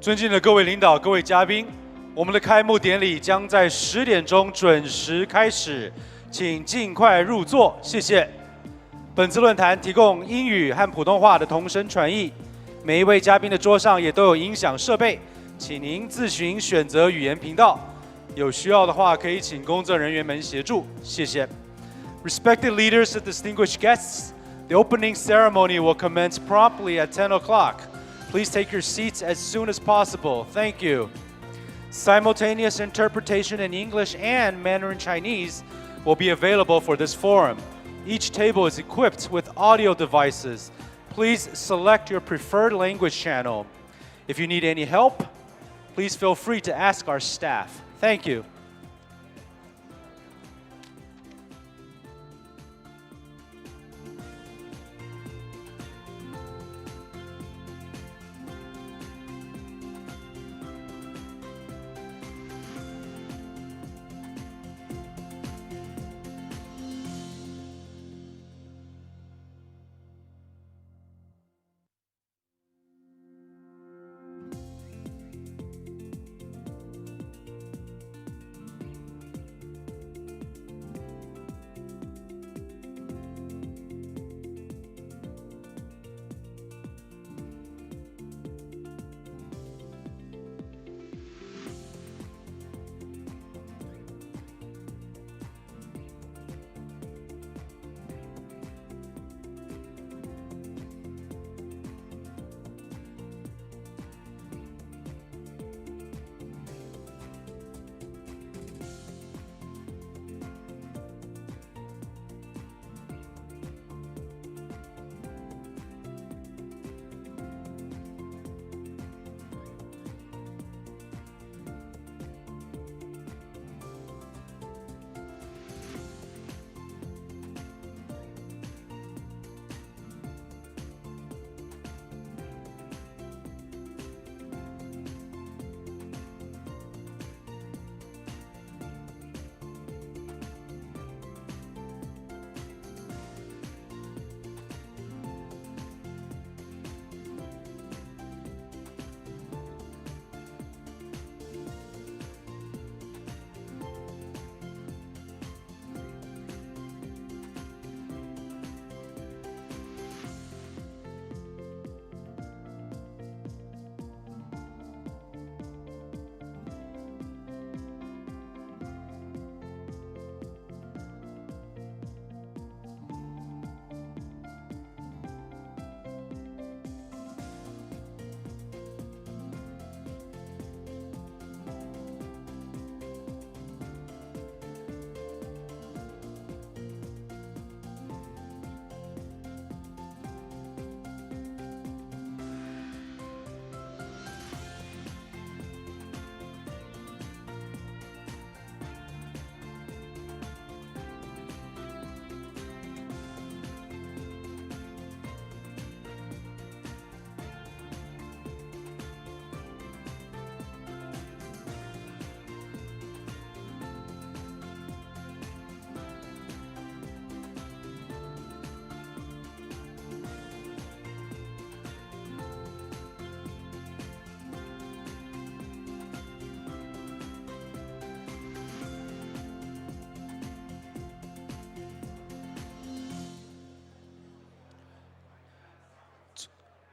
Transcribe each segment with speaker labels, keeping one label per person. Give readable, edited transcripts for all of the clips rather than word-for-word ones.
Speaker 1: 尊敬的各位领导、各位嘉宾，我们的开幕典礼将在10点钟准时开始，请尽快入座，谢谢。本次论坛提供英语和普通话的同声传译，每一位嘉宾的桌上也都有音响设备，请您自行选择语言频道。有需要的话，可以请工作人员们协助，谢谢。Respected leaders and distinguished guests, the opening ceremony will commence promptly at 10 o'clock. Please take your seats as soon as possible. Thank you. Simultaneous interpretation in English and Mandarin Chinese will be available for this forum. Each table is equipped with audio devices. Please select your preferred language channel. If you need any help, please feel free to ask our staff. Thank you.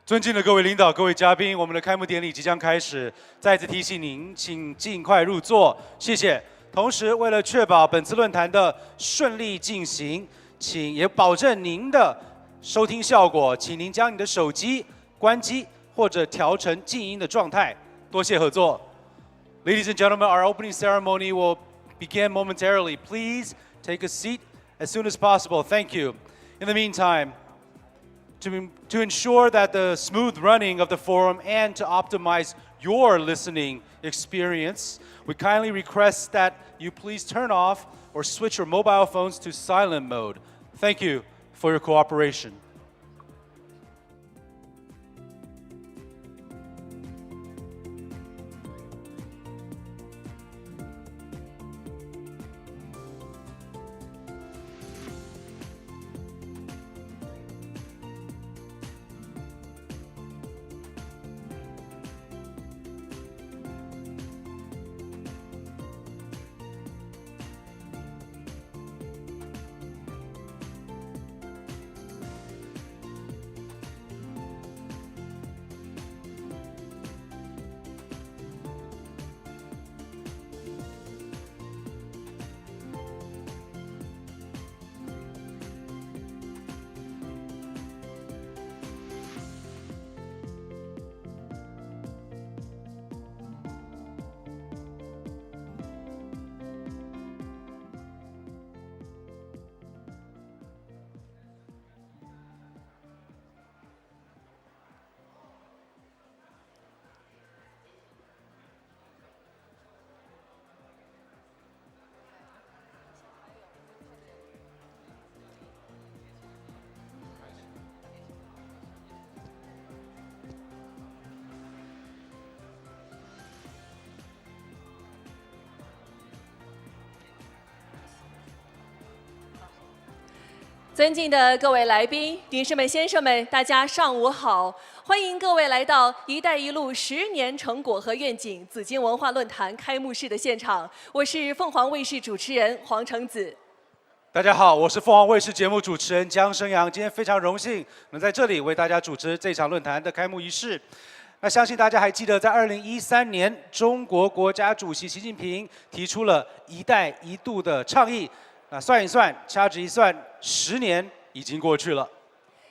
Speaker 1: 尊敬的各位领导、各位嘉宾，我们的开幕典礼即将开始。再次提醒您，请尽快入座，谢谢。同时，为了确保本次论坛的顺利进行，请也保证您的收听效果，请您将你的手机关机或者调成静音的状态。多谢合作。Ladies and gentlemen, our opening ceremony will begin momentarily. Please take a seat as soon as possible. Thank you. In the meantime, to ensure that the smooth running of the forum and to optimize your listening experience, we kindly request that you please turn off or switch your mobile phones to silent mode. Thank you for your cooperation.
Speaker 2: 尊敬的各位来宾、女士们、先生们，大家上午好！欢迎各位来到“一带一路10年成果和愿景”紫荆文化论坛开幕式的现场。我是凤凰卫视主持人黄橙子。
Speaker 1: 大家好，我是凤凰卫视节目主持人江生阳。今天非常荣幸能在这里为大家主持这场论坛的开幕仪式。那相信大家还记得，在2013年，中国国家主席习近平提出了“一带一路”的倡议。那算一算，掐指一算，10年已经过去了。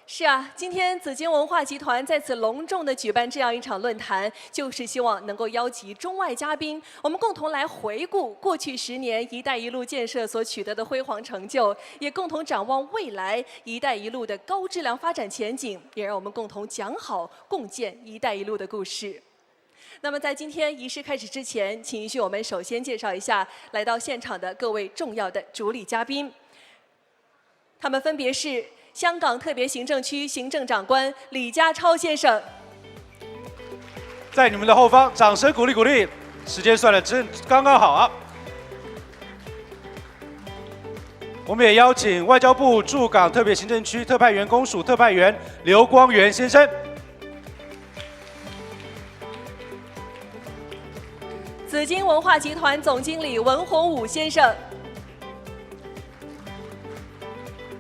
Speaker 2: 是啊，今天紫荆文化集团在此隆重地举办这样一场论坛，就是希望能够邀集中外嘉宾，我们共同来回顾过去10年“一带一路”建设所取得的辉煌成就，也共同展望未来“一带一路”的高质量发展前景，也让我们共同讲好共建“一带一路”的故事。那么，在今天仪式开始之前，请允许我们首先介绍一下来到现场的各位重要的主礼嘉宾。他们分别是香港特别行政区行政长官李家超先生，
Speaker 1: 在你们的后方，掌声鼓励鼓励。时间算得真刚刚好啊！我们也邀请外交部驻港特别行政区特派员公署特派员刘光源先生。
Speaker 2: 紫荆文化集团总经理文宏武先生，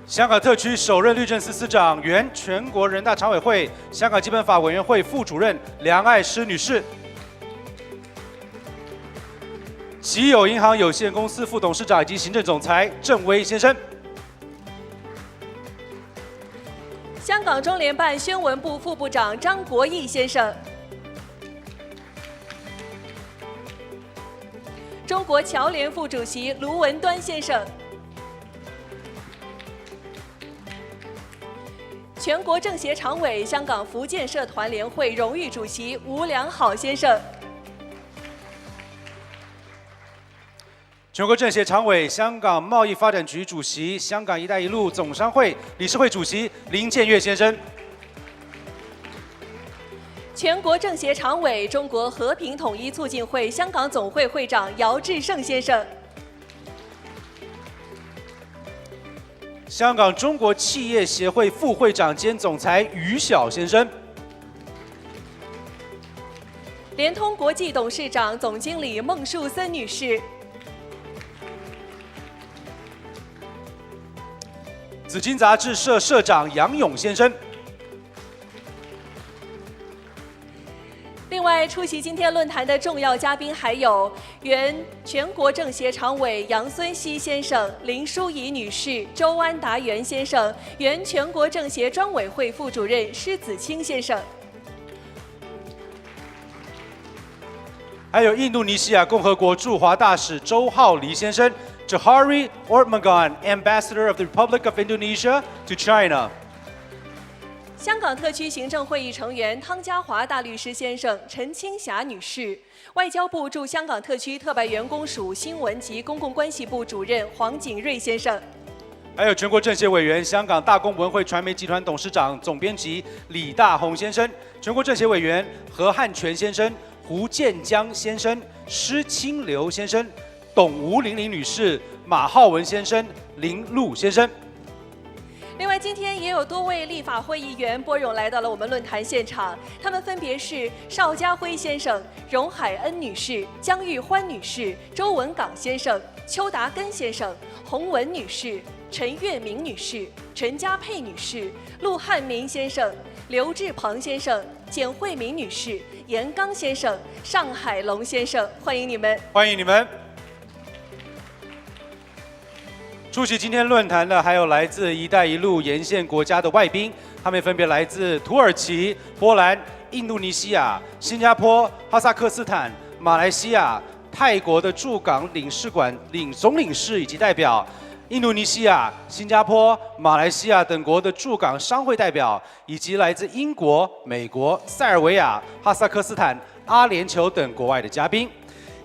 Speaker 1: 香港特区首任律政司司长、原全国人大常委会香港基本法委员会副主任梁爱诗女士，集友银行有限公司副董事长以及行政总裁郑威先生，
Speaker 2: 香港中联办宣文部副部长张国义先生，中国侨联副主席卢文端先生，全国政协常委、香港福建社团联会荣誉主席吴良好先生，
Speaker 1: 全国政协常委、香港贸易发展局主席、香港“一带一路”总商会理事会主席林建岳先生，
Speaker 2: 全国政协常委、中国和平统一促进会香港总会会长姚志胜先生，
Speaker 1: 香港中国企业协会副会长兼总裁于晓先生，
Speaker 2: 联通国际董事长、总经理孟树森女士，
Speaker 1: 紫荆杂志社社长杨勇先生。
Speaker 2: 另外，出席今天论坛的重要嘉宾还有原全国政协常委杨孙熙先生、林淑仪女士、周安达元先生，原全国政协专委会副主任施子清先生，
Speaker 1: 还有印度尼西亚共和国驻华大使周浩黎先生 ，Johari Ortmagan, Ambassador of the Republic of Indonesia to China。
Speaker 2: 香港特区行政会议成员汤家华大律师先生、陈清霞女士，外交部驻香港特区特派员公署新闻及公共关系部主任黄景瑞先生，
Speaker 1: 还有全国政协委员、香港大公文汇传媒集团董事长、总编辑李大宏先生，全国政协委员何汉全先生、胡建江先生、施清流先生、董吴玲玲女士、马浩文先生、林禄先生。
Speaker 2: 另外，今天也有多位立法会议员拨冗来到了我们论坛现场，他们分别是邵家辉先生、荣海恩女士、江玉欢女士、周文港先生、邱达根先生、洪文女士、陈月明女士、陈家佩女士、陆汉明先生、刘志鹏先生、简慧敏女士、严刚先生、上海龙先生，欢迎你们！
Speaker 1: 欢迎你们！出席今天论坛的还有来自“一带一路”沿线国家的外宾，他们分别来自土耳其、波兰、印度尼西亚、新加坡、哈萨克斯坦、马来西亚、泰国的驻港领事馆总领事以及代表，印度尼西亚、新加坡、马来西亚等国的驻港商会代表，以及来自英国、美国、塞尔维亚、哈萨克斯坦、阿联酋等国外的嘉宾。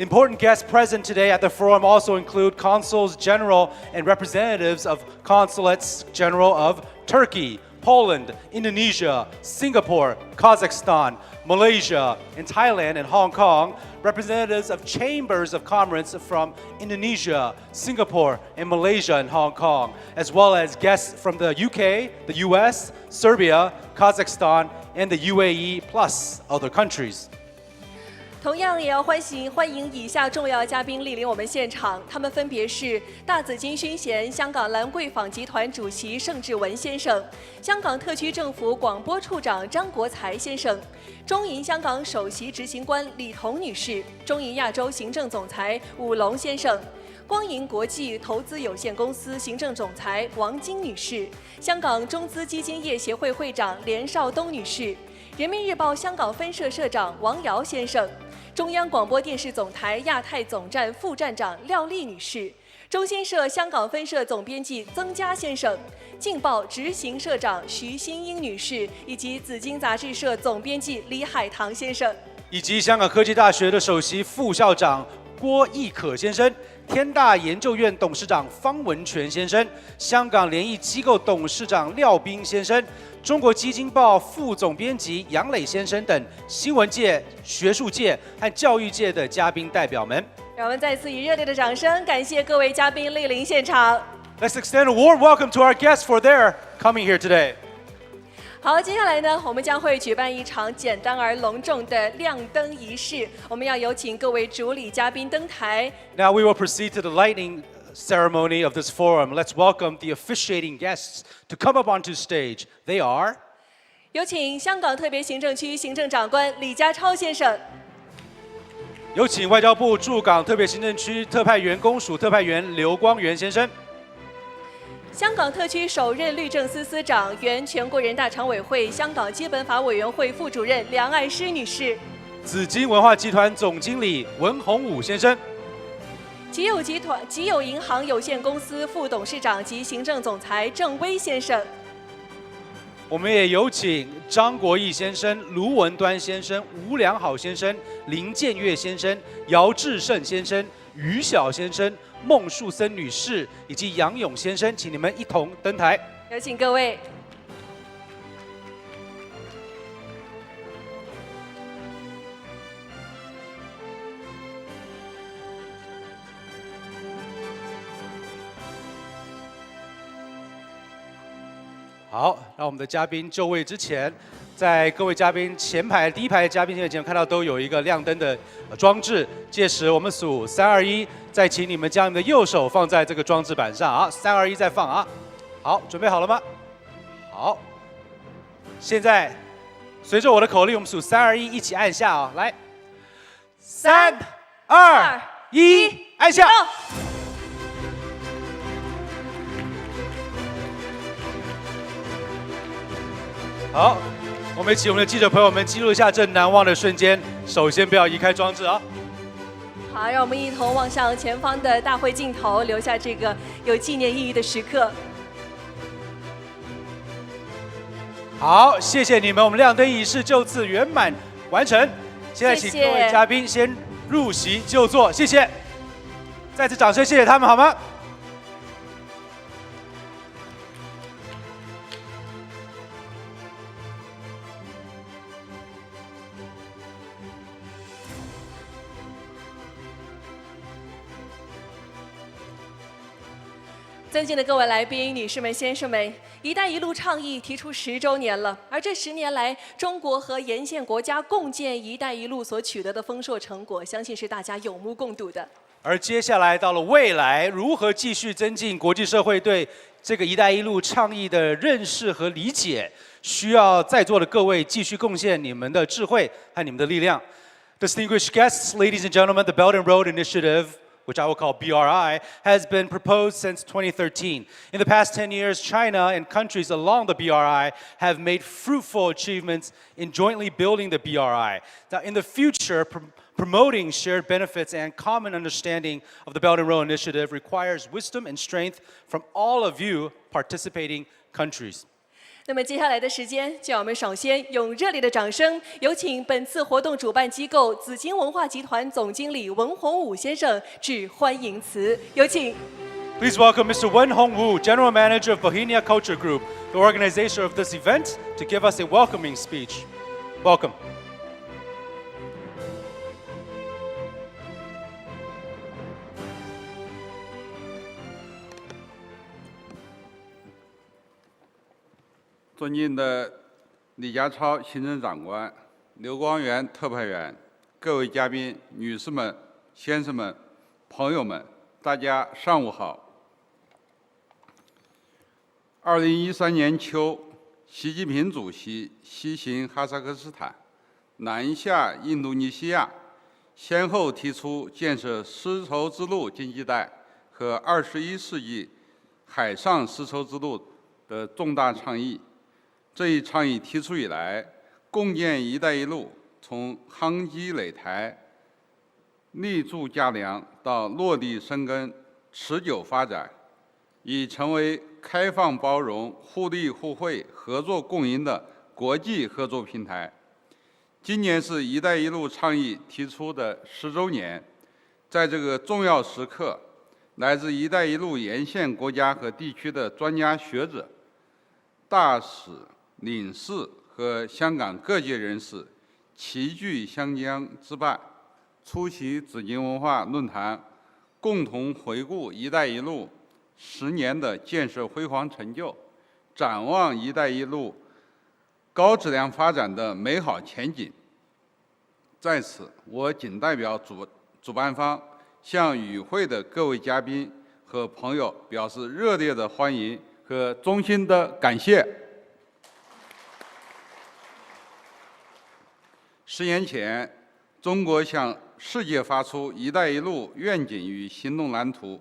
Speaker 1: Important guests present today at the forum also include consuls general and representatives of consulates general of Turkey, Poland, Indonesia, Singapore, Kazakhstan, Malaysia, and Thailand and Hong Kong, representatives of chambers of commerce from Indonesia, Singapore, and Malaysia and Hong Kong, as well as guests from the UK, the US, Serbia, Kazakhstan, and the UAE, plus other countries.
Speaker 2: 同样也要欢迎以下重要嘉宾莅临我们现场，他们分别是大紫金勋衔香港兰桂坊集团主席盛志文先生，香港特区政府广播处长张国才先生，中银香港首席执行官李彤女士，中银亚洲行政总裁武龙先生，光银国际投资有限公司行政总裁王晶女士，香港中资基金业协会会长连少东女士，人民日报香港分社社长王瑶先生，中央广播电视总台亚太总站副站长廖丽女士，中新社香港分社总编辑曾嘉先生，劲报执行社长徐新英女士，以及紫荆杂志社总编辑李海棠先生，
Speaker 1: 以及香港科技大学的首席副校长郭义可先生，天大研究院董事长方文全先生，香港联谊机构董事长廖斌先生，中国基金报副总编辑杨磊先生等新闻界、学术界和教育界的嘉宾代表们。
Speaker 2: 让我们再次以热烈的掌声感谢各位嘉宾莅临现场。
Speaker 1: Let's extend a warm welcome to our guests for their coming here today.
Speaker 2: 好，接下来呢，我们将会举办一场简单而隆重的亮灯仪式。我们要有请各位主礼嘉宾登台。
Speaker 1: Now we will proceed to the lighting ceremony of this forum. Let's welcome the officiating guests to come up onto stage. They are
Speaker 2: 有请香港特别行政区行政长官李家超先生，
Speaker 1: 有请外交部驻港特别行政区特派员公署特派员刘光源先生。
Speaker 2: 香港特区首任律政司司长、原全国人大常委会香港基本法委员会副主任梁爱诗女士，
Speaker 1: 紫荆文化集团总经理文宏武先生，
Speaker 2: 集友银行有限公司副董事长及行政总裁郑威先生。
Speaker 1: 我们也有请张国义先生、卢文端先生、吴良好先生、林建岳先生、姚志胜先生、于晓先生、孟树森女士以及杨勇先生，请你们一同登台。
Speaker 2: 有请各位。
Speaker 1: 好，让我们的嘉宾就位之前，在各位嘉宾前排第一排的嘉宾前面看到都有一个亮灯的装置，届时我们数3、2、1，再请你们将你们的右手放在这个装置板上啊，3、2、1再放啊。好，准备好了吗？好，现在随着我的口令，我们数3、2、1，一起按下啊，来，3、2、1，按下。好，我们请我们的记者朋友们记录一下这难忘的瞬间。首先不要移开装置啊。
Speaker 2: 好，让我们一同望向前方的大会镜头，留下这个有纪念意义的时刻。
Speaker 1: 好，谢谢你们，我们亮灯仪式就此圆满完成。现在请各位嘉宾先入席就座，谢谢。再次掌声，谢谢他们，好吗？
Speaker 2: 尊敬的各位来宾、女士们、先生们，“一带一路”倡议提出10周年了，而这10年来，中国和沿线国家共建“一带一路”所取得的丰硕成果，相信是大家有目共睹的。
Speaker 1: 而接下来到了未来，如何继续增进国际社会对这个“一带一路”倡议的认识和理解，需要在座的各位继续贡献你们的智慧和你们的力量。Distinguished guests, ladies and gentlemen, the Belt and Road Initiative, which I will call BRI, has been proposed since 2013. In the past 10 years, China and countries along the BRI have made fruitful achievements in jointly building the BRI. Now, in the future, promoting shared benefits and common understanding of the Belt and Road Initiative requires wisdom and strength from all of you participating countries.
Speaker 2: 那么接下来的时间，就让我们首先用热烈的掌声，有请本次活动主办机构紫荆文化集团总经理文宏武先生致欢迎词，有请。
Speaker 1: Please welcome Mr. Wen Hongwu, General Manager of Bohemia Culture Group, the organizer of this event, to give us a welcoming speech. Welcome.
Speaker 3: "尊敬的李家超行政长官、刘光源特派员、各位嘉宾、女士们、先生们、朋友们，大家上午好。2013年秋，习近平主席西行哈萨克斯坦，南下印度尼西亚，先后提出建设丝绸之路经济带和21世纪海上丝绸之路的重大倡议。这一倡议提出以来，共建“一带一路”从夯基垒台、立柱架梁到落地生根、持久发展，已成为开放包容、互利互惠、合作共赢的国际合作平台。今年是“一带一路”倡议提出的10周年，在这个重要时刻，来自“一带一路”沿线国家和地区的专家学者、大使、领事和香港各界人士齐聚湘江之办，出席紫荆文化论坛，共同回顾“一带一路”10年的建设辉煌成就，展望“一带一路”高质量发展的美好前景。在此，我谨代表主办方向与会的各位嘉宾和朋友表示热烈的欢迎和衷心的感谢。10年前，中国向世界发出“一带一路”愿景与行动蓝图，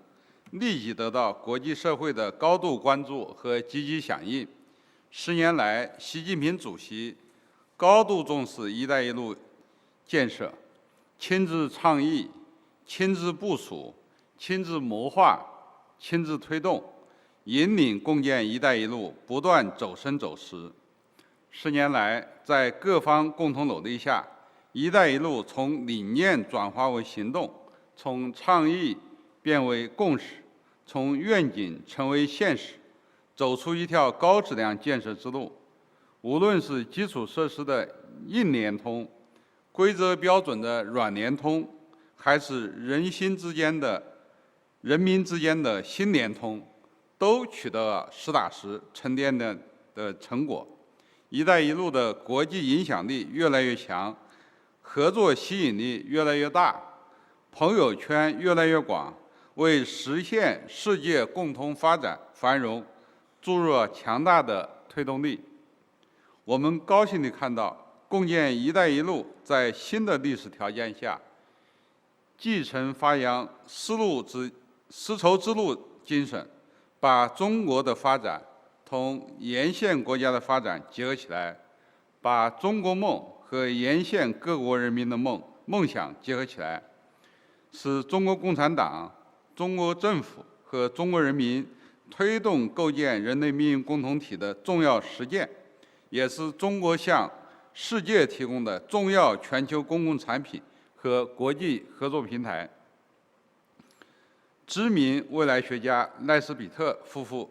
Speaker 3: 立即得到国际社会的高度关注和积极响应。10年来，习近平主席高度重视“一带一路”建设，亲自倡议、亲自部署、亲自谋划、亲自推动，引领共建“一带一路”不断走深走实。10年来，在各方共同努力下，“一带一路”从理念转化为行动，从倡议变为共识，从愿景成为现实，走出一条高质量建设之路。无论是基础设施的硬联通、规则标准的软联通，还是人民之间的心联通，都取得了实打实沉淀的成果。“一带一路”的国际影响力越来越强，合作吸引力越来越大，朋友圈越来越广，为实现世界共同发展繁荣注入了强大的推动力。我们高兴地看到，共建“一带一路”在新的历史条件下，继承发扬丝绸之路精神，把中国的发展同沿线国家的发展结合起来，把中国梦和沿线各国人民的梦想结合起来，是中国共产党、中国政府和中国人民推动构建人类命运共同体的重要实践，也是中国向世界提供的重要全球公共产品和国际合作平台。知名未来学家赖斯比特夫妇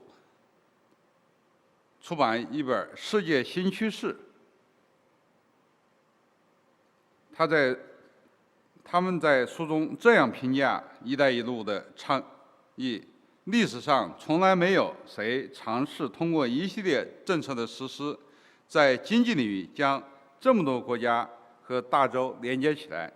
Speaker 3: 出版一本《世界新趋势》，他们在书中这样评价“一带一路”的倡议：历史上从来没有谁尝试通过一系列政策的实施，在经济领域将这么多国家和大洲连接起来。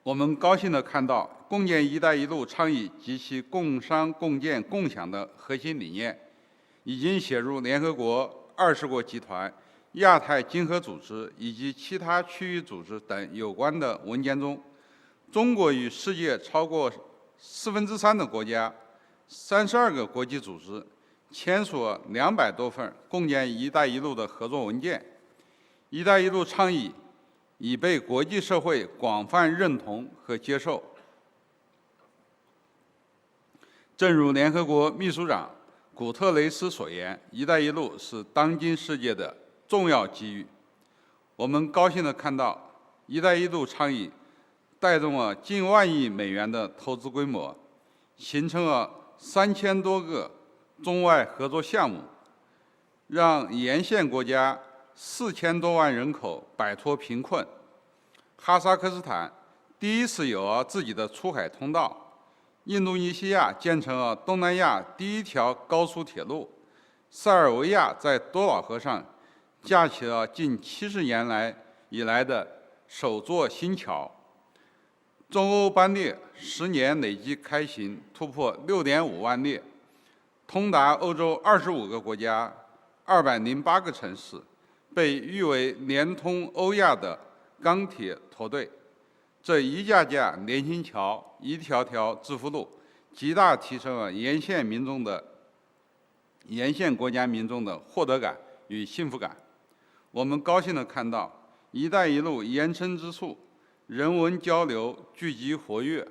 Speaker 3: 我们高兴地看到，共建“一带一路”倡议及其共商共建共享的核心理念，已经写入联合国20国集团、亚太经合组织以及其他区域组织等有关的文件中。中国与世界超过3/4的国家、32个国际组织签署了200多份共建“一带一路”的合作文件。“一带一路”倡议已被国际社会广泛认同和接受。正如联合国秘书长古特雷斯所言，“一带一路”是当今世界的重要机遇。我们高兴地看到，“一带一路”倡议带动了近万亿美元的投资规模，形成了3000多个中外合作项目，让沿线国家4000多万人口摆脱贫困。哈萨克斯坦第一次有了自己的出海通道，印度尼西亚建成了东南亚第一条高速铁路，塞尔维亚在多瑙河上架起了近70年以来的首座新桥。中欧班列10年累计开行突破6.5万列，通达欧洲25个国家、208个城市，被誉为连通欧亚的钢铁驼队。这一架架连心桥、一条条致富路，极大提升了沿线国家民众的获得感与幸福感。我们高兴地看到“一带一路”延伸之处，人文交流聚集活跃，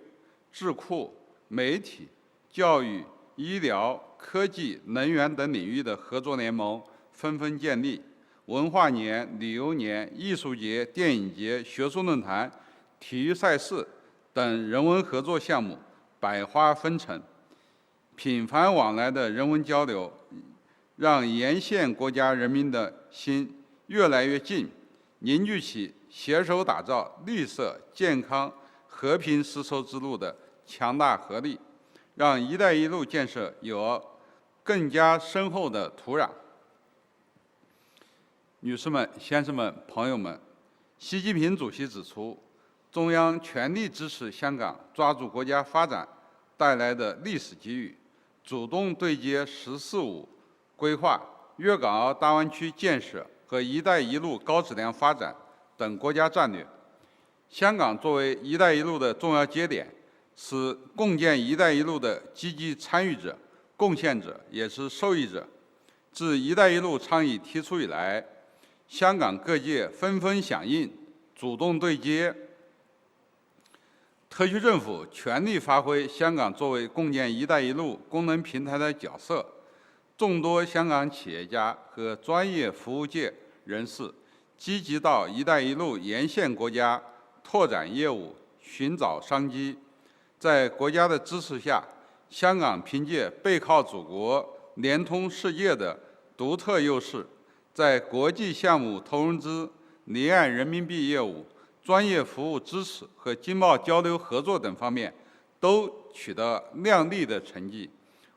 Speaker 3: 智库、媒体、教育、医疗、科技、能源等领域的合作联盟纷纷建立，文化年、旅游年、艺术节、电影节、学术论坛、体育赛事等人文合作项目百花纷呈。频繁往来的人文交流，让沿线国家人民的心越来越近，凝聚起携手打造绿色、健康、和平丝绸之路的强大合力，让“一带一路”建设有了更加深厚的土壤。女士们、先生们、朋友们，习近平主席指出，中央全力支持香港抓住国家发展带来的历史机遇，主动对接“十四五”规划、粤港澳大湾区建设和“一带一路”高质量发展等国家战略。香港作为“一带一路”的重要节点，是共建“一带一路”的积极参与者、贡献者，也是受益者。自“一带一路”倡议提出以来，香港各界纷纷响应，主动对接。特区政府全力发挥香港作为共建“一带一路”功能平台的角色，众多香港企业家和专业服务界人士积极到“一带一路”沿线国家拓展业务、寻找商机。在国家的支持下，香港凭借背靠祖国、联通世界的独特优势，在国际项目投融资、离岸人民币业务、专业服务支持和经贸交流合作等方面都取得亮丽的成绩，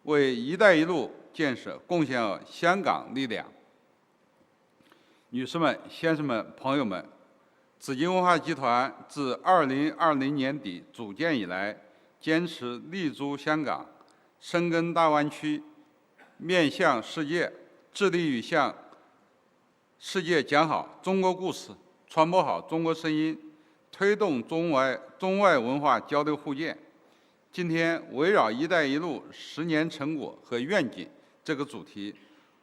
Speaker 3: 为“一带一路”建设贡献了香港力量。女士们、先生们、朋友们，紫荆文化集团自2020年底组建以来，坚持立足香港、深耕大湾区、面向世界，致力于向世界讲好中国故事，传播好中国声音，推动中外文化交流互鉴。今天围绕“一带一路”10年成果和愿景这个主题，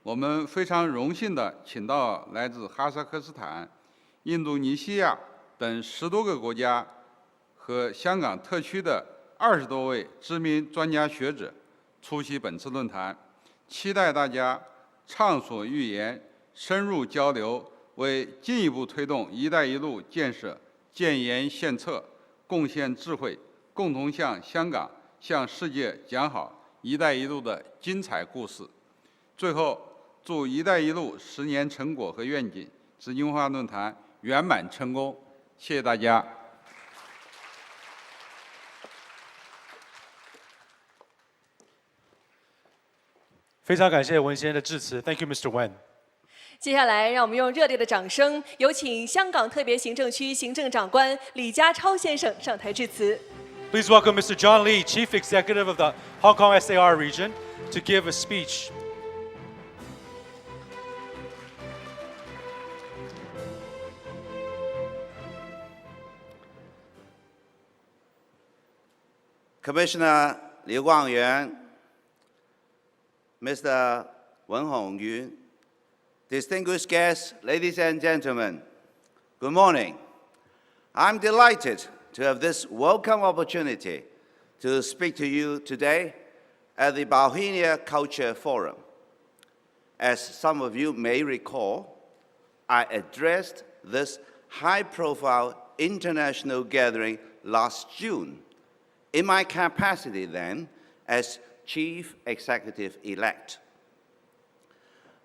Speaker 3: 我们非常荣幸地请到来自哈萨克斯坦、印度尼西亚等10多个国家和香港特区的20多位知名专家学者出席本次论坛，期待大家畅所欲言，深入交流，为进一步推动“一带一路”建设建言献策，贡献智慧，共同向香港、向世界讲好“一带一路”的精彩故事。最后，祝“一带一路”10年成果和愿景紫荆文化论坛圆满成功。谢谢大家。
Speaker 1: 非常感谢文先生的致辞 ，Thank you, Mr. Wen。
Speaker 2: 接下来，让我们用热烈的掌声，有请香港特别行政区行政长官李家超先生上台致辞。
Speaker 1: Please welcome Mr. John Lee, Chief Executive of the Hong Kong SAR region, to give a speech.
Speaker 4: Commissioner Liu Guangyuan, Mr. Wen Hongyun, distinguished guests, ladies and gentlemen, good morning. I'm delighted to have this welcome opportunity to speak to you today at the Bohemia Culture Forum. As some of you may recall, I addressed this high-profile international gathering last June, in my capacity then as Chief Executive-elect.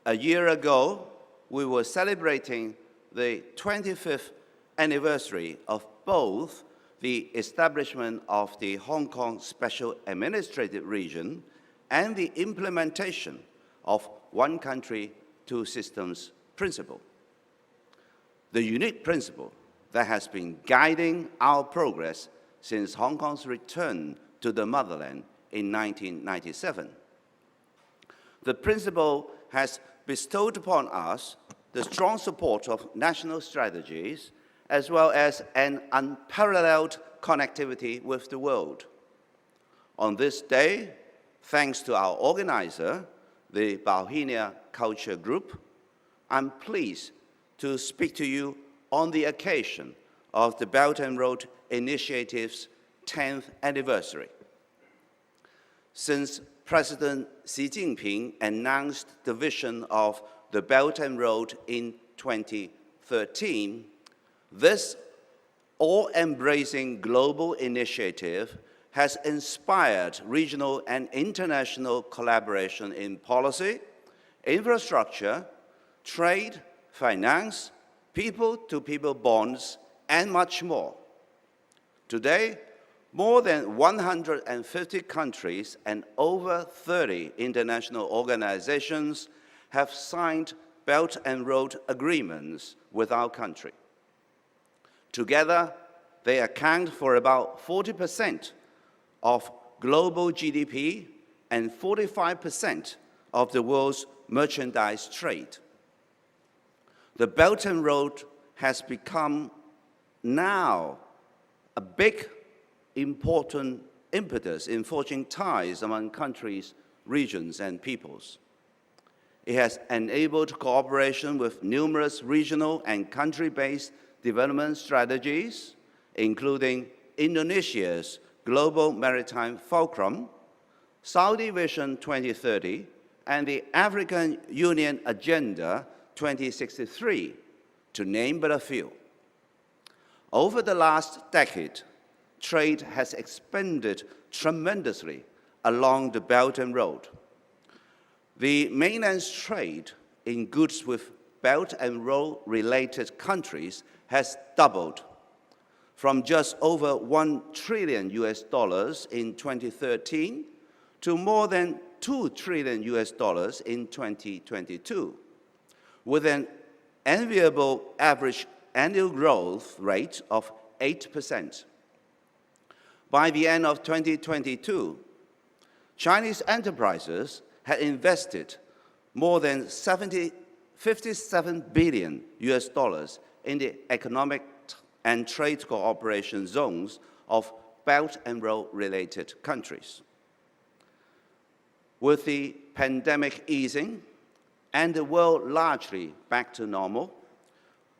Speaker 4: A year ago, we were celebrating the 25th anniversary of both the establishment of the Hong Kong Special Administrative Region and the implementation of one country, two systems principle. The unique principle that has been guiding our progress since Hong Kong's return to the motherland in 1997. The principle has bestowed upon us the strong support of national strategies as well as an unparalleled connectivity with the world. On this day, thanks to our organizer, the Bauhinia Culture Group, I'm pleased to speak to you on the occasion of the Belt and Road Initiative's 10th anniversary. Since President Xi Jinping announced the vision of the Belt and Road in 2013, this all-embracing global initiative has inspired regional and international collaboration in policy, infrastructure, trade, finance, people-to-people bonds, and much more. Today, more than 150 countries and over 30 international organizations have signed Belt and Road agreements with our country. Together, they account for about 40% of global GDP and 45% of the world's merchandise trade. The Belt and Road has become now a big, important impetus in forging ties among countries, regions, and peoples. It has enabled cooperation with numerous regional and country-based development strategies, including Indonesia's Global Maritime Fulcrum, Saudi Vision 2030, and the African Union Agenda 2063, to name but a few. Over the last decade, trade has expanded tremendously along the Belt and Road. The mainland's trade in goods with Belt and Road-related countries has doubled from just over $1 trillion in 2013 to more than $2 trillion in 2022, with an enviable average annual growth rate of 8%. By the end of 2022, Chinese enterprises had invested more than $57 billion in the economic and trade cooperation zones of Belt and Road-related countries. With the pandemic easing and the world largely back to normal,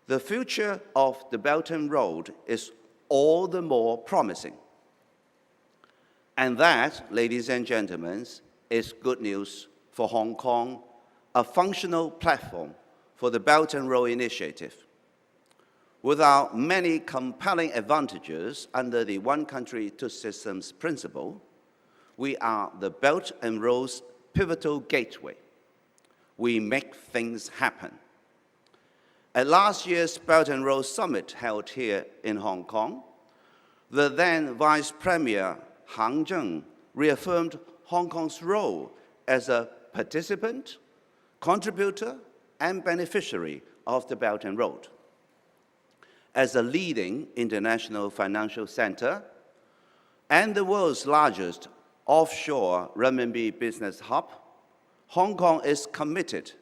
Speaker 4: the future of the Belt and Road is all the more promising. And that, ladies and gentlemen, is good news for Hong Kong, a functional platform for the Belt and Road Initiative. With our many compelling advantages under the one country, two systems principle, we are the Belt and Road's pivotal gateway. We make things happen. At last year's Belt and Road Summit held here in Hong Kong, the then Vice Premier Hang Zheng reaffirmed Hong Kong's role as a participant, contributor, and beneficiary of the Belt and Road. As a leading international financial center and the world's largest offshore renminbi business hub, Hong Kong is committed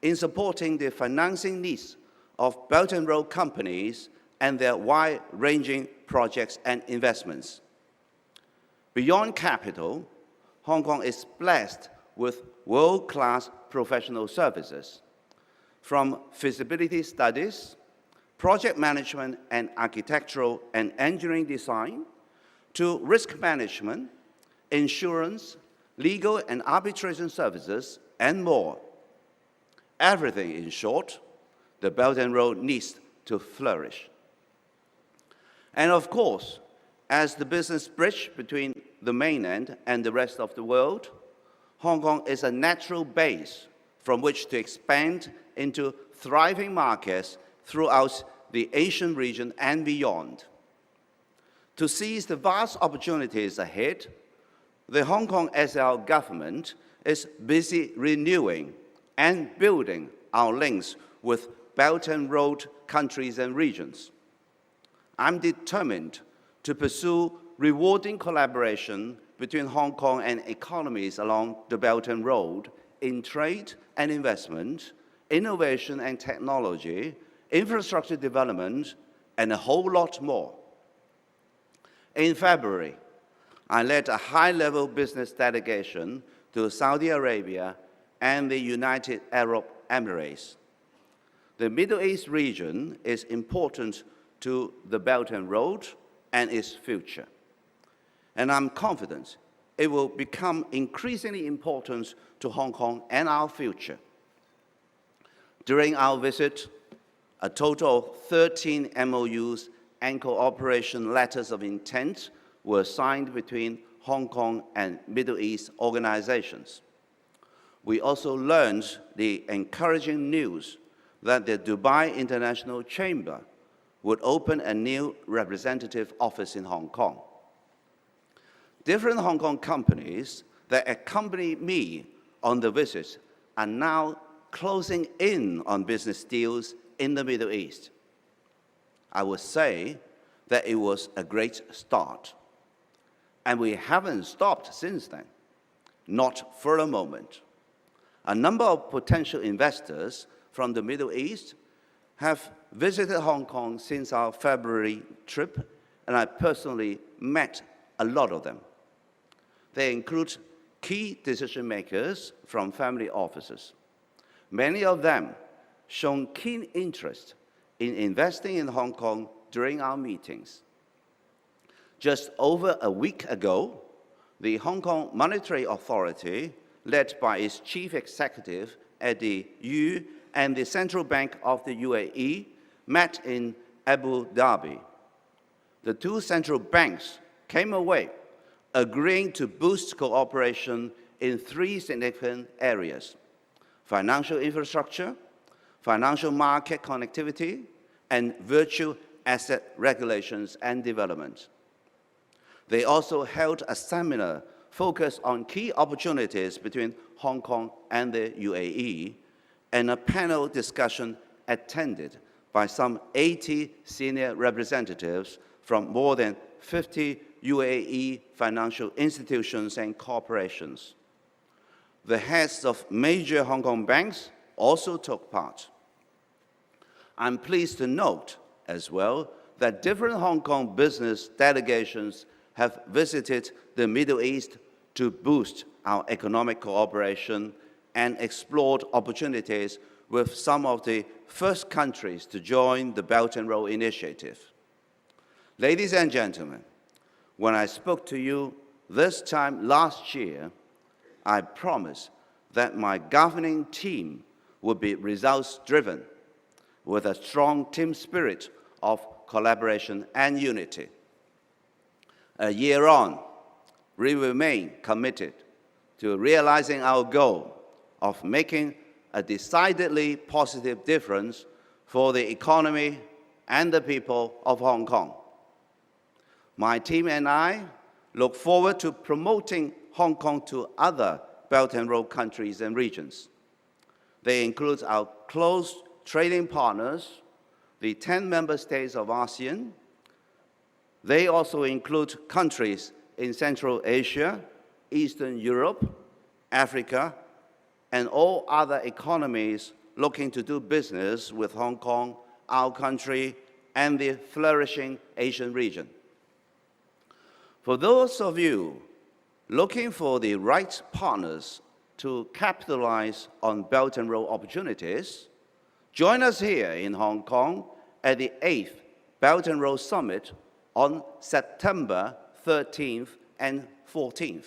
Speaker 4: in supporting the financing needs of Belt and Road companies and their wide-ranging projects and investments. Beyond capital, Hong Kong is blessed with world-class professional services, from feasibility studies, project management and architectural and engineering design, to risk management, insurance, legal and arbitration services, and more. Everything, in short, the Belt and Road needs to flourish. And of course, As the business bridge between the mainland and the rest of the world, Hong Kong is a natural base from which to expand into thriving markets throughout the Asian region and beyond. To seize the vast opportunities ahead, the Hong Kong SL government is busy renewing and building our links with Belt and Road countries and regions. I'm determined to pursue rewarding collaboration between Hong Kong and economies along the Belt and Road in trade and investment, innovation and technology, infrastructure development, and a whole lot more. In February, I led a high-level business delegation to Saudi Arabia and the United Arab Emirates. The Middle East region is important to the Belt and Road and its future. And I'm confident it will become increasingly important to Hong Kong and our future. During our visit, a total of 13 MOUs and cooperation letters of intent were signed between Hong Kong and Middle East organizations. We also learned the encouraging news that the Dubai International Chamber would open a new representative office in Hong Kong. Different Hong Kong companies that accompanied me on the visit are now closing in on business deals in the Middle East. I would say that it was a great start. And we haven't stopped since then, not for a moment. A number of potential investors from the Middle East have visited Hong Kong since our February trip, and I personally met a lot of them. They include key decision makers from family offices. Many of them shown keen interest in investing in Hong Kong during our meetings. Just over a week ago, the Hong Kong Monetary Authority, led by its chief executive, Eddie Yu, and the Central Bank of the UAE, met in Abu Dhabi. The two central banks came away agreeing to boost cooperation in three significant areas: financial infrastructure, financial market connectivity, and virtual asset regulations and development. They also held a seminar focused on key opportunities between Hong Kong and the UAE, and a panel discussion attended by some 80 senior representatives from more than 50 UAE financial institutions and corporations. The heads of major Hong Kong banks also took part. I'm pleased to note as well that different Hong Kong business delegations have visited the Middle East to boost our economic cooperation and explored opportunities with some of the first countries to join the Belt and Road Initiative. Ladies and gentlemen, when I spoke to you this time last year, I promised that my governing team would be results-driven with a strong team spirit of collaboration and unity. A year on, we remain committed to realizing our goal of making a decidedly positive difference for the economy and the people of Hong Kong. My team and I look forward to promoting Hong Kong to other Belt and Road countries and regions. They include our close trading partners, the 10 member states of ASEAN. They also include countries in Central Asia, Eastern Europe, Africa, and all other economies looking to do business with Hong Kong, our country, and the flourishing Asian region. For those of you looking for the right partners to capitalize on Belt and Road opportunities, join us here in Hong Kong at the 8th Belt and Road Summit on September 13th and 14th.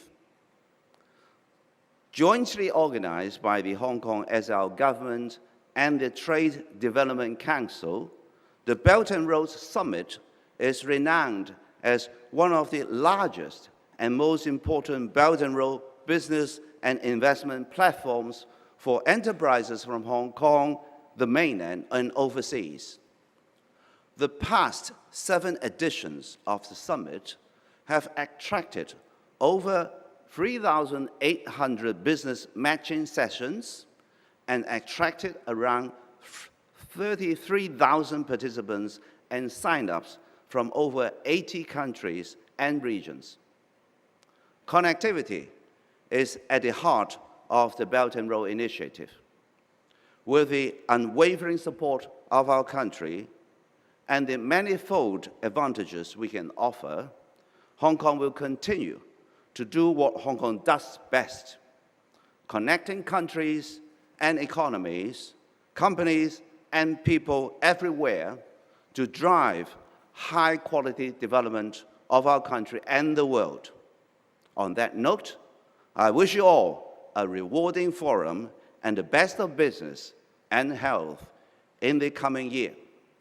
Speaker 4: Jointly organized by the Hong Kong SL government and the Trade Development Council, the Belt and Road Summit is renowned as one of the largest and most important Belt and Road business and investment platforms for enterprises from Hong Kong, the mainland, and overseas. The past 7 editions of the summit have attracted over 3,800 business matching sessions and attracted around 33,000 participants and sign-ups from over 80 countries and regions. Connectivity is at the heart of the Belt and Road Initiative. With the unwavering support of our country and the manifold advantages we can offer, Hong Kong will continue to do what Hong Kong does best, connecting countries and economies, companies and people everywhere to drive high-quality development of our country and the world. On that note, I wish you all a rewarding forum and the best of business and health in the coming year.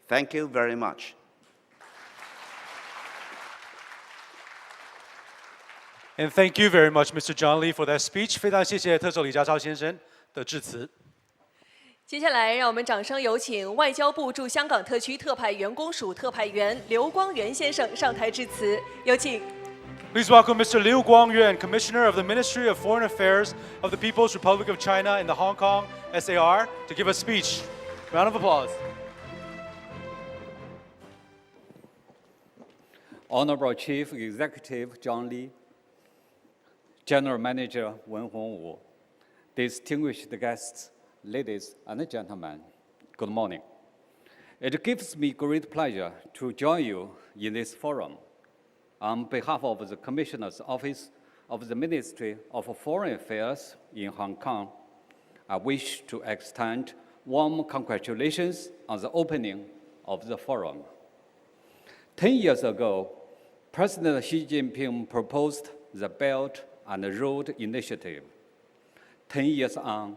Speaker 4: Thank you very much.
Speaker 1: And thank you very much, Mr. John Lee, for that speech. 非常谢谢特首李家超先生的致辞。
Speaker 2: 接下来，让我们掌声有请外交部驻香港特区特派员公署特派员刘光源先生上台致辞，有请。
Speaker 1: Please welcome Mr. Liu Guangyuan, Commissioner of the Ministry of Foreign Affairs of the People's Republic of China in the Hong Kong SAR, to give a speech. Round of applause.
Speaker 5: Honorable Chief Executive John Lee, General Manager Wen Hongwu, distinguished guests, ladies and gentlemen, good morning. It gives me great pleasure to join you in this forum. On behalf of the Commissioner's Office of the Ministry of Foreign Affairs in Hong Kong, I wish to extend warm congratulations on the opening of the forum. 10 years ago, President Xi Jinping proposed the Belt and Road Initiative. 10 years on,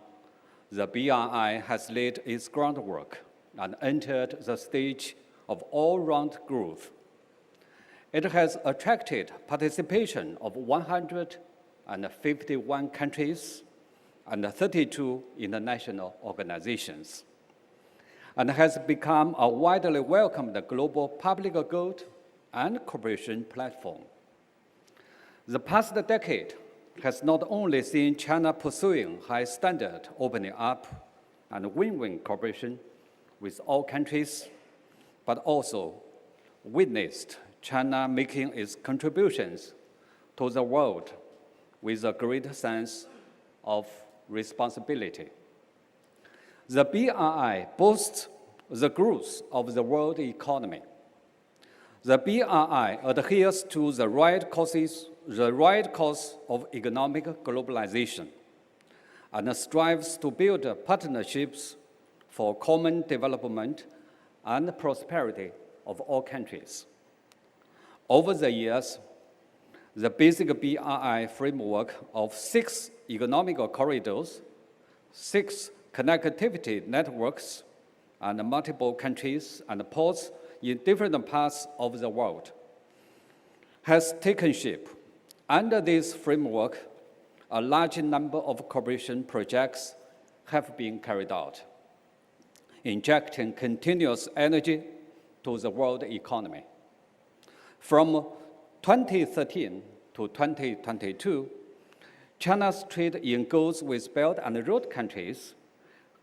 Speaker 5: the BRI has laid its groundwork and entered the stage of all-round growth. It has attracted participation of 151 countries and 32 international organizations, and has become a widely welcomed global public good and cooperation platform. The past decade has not only seen China pursuing high standard opening up and win-win cooperation with all countries, but also witnessed China making its contributions to the world with a great sense of responsibility. The BRI boasts the growth of the world economy. The BRI adheres to the right course of economic globalization and strives to build partnerships for common development and prosperity of all countries. Over the years, the basic BRI framework of 6 economic corridors, 6 connectivity networks, and multiple countries and ports in different parts of the world has taken shape. Under this framework, a large number of cooperation projects have been carried out, injecting continuous energy to the world economy. From 2013 to 2022, China's trade in goods with Belt and Road countries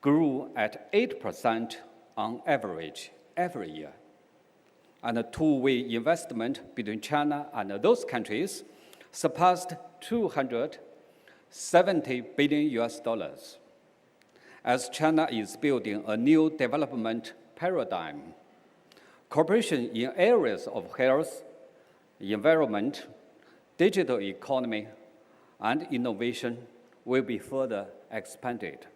Speaker 5: grew at 8% on average every year. And the two-way investment between China and those countries surpassed $270 billion. As China is building a new development paradigm, cooperation in areas of health, environment, digital economy, and innovation will be further expanded,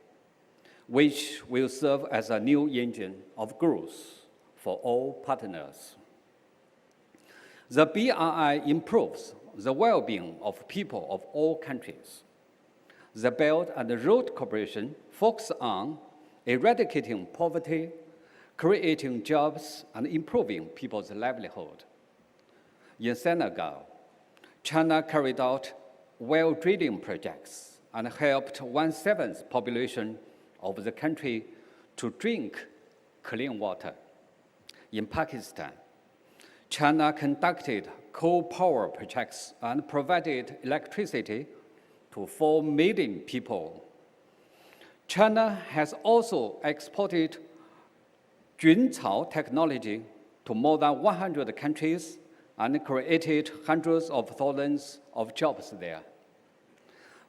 Speaker 5: which will serve as a new engine of growth for all partners. The BRI improves the well-being of people of all countries. The Belt and Road Cooperation focuses on eradicating poverty, creating jobs, and improving people's livelihood. In Senegal, China carried out well drilling projects and helped 1/7 population of the country to drink clean water. In Pakistan, China conducted coal power projects and provided electricity to 4 million people. China has also exported Juncao technology to more than 100 countries and created hundreds of thousands of jobs there.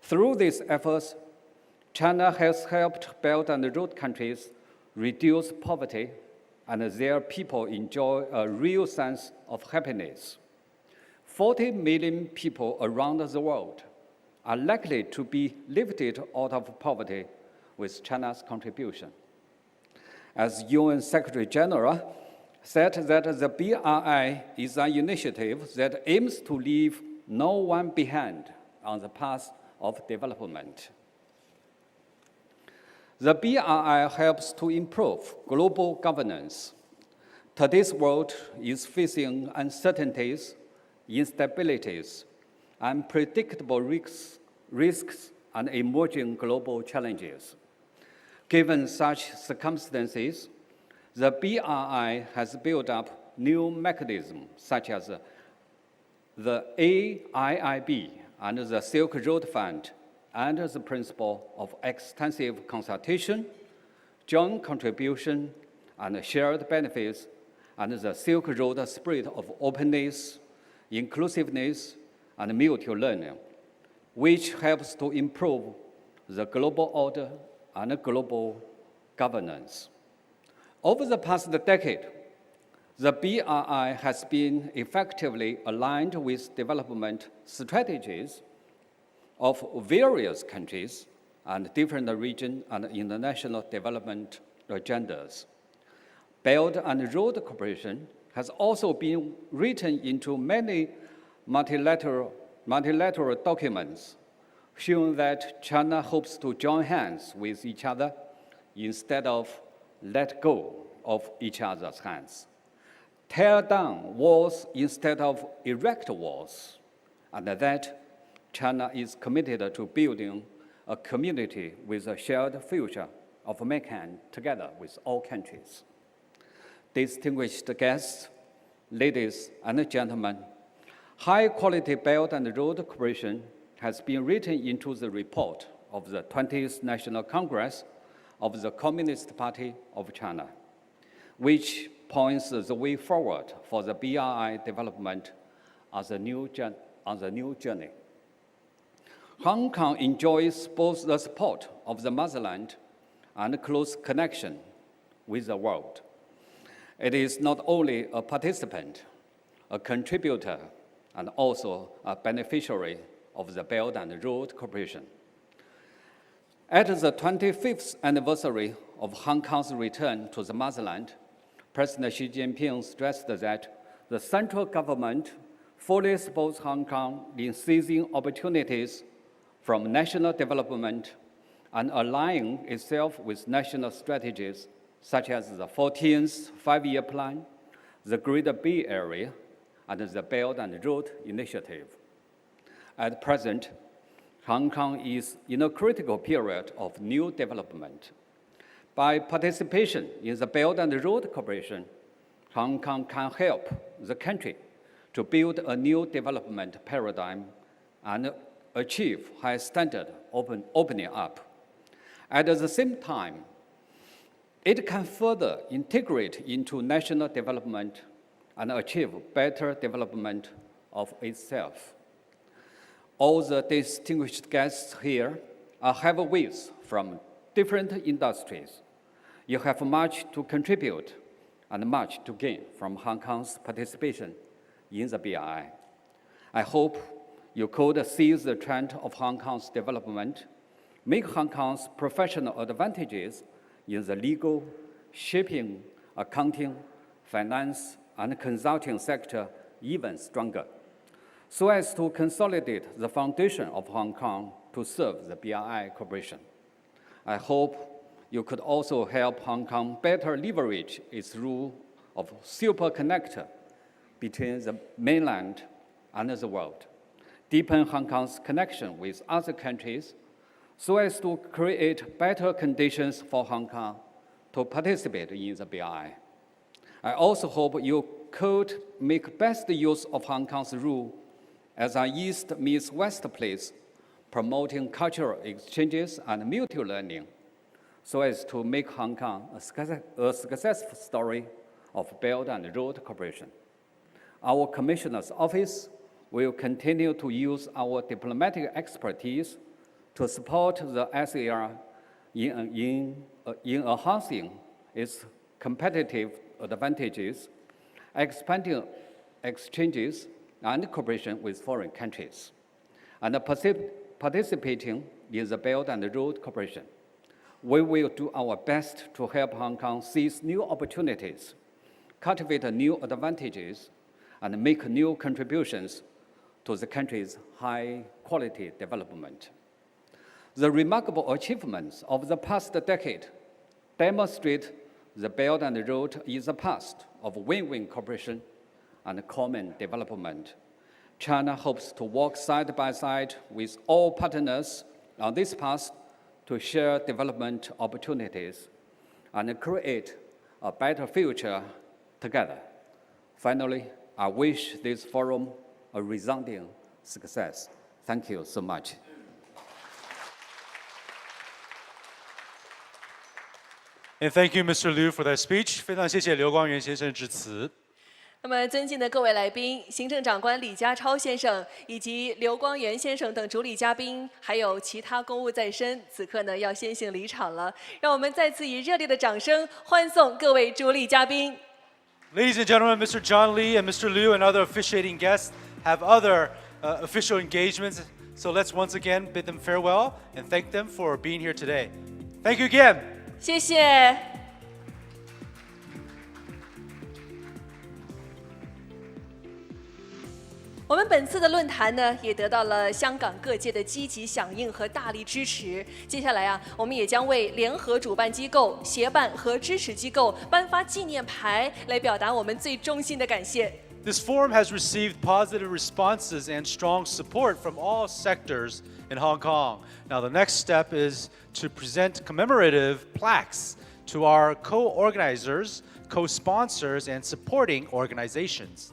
Speaker 5: Through these efforts, China has helped Belt and Road countries reduce poverty, and their people enjoy a real sense of happiness. 40 million people around the world are likely to be lifted out of poverty with China's contribution. As UN Secretary General said that the BRI is an initiative that aims to leave no one behind on the path of development. The BRI helps to improve global governance. Today's world is facing uncertainties, instabilities, unpredictable risks, and emerging global challenges. Given such circumstances, the BRI has built up new mechanisms such as the AIIB and the Silk Road Fund under the principle of extensive consultation, joint contribution, and shared benefits, and the Silk Road spirit of openness, inclusiveness, and mutual learning, which helps to improve the global order and global governance. Over the past decade, the BRI has been effectively aligned with development strategies of various countries and different region and international development agendas. Belt and Road Cooperation has also been written into many multilateral documents, showing that China hopes to join hands with each other instead of let go of each other's hands, tear down walls instead of erect walls, and that China is committed to building a community with a shared future of mankind together with all countries. Distinguished guests, ladies and gentlemen, high-quality Belt and Road Cooperation has been written into the report of the 20th National Congress of the Communist Party of China, which points the way forward for the BRI development as a new journey. Hong Kong enjoys both the support of the motherland and close connection with the world. It is not only a participant, a contributor, and also a beneficiary of the Belt and Road Cooperation. At the 25th anniversary of Hong Kong's return to the motherland, President Xi Jinping stressed that the central government fully supports Hong Kong in seizing opportunities from national development and aligning itself with national strategies such as the 14th Five-Year Plan, the Greater Bay Area, and the Belt and Road Initiative. At present, Hong Kong is in a critical period of new development. By participation in the Belt and Road Cooperation, Hong Kong can help the country to build a new development paradigm and achieve high standard opening up. At the same time, it can further integrate into national development and achieve better development of itself. All the distinguished guests here are heavyweights from different industries. You have much to contribute and much to gain from Hong Kong's participation in the BRI. I hope you could seize the trend of Hong Kong's development, make Hong Kong's professional advantages in the legal, shipping, accounting, finance, and consulting sector even stronger, so as to consolidate the foundation of Hong Kong to serve the BRI Corporation. I hope you could also help Hong Kong better leverage its role of super connector between the mainland and the world, deepen Hong Kong's connection with other countries so as to create better conditions for Hong Kong to participate in the BRI. I also hope you could make best use of Hong Kong's role as an East meets West place, promoting cultural exchanges and mutual learning, so as to make Hong Kong a successful story of Belt and Road cooperation. Our Commissioner's Office will continue to use our diplomatic expertise to support the SAR in enhancing its competitive advantages, expanding exchanges and cooperation with foreign countries, and participating in the Belt and Road cooperation. We will do our best to help Hong Kong seize new opportunities, cultivate new advantages, and make new contributions to the country's high-quality development. The remarkable achievements of the past decade demonstrate the Belt and Road is a path of win-win cooperation and common development. China hopes to work side by side with all partners on this path to share development opportunities and create a better future together. Finally, I wish this forum a resounding success. Thank you so much.
Speaker 1: And thank you, Mr. Liu, for that speech. 非常谢谢刘光源先生致辞。
Speaker 2: 那么，尊敬的各位来宾，行政长官李家超先生以及刘光源先生等主礼嘉宾，还有其他公务在身，此刻呢要先行离场了。让我们再次以热烈的掌声欢送各位主礼嘉宾。
Speaker 1: Ladies and gentlemen, Mr. John Lee and Mr. Liu and other officiating guests have other official engagements, so let's once again bid them farewell and thank them for being here today. Thank you again.
Speaker 2: 谢谢。我们本次的论坛呢，也得到了香港各界的积极响应和大力支持。接下来啊，我们也将为联合主办机构、协办和支持机构颁发纪念牌，来表达我们最衷心的感谢。
Speaker 1: This forum has received positive responses and strong support from all sectors in Hong Kong. Now, the next step is to present commemorative plaques to our co-organizers, co-sponsors, and supporting organizations.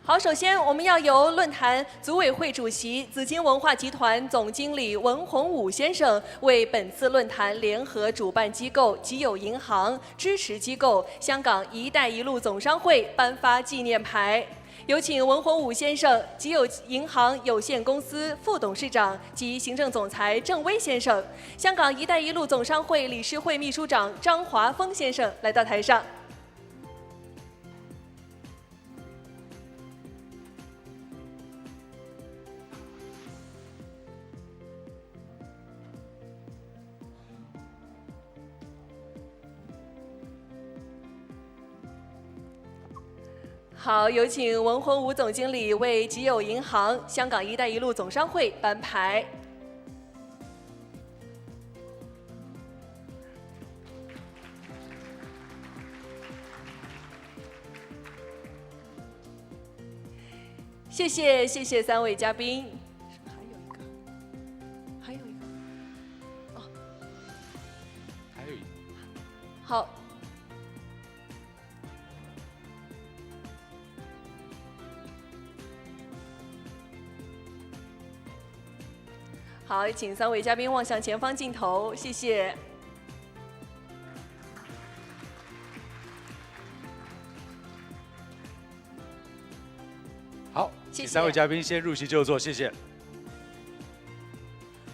Speaker 2: 好，首先我们要由论坛组委会主席、紫荆文化集团总经理文宏武先生为本次论坛联合主办机构集友银行、支持机构香港“一带一路”总商会颁发纪念牌。有请文宏武先生、集友银行有限公司副董事长及行政总裁郑威先生、香港“一带一路”总商会理事会秘书长张华峰先生来到台上。好，有请文宏武总经理为集友银行、香港“一带一路”总商会颁牌。谢谢，谢谢三位嘉宾。还有一个，哦，
Speaker 1: 还有一个。
Speaker 2: 好。好，请三位嘉宾望向前方镜头，谢谢。
Speaker 1: 好，
Speaker 2: 谢谢
Speaker 1: 请三位嘉宾先入席就坐，谢谢。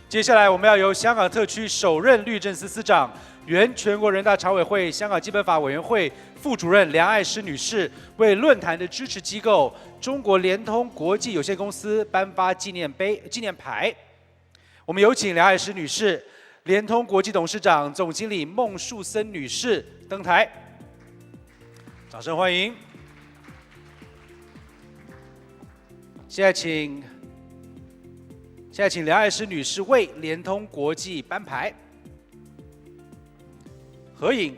Speaker 1: 接下来我们要由香港特区首任律政司司长、原全国人大常委会香港基本法委员会副主任梁爱诗女士为论坛的支持机构中国联通国际有限公司颁发纪念牌。我们有请梁爱诗女士、联通国际董事长、总经理孟树森女士登台，掌声欢迎。现在请梁爱诗女士为联通国际颁牌。合影。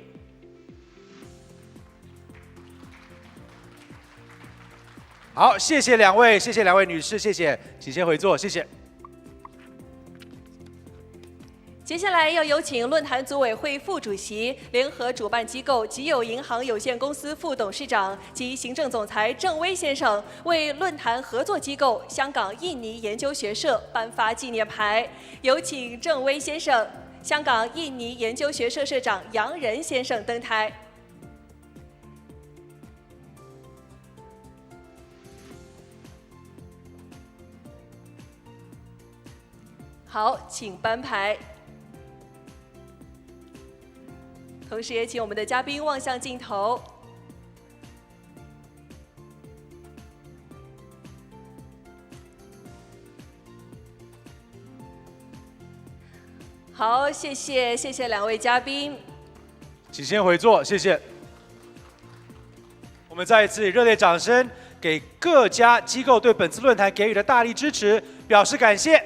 Speaker 1: 好，谢谢两位，谢谢两位女士，谢谢，请先回座，谢谢。
Speaker 2: 接下来要有请论坛组委会副主席、联合主办机构集友银行有限公司副董事长及行政总裁郑威先生为论坛合作机构香港印尼研究学社颁发纪念牌。有请郑威先生、香港印尼研究学社社长杨仁先生登台。好，请颁牌。同时也请我们的嘉宾望向镜头。好，谢谢两位嘉宾，
Speaker 1: 请先回座，谢谢。我们再一次以热烈掌声给各家机构对本次论坛给予的大力支持表示感谢。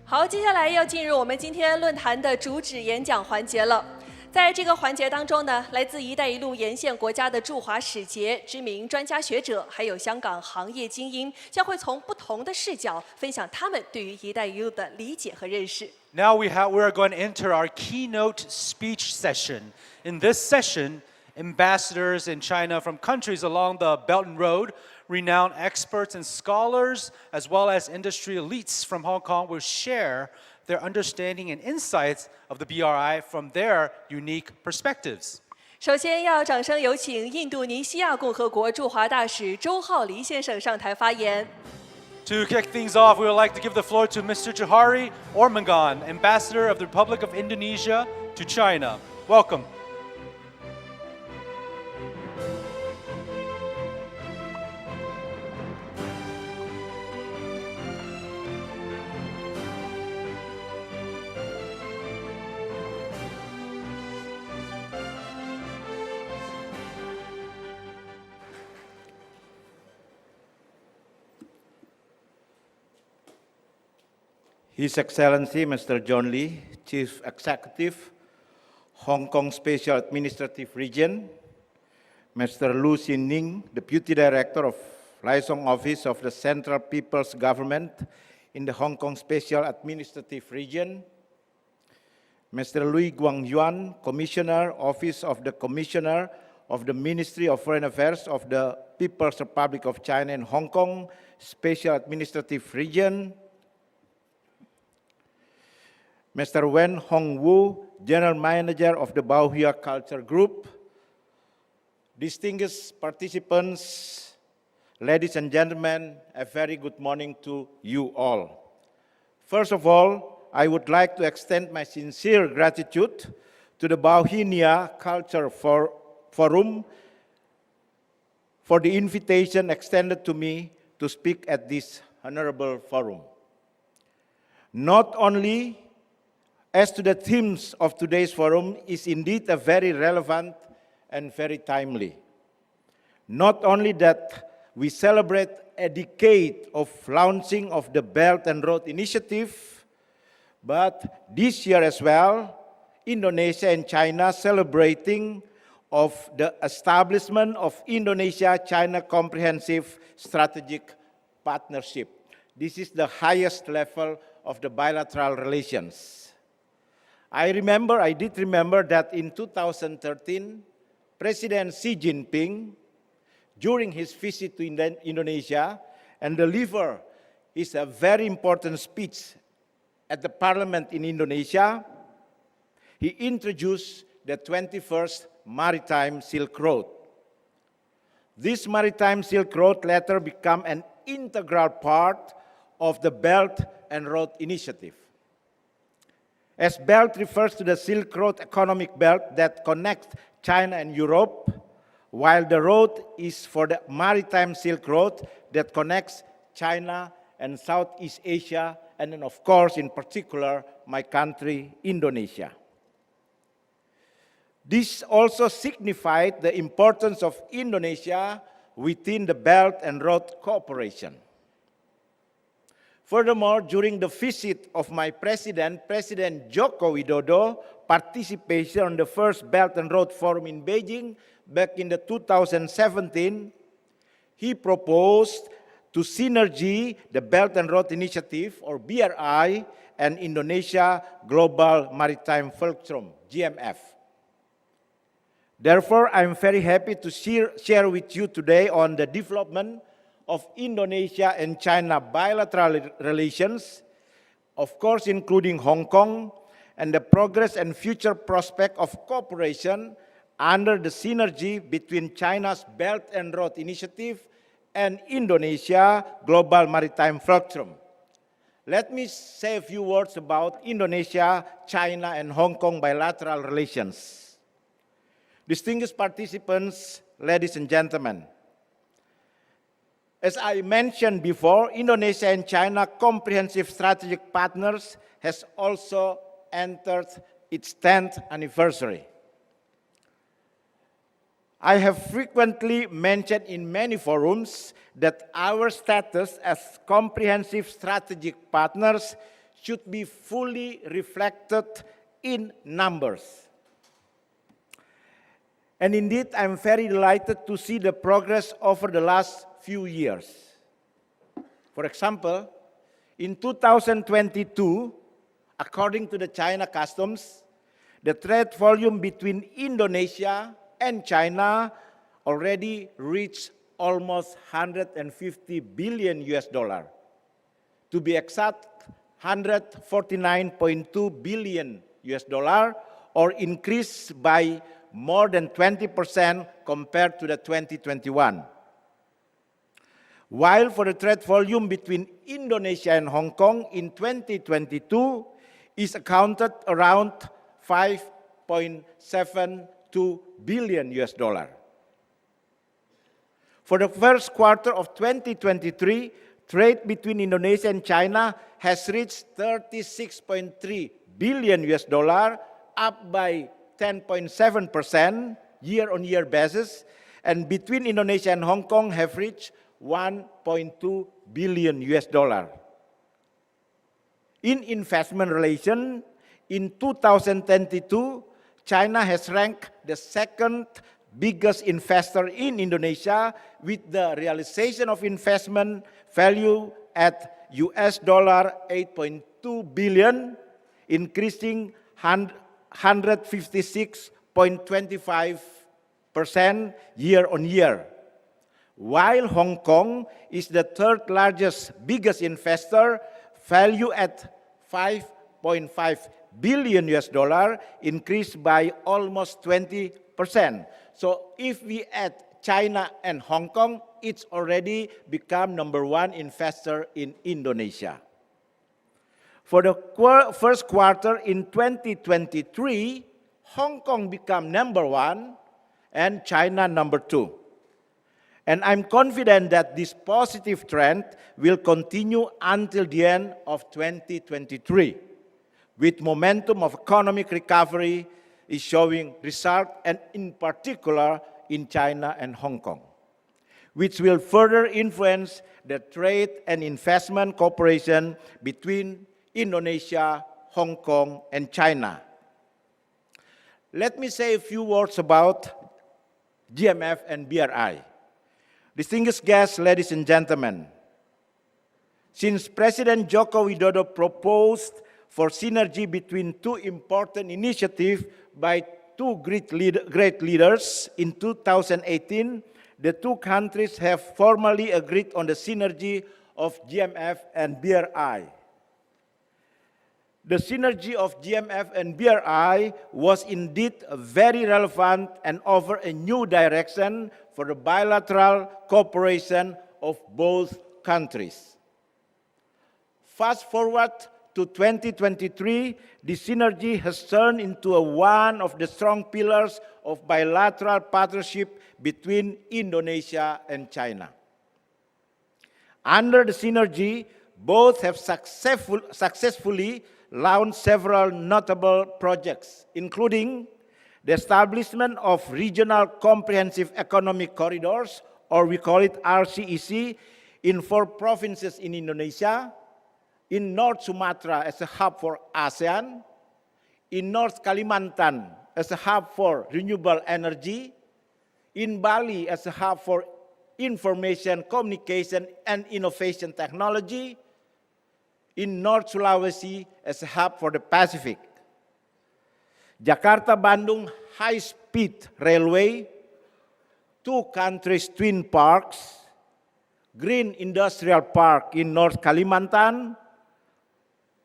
Speaker 2: 好，接下来要进入我们今天论坛的主旨演讲环节了。在这个环节当中呢，来自“一带一路”沿线国家的驻华使节、知名专家学者，还有香港行业精英，将会从不同的视角分享他们对于“一带一路”的理解和认识。
Speaker 1: Now we are going to enter our keynote speech session. In this session, ambassadors in China from countries along the Belt and Road, renowned experts and scholars, as well as industry elites from Hong Kong will share their understanding and insights of the BRI from their unique perspectives.
Speaker 2: 首先要掌声有请印度尼西亚共和国驻华大使周浩黎先生上台发言。
Speaker 1: To kick things off, we would like to give the floor to Mr. Johari Ormangan, Ambassador of the Republic of Indonesia to China. Welcome.
Speaker 6: His Excellency Mr. John Lee, Chief Executive, Hong Kong Special Administrative Region, Mr. Lu Xin-ning, Deputy Director of Liaison Office of the Central People's Government in the Hong Kong Special Administrative Region, Mr. Louis Guangyuan, Commissioner, Office of the Commissioner of the Ministry of Foreign Affairs of the People's Republic of China in Hong Kong Special Administrative Region, Mr. Wen Hongwu, General Manager of the Baohua Culture Group, distinguished participants, ladies and gentlemen, a very good morning to you all. First of all, I would like to extend my sincere gratitude to the Baohua Culture Forum for the invitation extended to me to speak at this honorable forum. Not only as to the themes of today's forum is indeed a very relevant and very timely. Not only that we celebrate a decade of launching of the Belt and Road Initiative, but this year as well, Indonesia and China celebrating of the establishment of Indonesia-China Comprehensive Strategic Partnership. This is the highest level of the bilateral relations. I did remember that in 2013, President Xi Jinping, during his visit to Indonesia, and delivered his a very important speech at the parliament in Indonesia, he introduced the 21st Maritime Silk Road. This Maritime Silk Road later became an integral part of the Belt and Road Initiative. As Belt refers to the Silk Road economic belt that connects China and Europe, while the road is for the Maritime Silk Road that connects China and Southeast Asia, and then of course, in particular, my country, Indonesia. This also signified the importance of Indonesia within the Belt and Road cooperation. Furthermore, during the visit of my president, President Joko Widodo, participation on the first Belt and Road Forum in Beijing back in the 2017, he proposed to synergy the Belt and Road Initiative, or BRI, and Indonesia Global Maritime Fulcrum, GMF. Therefore, I'm very happy to share with you today on the development of Indonesia and China bilateral relations, of course including Hong Kong, and the progress and future prospect of cooperation under the synergy between China's Belt and Road Initiative and Indonesia Global Maritime Fulcrum. Let me say a few words about Indonesia, China, and Hong Kong bilateral relations. Distinguished participants, ladies and gentlemen, as I mentioned before, Indonesia and China comprehensive strategic partners has also entered its 10th anniversary. I have frequently mentioned in many forums that our status as comprehensive strategic partners should be fully reflected in numbers. And indeed, I'm very delighted to see the progress over the last few years. For example, in 2022, according to the China Customs, the trade volume between Indonesia and China already reached almost 150 billion US dollar. To be exact, 149.2 billion US dollar, or increased by more than 20% compared to the 2021. While for the trade volume between Indonesia and Hong Kong in 2022 is accounted around 5.72 billion US dollar. For the first quarter of 2023, trade between Indonesia and China has reached 36.3 billion US dollar, up by 10.7% year-on-year basis, and between Indonesia and Hong Kong have reached 1.2 billion US dollar. In investment relation, in 2022, China has ranked the second biggest investor in Indonesia with the realization of investment value at US dollar 8.2 billion, increasing 156.25% year-on-year. While Hong Kong is the third largest, biggest investor, value at 5.5 billion US dollar, increased by almost 20%. So if we add China and Hong Kong, it's already become #1 investor in Indonesia. For the first quarter in 2023, Hong Kong became #1 and China #2. And I'm confident that this positive trend will continue until the end of 2023, with momentum of economic recovery is showing result, and in particular in China and Hong Kong, which will further influence the trade and investment cooperation between Indonesia, Hong Kong, and China. Let me say a few words about GMF and BRI. Distinguished guests, ladies and gentlemen, since President Joko Widodo proposed for synergy between two important initiatives by two great leaders in 2018, the two countries have formally agreed on the synergy of GMF and BRI. The synergy of GMF and BRI was indeed very relevant and offer a new direction for the bilateral cooperation of both countries. Fast forward to 2023, the synergy has turned into one of the strong pillars of bilateral partnership between Indonesia and China. Under the synergy, both have successfully launched several notable projects, including the establishment of regional comprehensive economic corridors, or we call it RCEC, in 4 provinces in Indonesia, in North Sumatra as a hub for ASEAN, in North Kalimantan as a hub for renewable energy, in Bali as a hub for information, communication, and innovation technology, in North Sulawesi as a hub for the Pacific. Jakarta-Bandung high-speed railway, 2 countries' twin parks, Green Industrial Park in North Kalimantan,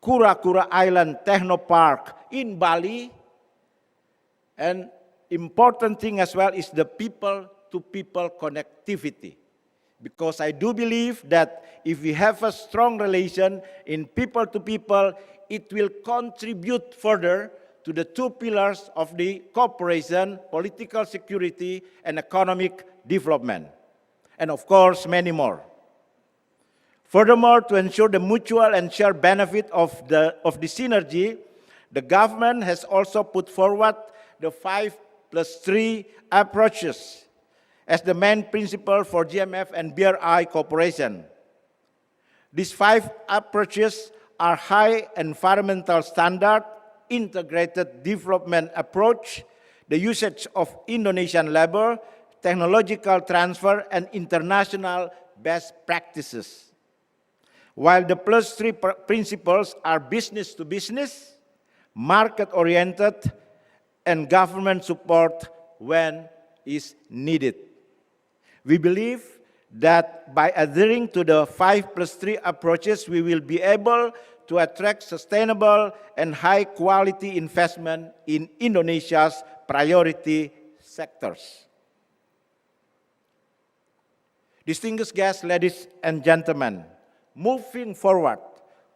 Speaker 6: Kura-Kura Island Technopark in Bali, and important thing as well is the people-to-people connectivity. Because I do believe that if we have a strong relation in people-to-people, it will contribute further to the 2 pillars of the cooperation, political security, and economic development. And of course, many more. Furthermore, to ensure the mutual and shared benefit of the synergy, the government has also put forward the 5+3 approaches as the main principle for GMF and BRI cooperation. These 5 approaches are high environmental standard, integrated development approach, the usage of Indonesian labor, technological transfer, and international best practices. While the +3 principles are business to business, market-oriented, and government support when is needed. We believe that by adhering to the 5+3 approaches, we will be able to attract sustainable and high-quality investment in Indonesia's priority sectors. Distinguished guests, ladies and gentlemen, moving forward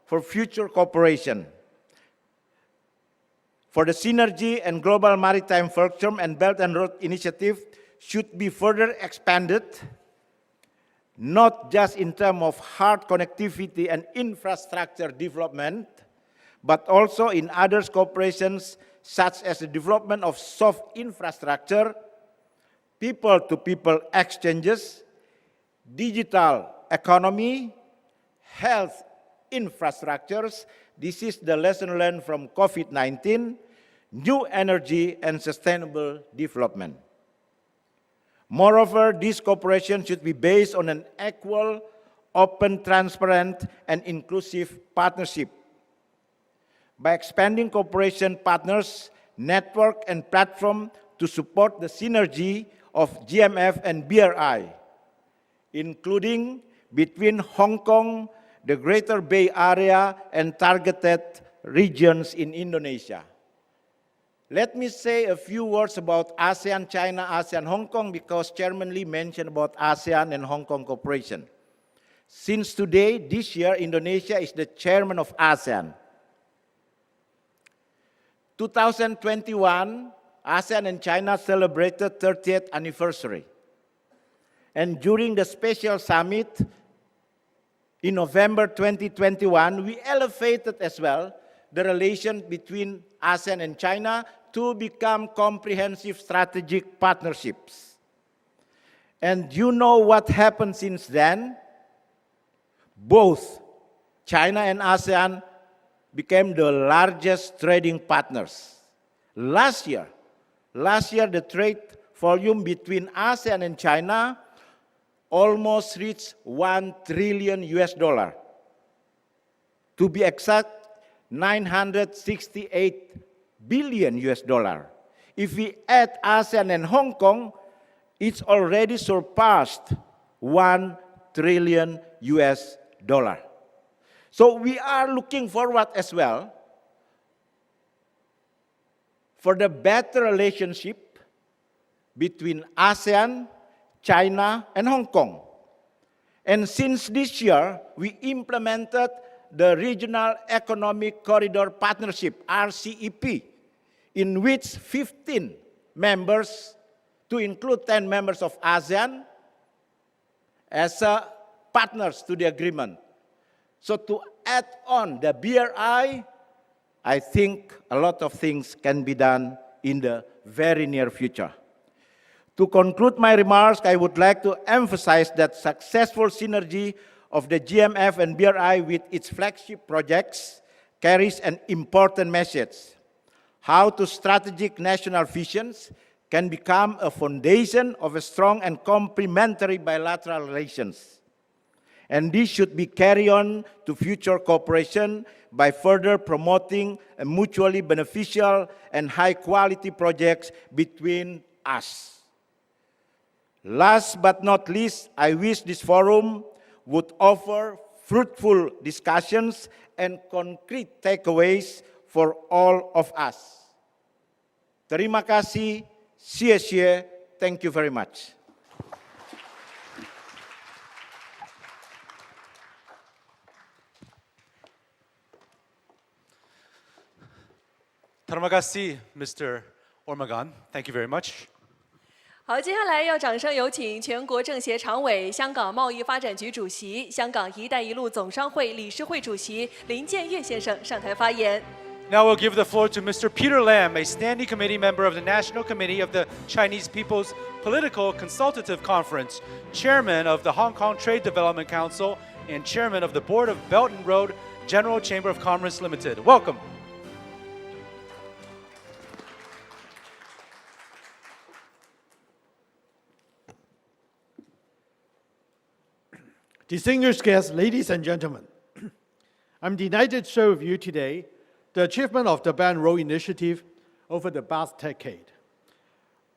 Speaker 6: for future cooperation, for the Synergy and Global Maritime Forum and Belt and Road Initiative should be further expanded, not just in terms of hard connectivity and infrastructure development, but also in other cooperations such as the development of soft infrastructure, people-to-people exchanges, digital economy, health infrastructures. This is the lesson learned from COVID-19, new energy and sustainable development. Moreover, this cooperation should be based on an equal, open, transparent, and inclusive partnership. By expanding cooperation partners, network, and platform to support the synergy of GMF and BRI, including between Hong Kong, the Greater Bay Area, and targeted regions in Indonesia. Let me say a few words about ASEAN, China, ASEAN, Hong Kong, because Chairman Lee mentioned about ASEAN and Hong Kong cooperation. Since today, this year, Indonesia is the chairman of ASEAN. 2021, ASEAN and China celebrated 30th anniversary. And during the special summit in November 2021, we elevated as well the relation between ASEAN and China to become comprehensive strategic partnerships. And you know what happened since then? Both China and ASEAN became the largest trading partners. Last year, the trade volume between ASEAN and China almost reached $1 trillion. To be exact, $968 billion. If we add ASEAN and Hong Kong, it's already surpassed $1 trillion. So we are looking forward as well for the better relationship between ASEAN, China, and Hong Kong. And since this year, we implemented the Regional Economic Corridor Partnership, RCEP, in which 15 members, to include 10 members of ASEAN, as partners to the agreement. So to add on the BRI, I think a lot of things can be done in the very near future. To conclude my remarks, I would like to emphasize that successful synergy of the GMF and BRI with its flagship projects carries an important message: how to strategic national visions can become a foundation of a strong and complementary bilateral relations. And this should be carried on to future cooperation by further promoting a mutually beneficial and high-quality projects between us. Last but not least, I wish this forum would offer fruitful discussions and concrete takeaways for all of us. Terima kasih, xie. Thank you very much.
Speaker 1: Terima kasih, Mr. Ormagan. Thank you very much.
Speaker 2: 好，接下来要掌声有请全国政协常委、香港贸易发展局主席、香港“一带一路”总商会理事会主席林建岳先生上台发言。
Speaker 1: Now we'll give the floor to Mr. Peter Lam, a standing committee member of the National Committee of the Chinese People's Political Consultative Conference, chairman of the Hong Kong Trade Development Council, and chairman of the Board of Belt and Road General Chamber of Commerce Limited. Welcome.
Speaker 7: Distinguished guests, ladies and gentlemen, I'm delighted to share with you today the achievement of the Belt and Road Initiative over the past decade.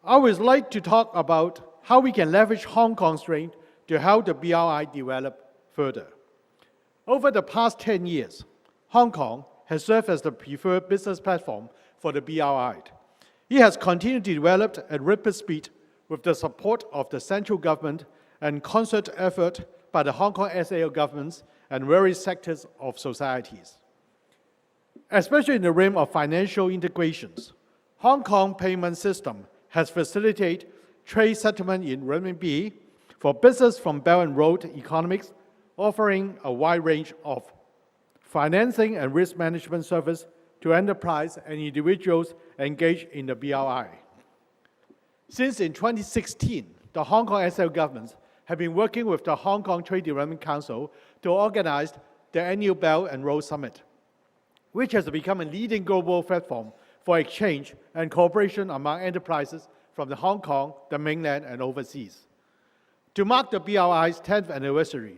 Speaker 7: I would like to talk about how we can leverage Hong Kong's strength to help the BRI develop further. Over the past 10 years, Hong Kong has served as the preferred business platform for the BRI. It has continued to develop at rapid speed with the support of the central government and concert effort by the Hong Kong SAR governments and various sectors of societies. Especially in the realm of financial integrations, Hong Kong payment system has facilitated trade settlement in renminbi for business from Belt and Road economics, offering a wide range of financing and risk management service to enterprise and individuals engaged in the BRI. Since in 2016, the Hong Kong SAR governments have been working with the Hong Kong Trade Development Council to organize the annual Belt and Road Summit, which has become a leading global platform for exchange and cooperation among enterprises from the Hong Kong, the mainland, and overseas. To mark the BRI's 10th anniversary,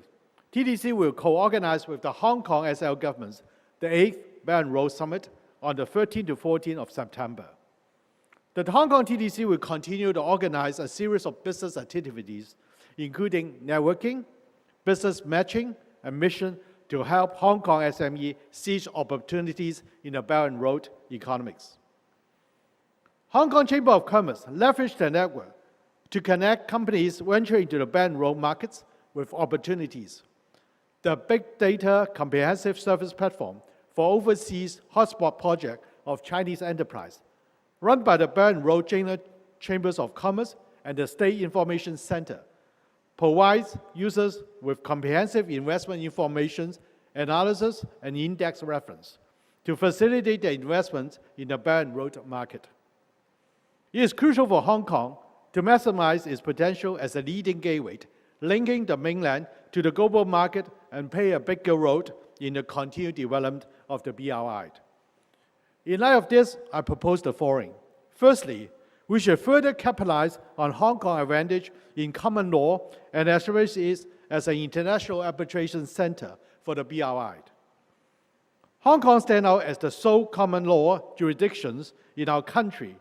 Speaker 7: TDC will co-organize with the Hong Kong SL governments the 8th Belt and Road Summit on the 13th to 14th of September. The Hong Kong TDC will continue to organize a series of business activities including networking, business matching, and mission to help Hong Kong SME seize opportunities in the Belt and Road economics. Hong Kong Chamber of Commerce leveraged the network to connect companies venturing into the Belt and Road markets with opportunities. The Big Data Comprehensive Service Platform for Overseas Hotspot Project of Chinese Enterprise, run by the Belt and Road Chambers of Commerce and the State Information Center, provides users with comprehensive investment information, analysis, and index reference to facilitate their investments in the Belt and Road market. It is crucial for Hong Kong to maximize its potential as a leading gateway, linking the mainland to the global market and play a bigger role in the continued development of the BRI. In light of this, I propose the following. Firstly, we should further capitalize on Hong Kong's advantage in common law and establish it as an international arbitration center for the BRI. Hong Kong stands out as the sole common law jurisdictions in our country,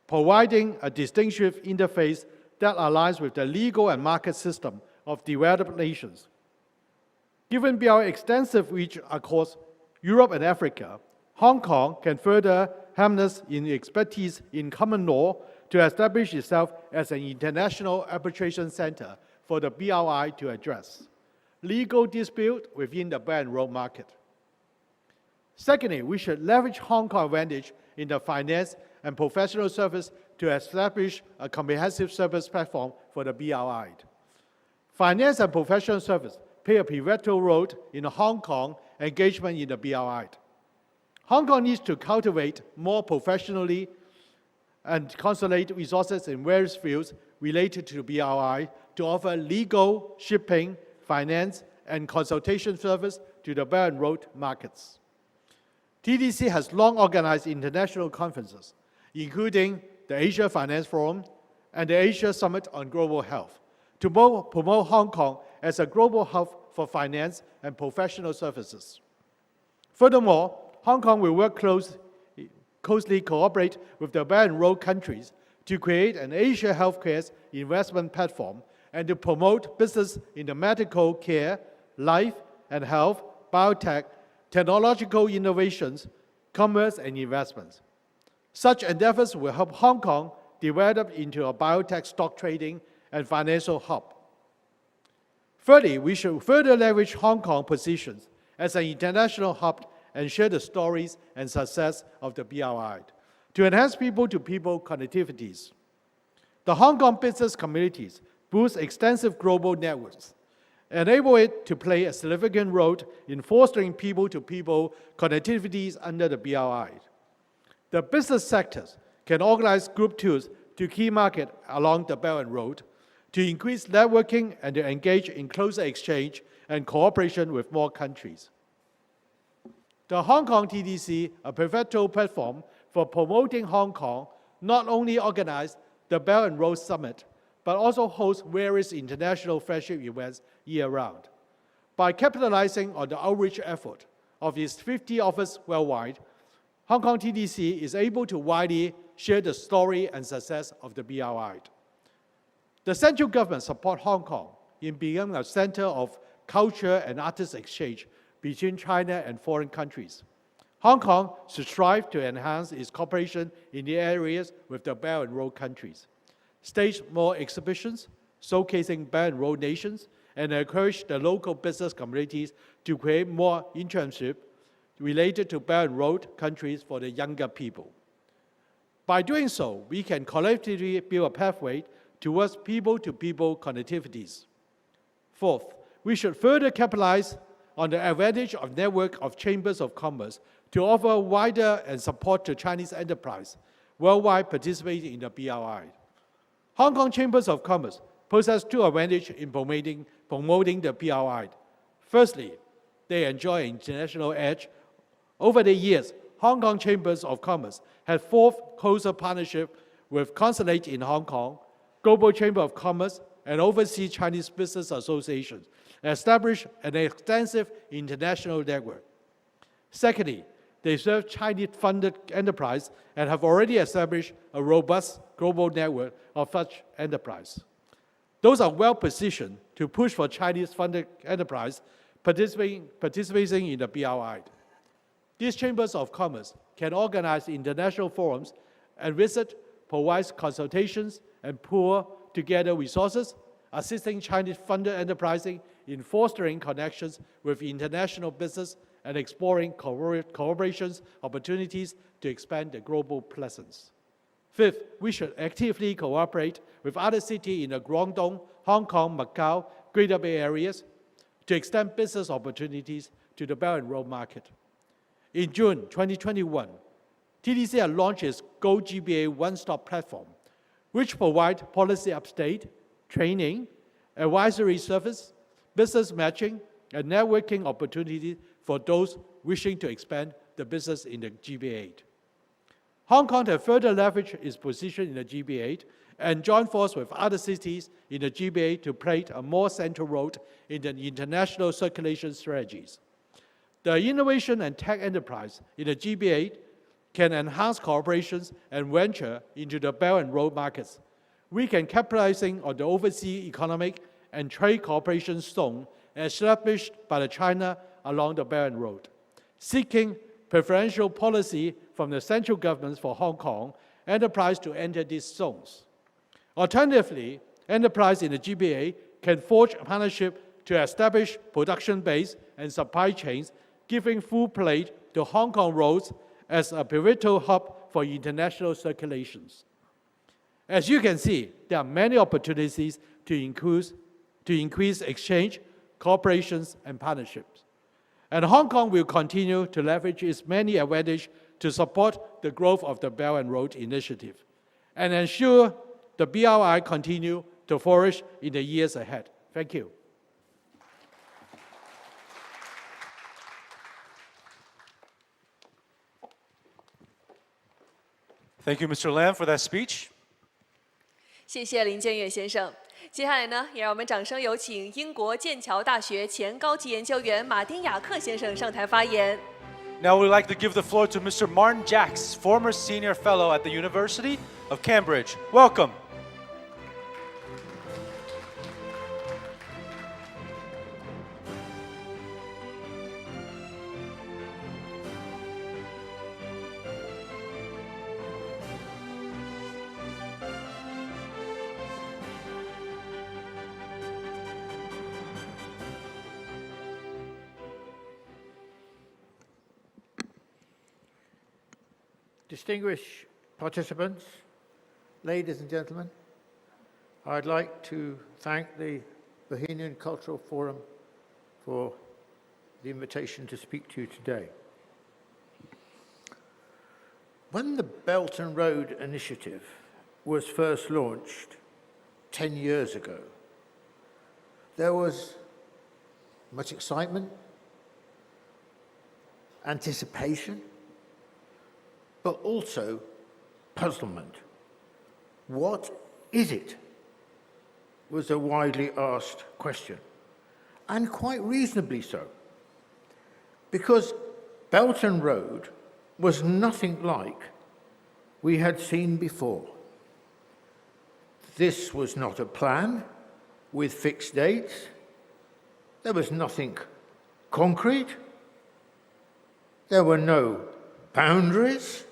Speaker 7: providing a distinctive interface that aligns with the legal and market system of developed nations. Given BRI's extensive reach across Europe and Africa, Hong Kong can further harness its expertise in common law to establish itself as an international arbitration center for the BRI to address legal disputes within the Belt and Road market. Secondly, we should leverage Hong Kong's advantage in the finance and professional service to establish a comprehensive service platform for the BRI. Finance and professional service play a pivotal role in Hong Kong engagement in the BRI. Hong Kong needs to cultivate more professionally and consolidate resources in various fields related to the BRI to offer legal, shipping, finance, and consultation service to the Belt and Road markets. TDC has long organized international conferences, including the Asia Finance Forum and the Asia Summit on Global Health, to promote Hong Kong as a global hub for finance and professional services. Furthermore, Hong Kong will work closely cooperate with the Belt and Road countries to create an Asia healthcare investment platform and to promote business in the medical care, life and health, biotech, technological innovations, commerce and investments. Such endeavors will help Hong Kong develop into a biotech stock trading and financial hub. Thirdly, we should further leverage Hong Kong's positions as an international hub and share the stories and success of the BRI to enhance people-to-people connectivities. The Hong Kong business communities boost extensive global networks, enable it to play a significant role in fostering people-to-people connectivities under the BRI. The business sectors can organize group tours to key markets along the Belt and Road to increase networking and to engage in closer exchange and cooperation with more countries. The Hong Kong TDC, a pivotal platform for promoting Hong Kong, not only organized the Belt and Road Summit, but also hosts various international flagship events year-round. By capitalizing on the outreach effort of its 50 offices worldwide, Hong Kong TDC is able to widely share the story and success of the BRI. The central government supports Hong Kong in becoming a center of culture and artist exchange between China and foreign countries. Hong Kong should strive to enhance its cooperation in the areas with the Belt and Road countries, stage more exhibitions showcasing Belt and Road nations, and encourage the local business communities to create more internship related to Belt and Road countries for the younger people. By doing so, we can collectively build a pathway towards people-to-people connectivities. Fourth, we should further capitalize on the advantage of network of chambers of commerce to offer wider and support to Chinese enterprise worldwide participating in the BRI. Hong Kong chambers of commerce possess two advantages in promoting the BRI. Firstly, they enjoy an international edge. Over the years, Hong Kong chambers of commerce have formed closer partnership with Consulate in Hong Kong, Global Chamber of Commerce, and Overseas Chinese Business Associations, establish an extensive international network. Secondly, they serve Chinese-funded enterprise and have already established a robust global network of such enterprise. Those are well positioned to push for Chinese-funded enterprise participating in the BRI. These chambers of commerce can organize international forums and provide consultations, and pool together resources, assisting Chinese-funded enterprising in fostering connections with international business and exploring cooperation opportunities to expand the global presence. Fifth, we should actively cooperate with other cities in the Guangdong, Hong Kong, Macau, Greater Bay areas to extend business opportunities to the Belt and Road market. In June 2021, TDC had launched its Go GBA one-stop platform, which provides policy update, training, advisory service, business matching, and networking opportunities for those wishing to expand the business in the GBA. Hong Kong has further leveraged its position in the GBA and joined forces with other cities in the GBA to play a more central role in the international circulation strategies. The innovation and tech enterprise in the GBA can enhance cooperations and venture into the Belt and Road markets. We can capitalizing on the overseas economic and trade cooperation zone established by China along the Belt and Road, seeking preferential policy from the central governments for Hong Kong enterprise to enter these zones. Alternatively, enterprise in the GBA can forge a partnership to establish production base and supply chains, giving full play to Hong Kong roads as a pivotal hub for international circulations. As you can see, there are many opportunities to increase exchange, cooperations, and partnerships. And Hong Kong will continue to leverage its many advantages to support the growth of the Belt and Road Initiative and ensure the BRI continue to flourish in the years ahead. Thank you.
Speaker 1: Thank you, Mr. Lam, for that speech.
Speaker 2: 谢谢林建岳先生。接下来呢，也让我们掌声有请英国剑桥大学前高级研究员马丁·雅克先生上台发言。
Speaker 1: Now we'd like to give the floor to Mr. Martin Jacks, former senior fellow at the University of Cambridge. Welcome.
Speaker 8: Distinguished participants, ladies and gentlemen, I'd like to thank the Bohemian Cultural Forum for the invitation to speak to you today. When the Belt and Road Initiative was first launched 10 years ago, there was much excitement, anticipation, but also puzzlement. What is it? Was a widely asked question, and quite reasonably so, because Belt and Road was nothing like we had seen before. This was not a plan with fixed dates. There was nothing concrete. There were no boundaries.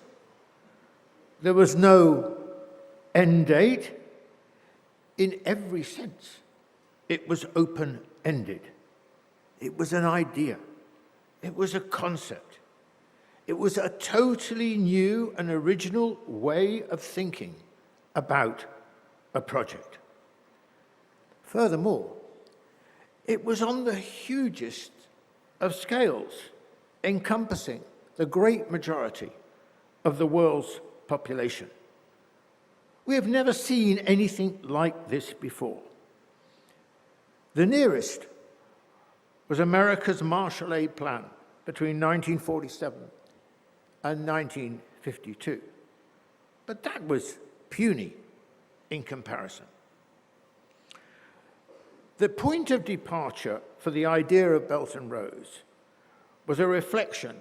Speaker 8: There was no end date. In every sense, it was open-ended. It was an idea. It was a concept. It was a totally new and original way of thinking about a project. Furthermore, it was on the hugest of scales, encompassing the great majority of the world's population. We have never seen anything like this before. The nearest was America's Marshall Aid Plan between 1947 and 1952. But that was puny in comparison. The point of departure for the idea of Belt and Roads was a reflection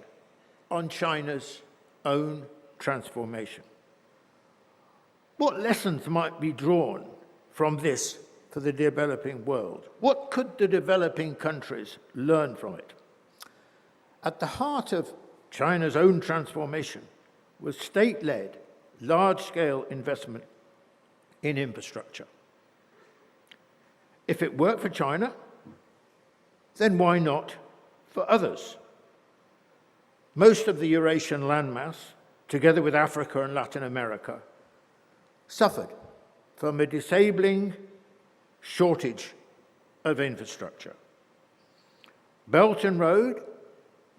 Speaker 8: on China's own transformation. What lessons might be drawn from this for the developing world? What could the developing countries learn from it? At the heart of China's own transformation was state-led, large-scale investment in infrastructure. If it worked for China, then why not for others? Most of the Eurasian landmass, together with Africa and Latin America, suffered from a disabling shortage of infrastructure. Belt and Road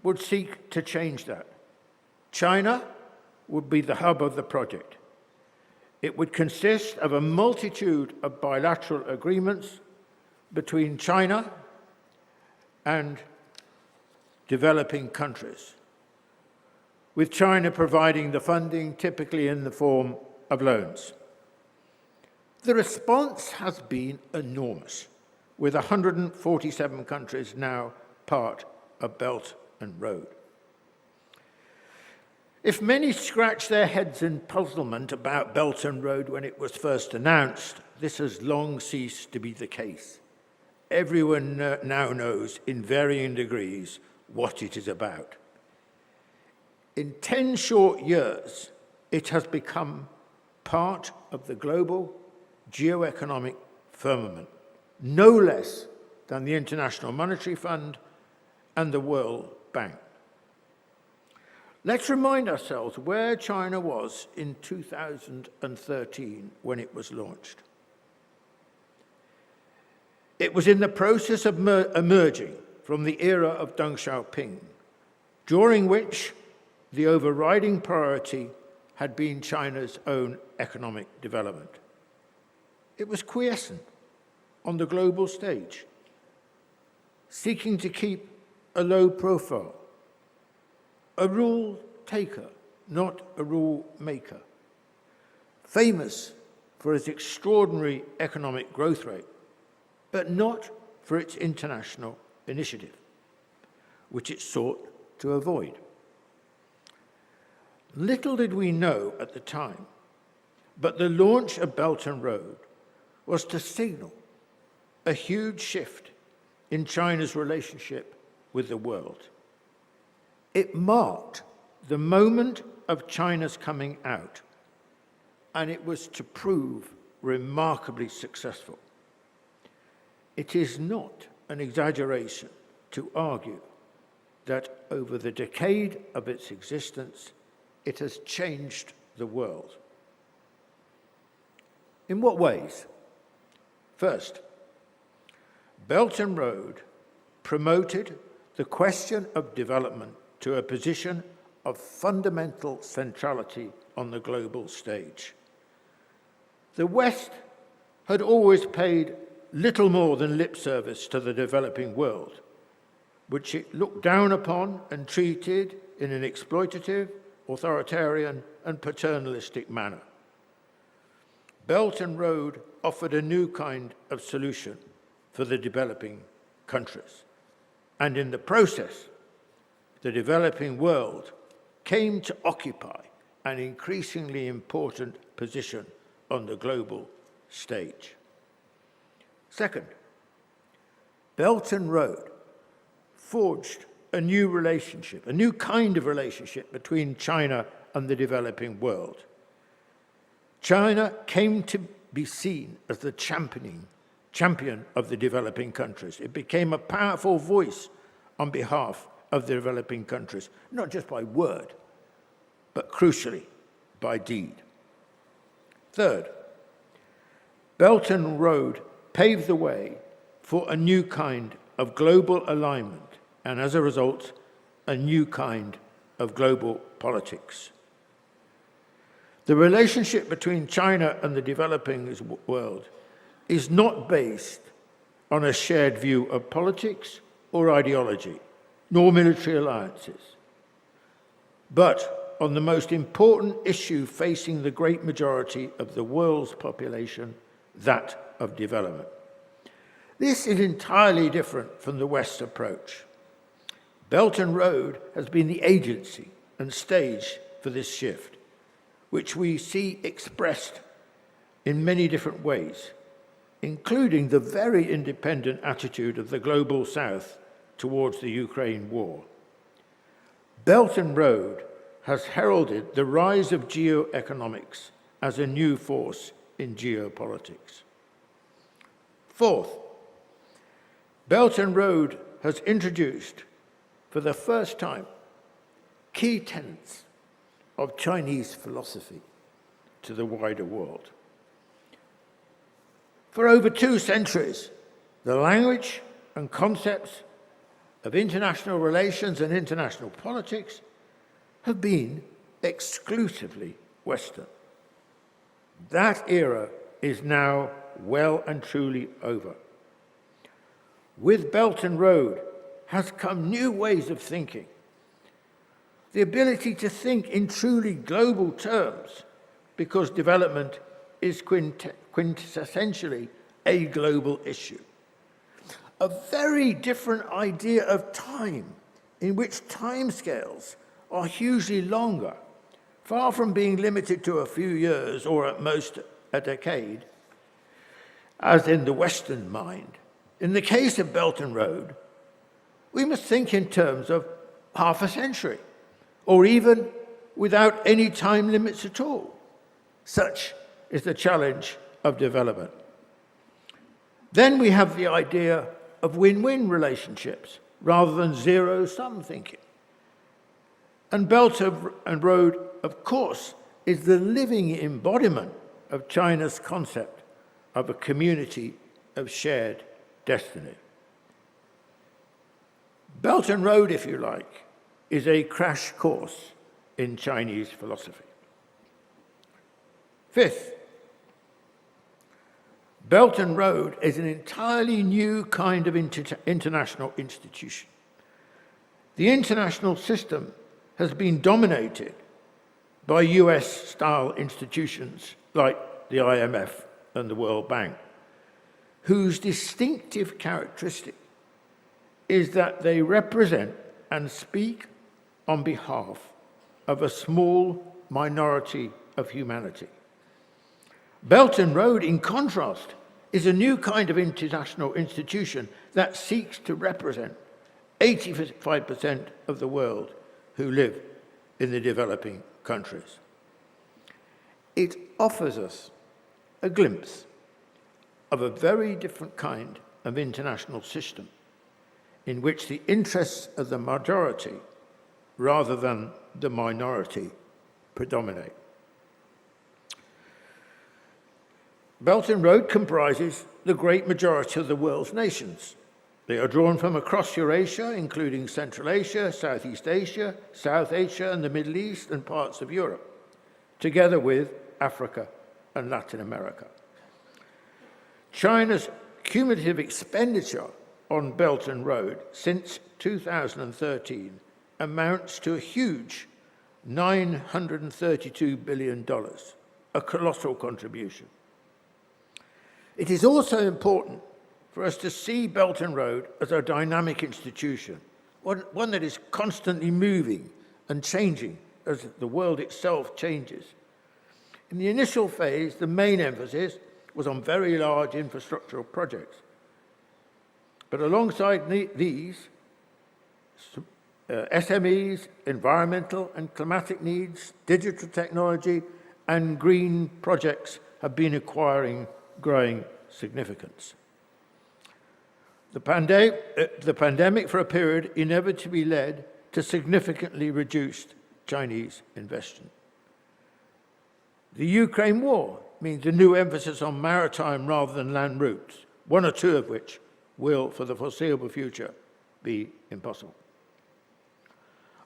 Speaker 8: would seek to change that. China would be the hub of the project. It would consist of a multitude of bilateral agreements between China and developing countries, with China providing the funding, typically in the form of loans. The response has been enormous, with 147 countries now part of Belt and Road. If many scratch their heads in puzzlement about Belt and Road when it was first announced, this has long ceased to be the case. Everyone now knows in varying degrees what it is about. In 10 short years, it has become part of the global geoeconomic firmament, no less than the International Monetary Fund and the World Bank. Let's remind ourselves where China was in 2013 when it was launched. It was in the process of emerging from the era of Deng Xiaoping, during which the overriding priority had been China's own economic development. It was quiescent on the global stage, seeking to keep a low profile, a rule taker, not a rule maker. famous for its extraordinary economic growth rate, but not for its international initiative, which it sought to avoid. Little did we know at the time, but the launch of Belt and Road was to signal a huge shift in China's relationship with the world. It marked the moment of China's coming out, and it was to prove remarkably successful. It is not an exaggeration to argue that over the decade of its existence, it has changed the world. In what ways? First, Belt and Road promoted the question of development to a position of fundamental centrality on the global stage. The West had always paid little more than lip service to the developing world, which it looked down upon and treated in an exploitative, authoritarian, and paternalistic manner. Belt and Road offered a new kind of solution for the developing countries. And in the process, the developing world came to occupy an increasingly important position on the global stage. Second, Belt and Road forged a new relationship, a new kind of relationship between China and the developing world. China came to be seen as the champion of the developing countries. It became a powerful voice on behalf of the developing countries, not just by word, but crucially, by deed. Third, Belt and Road paved the way for a new kind of global alignment, and as a result, a new kind of global politics. The relationship between China and the developing world is not based on a shared view of politics or ideology, nor military alliances, but on the most important issue facing the great majority of the world's population, that of development. This is entirely different from the West's approach. Belt and Road has been the agency and stage for this shift, which we see expressed in many different ways, including the very independent attitude of the global South towards the Ukraine war. Belt and Road has heralded the rise of geoeconomics as a new force in geopolitics. Fourth, Belt and Road has introduced, for the first time, key tenets of Chinese philosophy to the wider world. For over 2 centuries, the language and concepts of international relations and international politics have been exclusively Western. That era is now well and truly over. With Belt and Road has come new ways of thinking. The ability to think in truly global terms, because development is quintessentially a global issue. A very different idea of time, in which timescales are hugely longer, far from being limited to a few years or at most a decade, as in the Western mind. In the case of Belt and Road, we must think in terms of half a century, or even without any time limits at all. Such is the challenge of development. Then we have the idea of win-win relationships rather than zero-sum thinking. And Belt and Road, of course, is the living embodiment of China's concept of a community of shared destiny. Belt and Road, if you like, is a crash course in Chinese philosophy. Fifth, Belt and Road is an entirely new kind of international institution. The international system has been dominated by US-style institutions like the IMF and the World Bank, whose distinctive characteristic is that they represent and speak on behalf of a small minority of humanity. Belt and Road, in contrast, is a new kind of international institution that seeks to represent 85% of the world who live in the developing countries. It offers us a glimpse of a very different kind of international system in which the interests of the majority rather than the minority predominate. Belt and Road comprises the great majority of the world's nations. They are drawn from across Eurasia, including Central Asia, Southeast Asia, South Asia, and the Middle East, and parts of Europe, together with Africa and Latin America. China's cumulative expenditure on Belt and Road since 2013 amounts to a huge $932 billion, a colossal contribution. It is also important for us to see Belt and Road as a dynamic institution, one that is constantly moving and changing as the world itself changes. In the initial phase, the main emphasis was on very large infrastructural projects. But alongside these, SMEs, environmental and climatic needs, digital technology, and green projects have been acquiring growing significance. The pandemic for a period inevitably led to significantly reduced Chinese investment. The Ukraine war means a new emphasis on maritime rather than land routes, one or two of which will, for the foreseeable future, be impossible.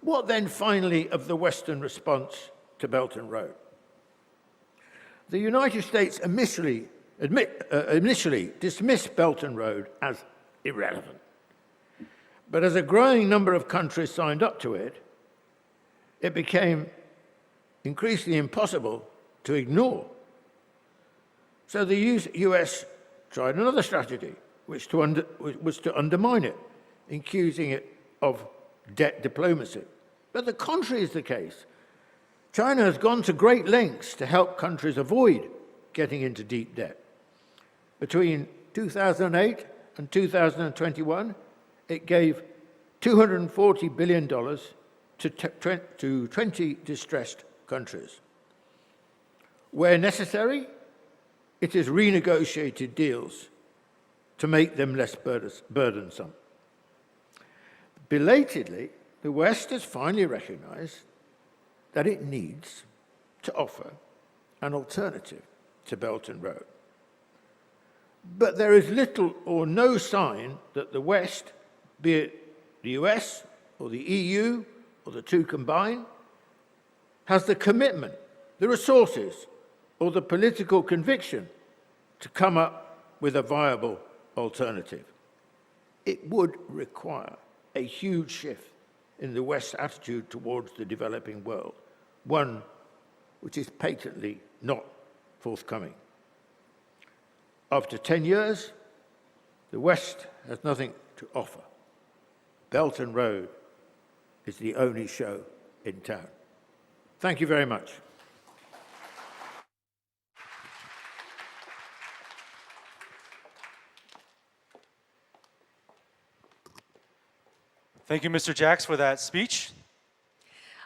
Speaker 8: What then finally of the Western response to Belt and Road? The United States initially dismissed Belt and Road as irrelevant. But as a growing number of countries signed up to it, it became increasingly impossible to ignore. So the US tried another strategy, which was to undermine it, accusing it of debt diplomacy. But the contrary is the case. China has gone to great lengths to help countries avoid getting into deep debt. Between 2008 and 2021, it gave $240 billion to 20 distressed countries. Where necessary, it has renegotiated deals to make them less burdensome. Belatedly, the West has finally recognized that it needs to offer an alternative to Belt and Road. But there is little or no sign that the West, be it the US or the EU or the two combined, has the commitment, the resources, or the political conviction to come up with a viable alternative. It would require a huge shift in the West's attitude towards the developing world, one which is patently not forthcoming. After 10 years, the West has nothing to offer. Belt and Road is the only show in town. Thank you very much.
Speaker 1: Thank you, Mr. Jacks, for that speech.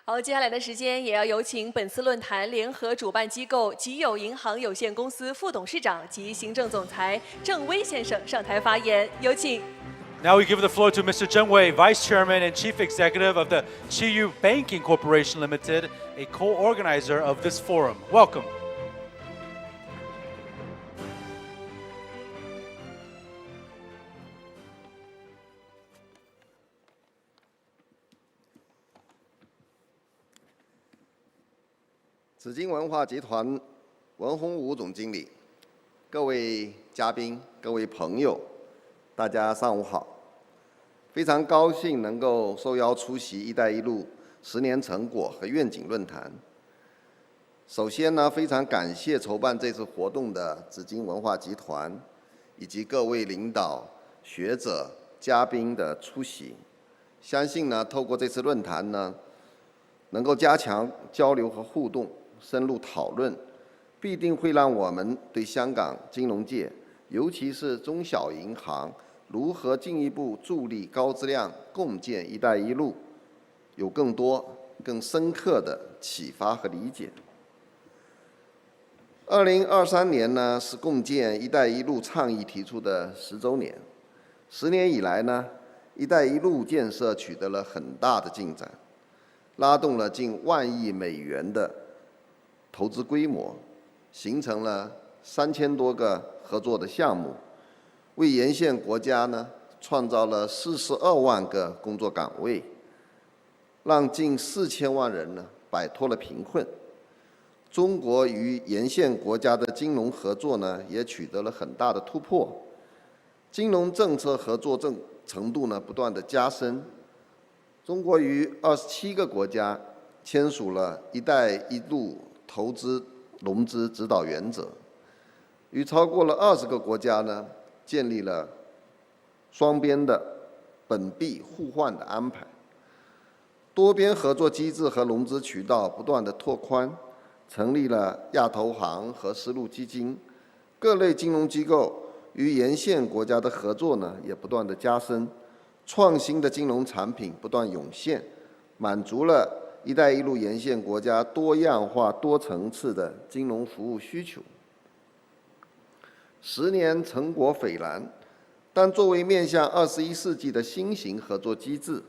Speaker 2: 好，接下来的时间也要有请本次论坛联合主办机构集友银行有限公司副董事长及行政总裁郑威先生上台发言，有请。
Speaker 1: Now we give the floor to Mr. Zheng Wei, Vice Chairman and Chief Executive of the Qiyu Banking Corporation Limited, a co-organizer of this forum. Welcome.
Speaker 9: 紫荆文化集团文宏武总经理，各位嘉宾、各位朋友，大家上午好！非常高兴能够受邀出席“一带一路”10年成果和愿景论坛。首先呢，非常感谢筹办这次活动的紫荆文化集团以及各位领导、学者、嘉宾的出席。相信呢，透过这次论坛呢，能够加强交流和互动，深入讨论，必定会让我们对香港金融界，尤其是中小银行如何进一步助力高质量共建“一带一路”，有更多、更深刻的启发和理解。2023年呢，是共建“一带一路”倡议提出的10周年。10年以来呢，“一带一路”建设取得了很大的进展，拉动了近1万亿美元的投资规模，形成了3000多个合作的项目，为沿线国家呢创造了42万个工作岗位，让近4000万人呢摆脱了贫困。中国与沿线国家的金融合作呢，也取得了很大的突破，金融政策合作程度呢不断的加深。中国与27个国家签署了“一带一路”投资融资指导原则，与超过了20个国家呢建立了双边的本币互换的安排，多边合作机制和融资渠道不断的拓宽。成立了亚投行和丝路基金，各类金融机构与沿线国家的合作呢也不断的加深，创新的金融产品不断涌现，满足了“一带一路”沿线国家多样化、多层次的金融服务需求。10年成果斐然，但作为面向21世纪的新型合作机制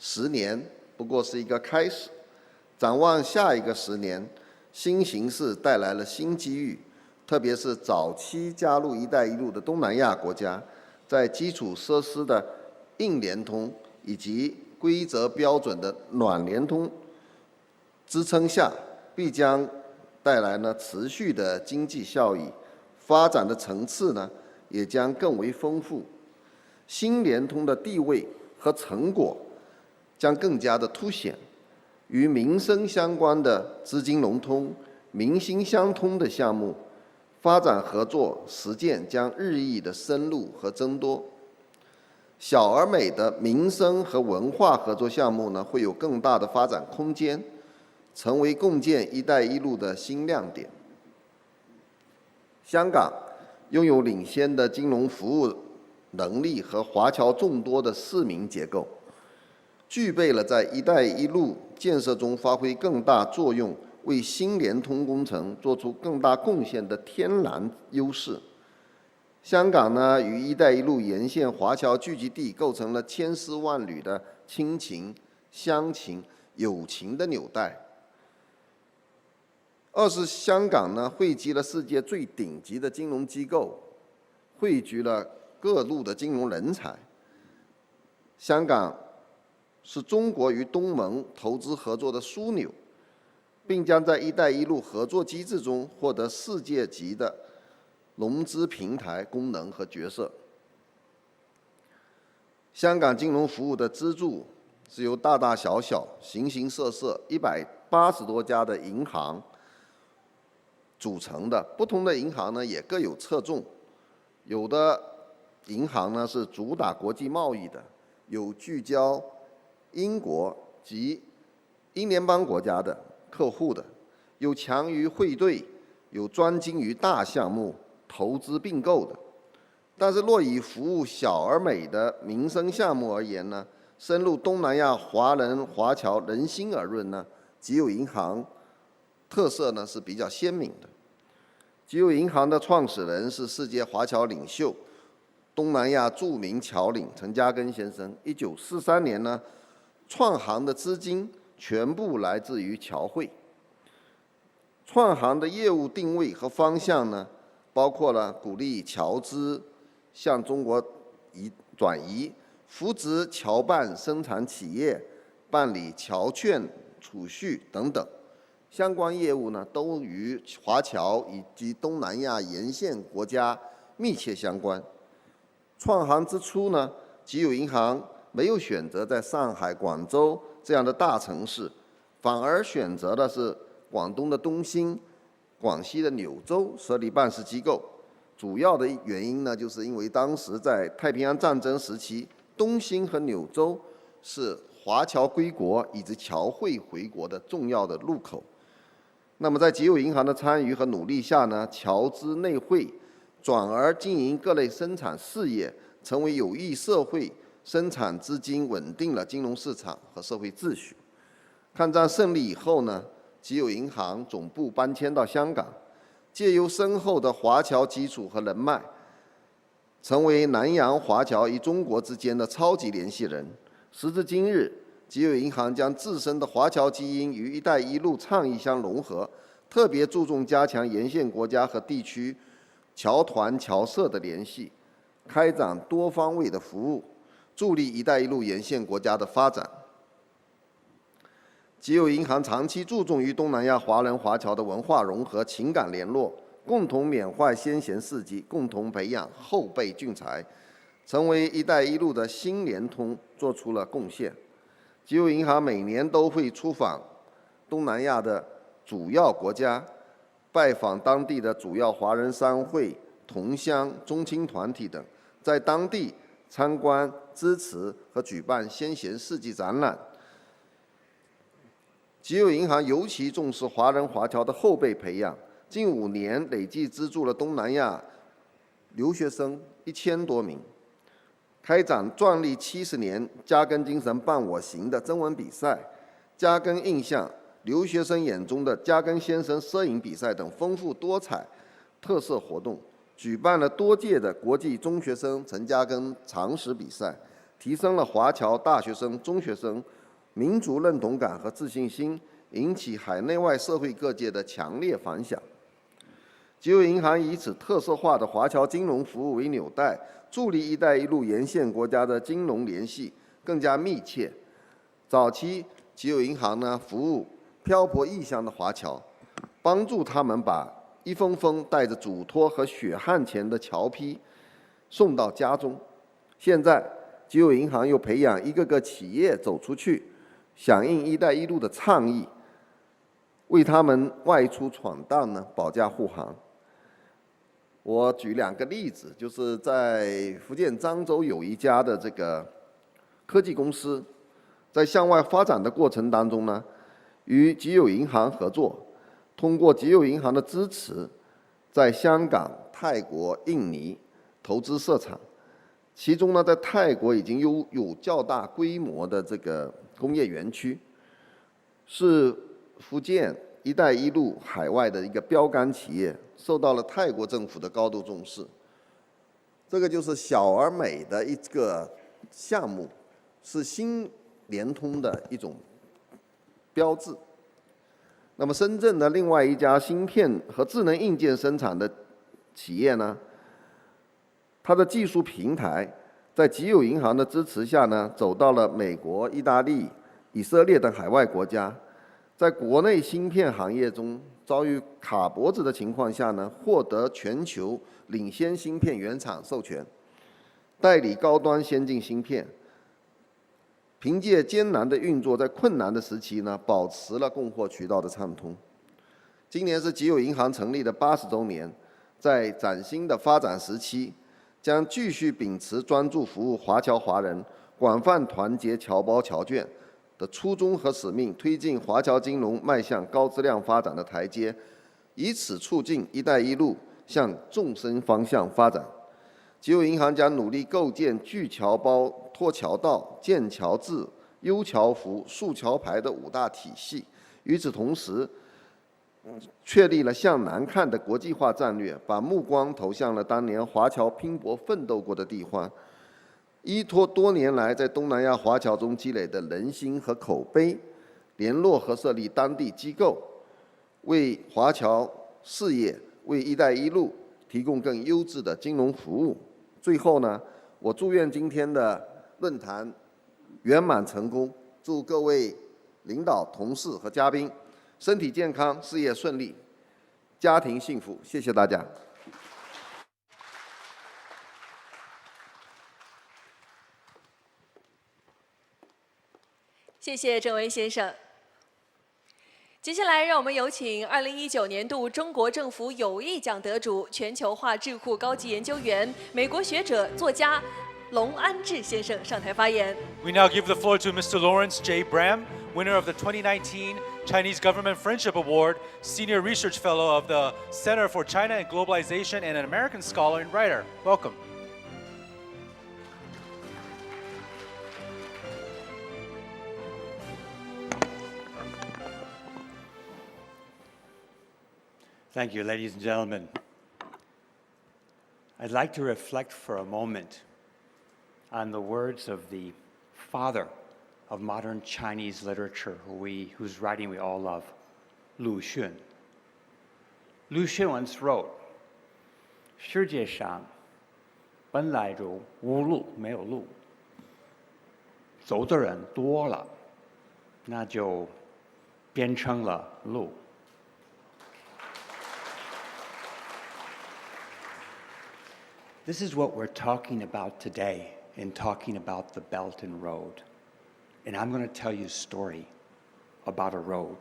Speaker 9: ，10年不过是一个开始。展望下一个10年，新形势带来了新机遇，特别是早期加入“一带一路”的东南亚国家，在基础设施的硬联通以及规则标准的软联通支撑下，必将带来呢持续的经济效益，发展的层次呢也将更为丰富。新联通的地位和成果将更加的凸显。与民生相关的资金融通、民心相通的项目发展合作实践将日益的深入和增多。小而美的民生和文化合作项目呢，会有更大的发展空间，成为共建“一带一路”的新亮点。香港拥有领先的金融服务能力和华侨众多的市民结构，具备了在“一带一路”建设中发挥更大作用、为新联通工程做出更大贡献的天然优势。香港呢，与“一带一路”沿线华侨聚集地构成了千丝万缕的亲情、乡情、友情的纽带。是香港呢，汇集了世界最顶级的金融机构，汇聚了各路的金融人才。香港是中国与东盟投资合作的枢纽，并将在“一带一路”合作机制中获得世界级的融资平台功能和角色。香港金融服务的支柱是由大大小小、形形色色180多家的银行组成的，不同的银行呢也各有侧重，有的银行呢是主打国际贸易的，有聚焦英国及英联邦国家的客户的，有强于汇兑，有专精于大项目投资并购的。但是若以服务小而美的民生项目而言呢，深入东南亚华人华侨人心而论呢，集友银行特色呢是比较鲜明的。集友银行的创始人是世界华侨领袖、东南亚著名侨领陈嘉庚先生。1943年呢，创行的资金全部来自于侨汇。创行的业务定位和方向呢，包括了鼓励侨资向中国转移，扶植侨办生产企业，办理侨券储蓄等等。相关业务呢，都与华侨以及东南亚沿线国家密切相关。创行之初呢，集友银行没有选择在上海、广州这样的大城市，反而选择的是广东的东兴、广西的柳州设立办事机构。主要的原因呢，就是因为当时在太平洋战争时期，东兴和柳州是华侨归国以及侨汇回国的重要的入口。那么在集友银行的参与和努力下呢，侨资内汇，转而经营各类生产事业，成为有益社会生产资金，稳定了金融市场和社会秩序。抗战胜利以后呢，集友银行总部搬迁到香港，借由深厚的华侨基础和人脉，成为南洋华侨与中国之间的超级联系人。时至今日，集友银行将自身的华侨基因与“一带一路”倡议相融合，特别注重加强沿线国家和地区侨团侨社的联系，开展多方位的服务，助力“一带一路”沿线国家的发展。集友银行长期注重与东南亚华人华侨的文化融合、情感联络，共同缅怀先贤事迹，共同培养后备俊才，成为“一带一路”的新联通做出了贡献。集友银行每年都会出访东南亚的主要国家，拜访当地的主要华人商会、同乡、宗亲团体等，在当地参观、支持和举办先贤事迹展览。集友银行尤其重视华人华侨的后备培养，近5年累计资助了东南亚留学生1000多名，开展壮丽70年加根精神伴我行的征文比赛、加根印象、留学生眼中的加根先生摄影比赛等丰富多彩特色活动，举办了多届的国际中学生陈加根常识比赛，提升了华侨大学生、中学生民族认同感和自信心，引起海内外社会各界的强烈反响。集友银行以此特色化的华侨金融服务为纽带，助力“一带一路”沿线国家的金融联系更加密切。早期，集友银行呢服务漂泊异乡的华侨，帮助他们把一封封带着嘱托和血汗钱的侨批送到家中。现在，集友银行又培养一个个企业走出去，响应“一带一路”的倡议，为他们外出闯荡呢保驾护航。我举2个例子，就是在福建漳州有一家的这个科技公司，在向外发展的过程当中呢，与集友银行合作，通过集友银行的支持，在香港、泰国、印尼投资设厂。其中呢，在泰国已经有较大规模的这个工业园区，是福建“一带一路”海外的一个标杆企业，受到了泰国政府的高度重视。这个就是小而美的一个项目，是新联通的一种标志。那么，深圳的另外一家芯片和智能硬件生产的企业呢，它的技术平台在集友银行的支持下呢，走到了美国、意大利、以色列等海外国家，在国内芯片行业中遭遇卡脖子的情况下呢，获得全球领先芯片原厂授权，代理高端先进芯片。凭借艰难的运作，在困难的时期呢，保持了供货渠道的畅通。今年是集友银行成立的80周年，在崭新的发展时期，将继续秉持专注服务华侨华人、广泛团结侨胞侨眷的初衷和使命，推进华侨金融迈向高质量发展的台阶，以此促进“一带一路”向纵深方向发展。集友银行将努力构建聚侨胞、拓侨道、建侨智、优侨服、树侨牌的5大体系。与此同时，确立了向南看的国际化战略，把目光投向了当年华侨拼搏奋斗过的地方，依托多年来在东南亚华侨中积累的人心和口碑，联络和设立当地机构，为华侨事业、为“一带一路”提供更优质的金融服务。最后呢，我祝愿今天的论坛圆满成功，祝各位领导、同事和嘉宾身体健康，事业顺利，家庭幸福。谢谢大家。
Speaker 2: 谢谢郑维先生。接下来，让我们有请2019年度中国政府友谊奖得主、全球化智库高级研究员、美国学者、作家龙安志先生上台发言。
Speaker 1: We now give the floor to Mr. Lawrence J. Bram, winner of the 2019 Chinese Government Friendship Award, Senior Research Fellow of the Center for China and Globalization, and an American scholar and writer. Welcome.
Speaker 10: Thank you, ladies and gentlemen. I'd like to reflect for a moment on the words of the father of modern Chinese literature, whose writing we all love, Lu Xun. Lu Xun once wrote, 世界上本来就无路，没有路，走的人多了，那就变成了路。This is what we're talking about today in talking about the Belt and Road. And I'm going to tell you a story about a road.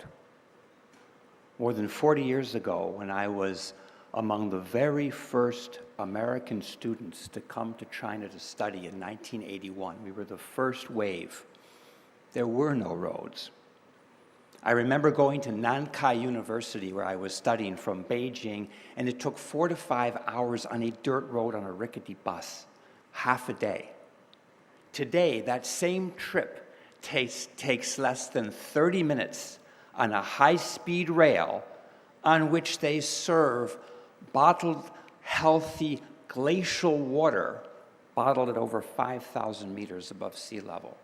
Speaker 10: More than 40 years ago, when I was among the very first American students to come to China to study in 1981, we were the first wave. There were no roads. I remember going to Nankai University, where I was studying, from Beijing, and it took 4 to 5 hours on a dirt road on a rickety bus, half a day. Today, that same trip takes less than 30 minutes on a high-speed rail on which they serve bottled, healthy, glacial water, bottled at over 5,000 meters above sea level.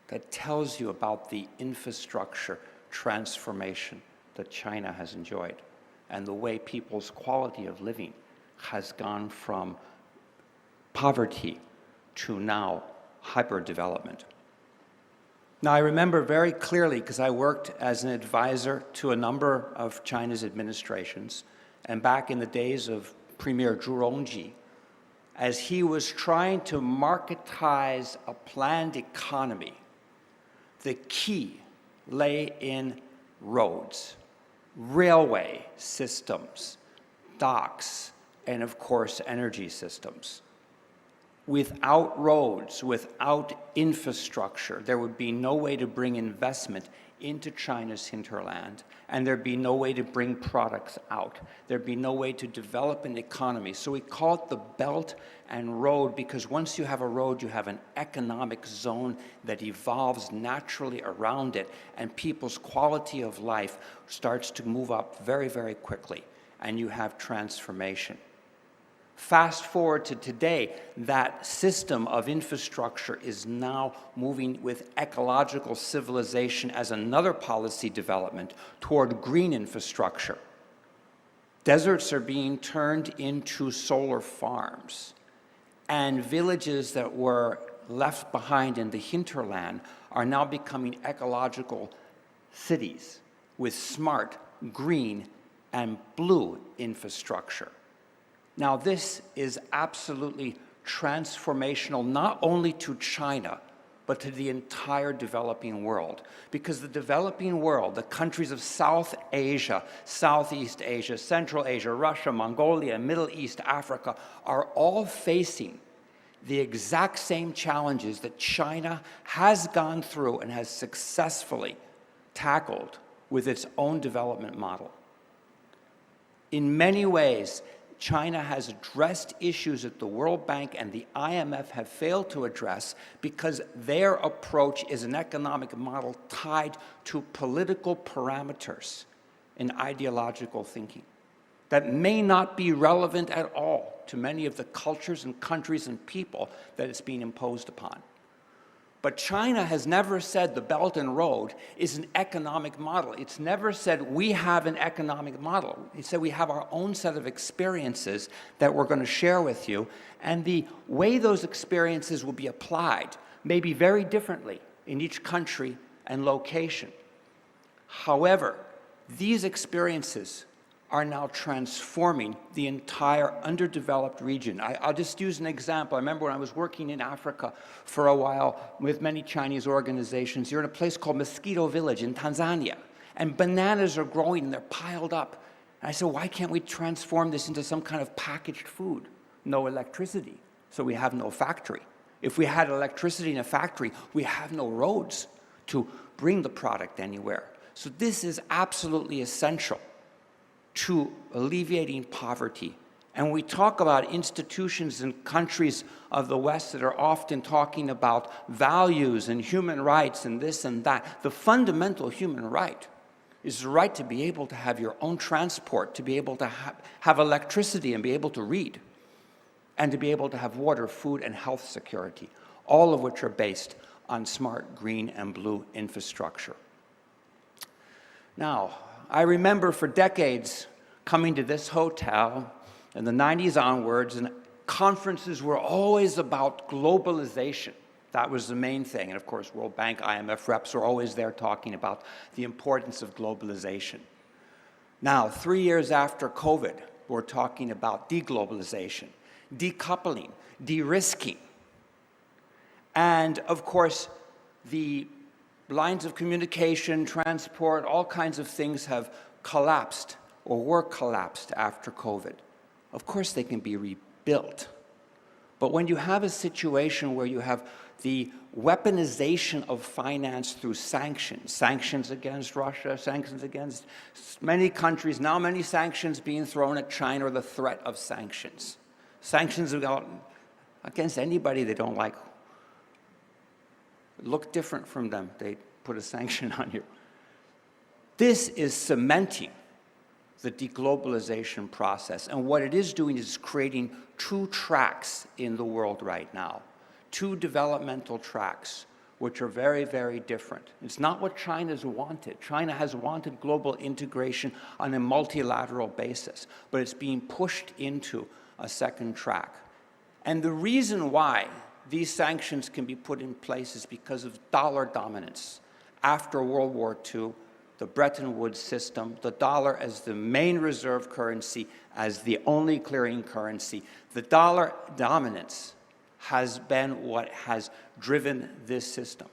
Speaker 10: That tells you about the infrastructure transformation that China has enjoyed and the way people's quality of living has gone from poverty to now hyper-development. Now, I remember very clearly, because I worked as an advisor to a number of China's administrations, and back in the days of Premier Zhu Rongji, as he was trying to marketize a planned economy, the key lay in roads, railway systems, docks, and of course, energy systems. Without roads, without infrastructure, there would be no way to bring investment into China's hinterland, and there'd be no way to bring products out. There'd be no way to develop an economy. So we call it the Belt and Road, because once you have a road, you have an economic zone that evolves naturally around it, and people's quality of life starts to move up very, very quickly, and you have transformation. Fast forward to today, that system of infrastructure is now moving with ecological civilization as another policy development toward green infrastructure. Deserts are being turned into solar farms, and villages that were left behind in the hinterland are now becoming ecological cities with smart, green, and blue infrastructure. Now, this is absolutely transformational, not only to China, but to the entire developing world. Because the developing world, the countries of South Asia, Southeast Asia, Central Asia, Russia, Mongolia, Middle East, Africa, are all facing the exact same challenges that China has gone through and has successfully tackled with its own development model. In many ways, China has addressed issues that the World Bank and the IMF have failed to address because their approach is an economic model tied to political parameters and ideological thinking that may not be relevant at all to many of the cultures and countries and people that it's being imposed upon. But China has never said the Belt and Road is an economic model. It's never said we have an economic model. It said we have our own set of experiences that we're going to share with you, and the way those experiences will be applied may be very differently in each country and location. However, these experiences are now transforming the entire underdeveloped region. I'll just use an example. I remember when I was working in Africa for a while with many Chinese organizations. You're in a place called Mosquito Village in Tanzania. And bananas are growing, and they're piled up. And I said, why can't we transform this into some kind of packaged food? No electricity, so we have no factory. If we had electricity in a factory, we have no roads to bring the product anywhere. So this is absolutely essential to alleviating poverty. And we talk about institutions in countries of the West that are often talking about values and human rights and this and that. The fundamental human right is the right to be able to have your own transport, to be able to have electricity and be able to read, and to be able to have water, food, and health security, all of which are based on smart green and blue infrastructure. Now, I remember for decades coming to this hotel in the 90s onwards, and conferences were always about globalization. That was the main thing. And of course, World Bank, IMF reps were always there talking about the importance of globalization. Now, 3 years after COVID, we're talking about deglobalization, decoupling, de-risking. And of course, the lines of communication, transport, all kinds of things have collapsed or were collapsed after COVID. Of course, they can be rebuilt. But when you have a situation where you have the weaponization of finance through sanctions, sanctions against Russia, sanctions against many countries, now many sanctions being thrown at China, or the threat of sanctions. Sanctions against anybody they don't like. Look different from them, they put a sanction on you. This is cementing the deglobalization process. And what it is doing is creating two tracks in the world right now, two developmental tracks, which are very, very different. It's not what China's wanted. China has wanted global integration on a multilateral basis, but it's being pushed into a second track. And the reason why these sanctions can be put in place is because of dollar dominance. After World War II, the Bretton Woods system, the dollar as the main reserve currency, as the only clearing currency, the dollar dominance has been what has driven this system.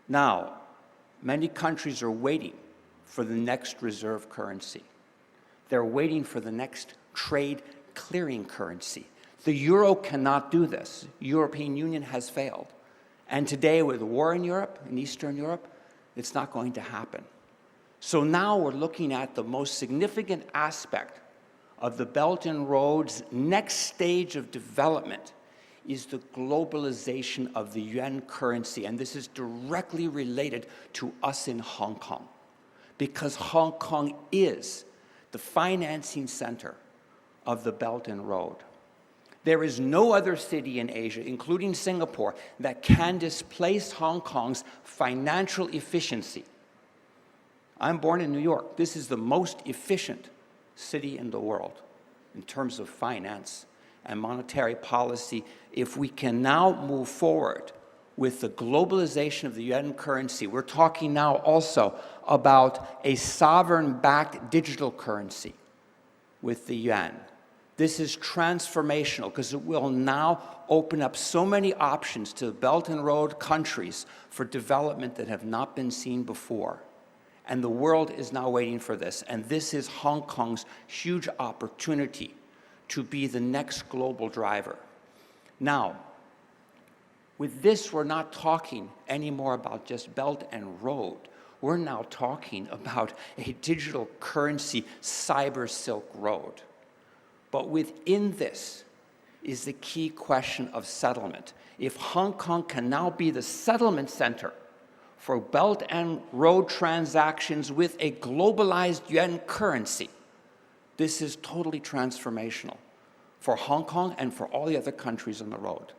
Speaker 10: Now, many countries are waiting for the next reserve currency. They're waiting for the next trade clearing currency. The euro cannot do this. The European Union has failed. And today, with the war in Europe, in Eastern Europe, it's not going to happen. So now we're looking at the most significant aspect of the Belt and Road's next stage of development is the globalization of the yuan currency. And this is directly related to us in Hong Kong, because Hong Kong is the financing center of the Belt and Road. There is no other city in Asia, including Singapore, that can displace Hong Kong's financial efficiency. I'm born in New York. This is the most efficient city in the world in terms of finance and monetary policy. If we can now move forward with the globalization of the yuan currency, we're talking now also about a sovereign-backed digital currency with the yuan. This is transformational because it will now open up so many options to the Belt and Road countries for development that have not been seen before. And the world is now waiting for this. And this is Hong Kong's huge opportunity to be the next global driver. Now, with this, we're not talking anymore about just Belt and Road. We're now talking about a digital currency cyber Silk Road. But within this is the key question of settlement. If Hong Kong can now be the settlement center for Belt and Road transactions with a globalized yuan currency, this is totally transformational for Hong Kong and for all the other countries on the road.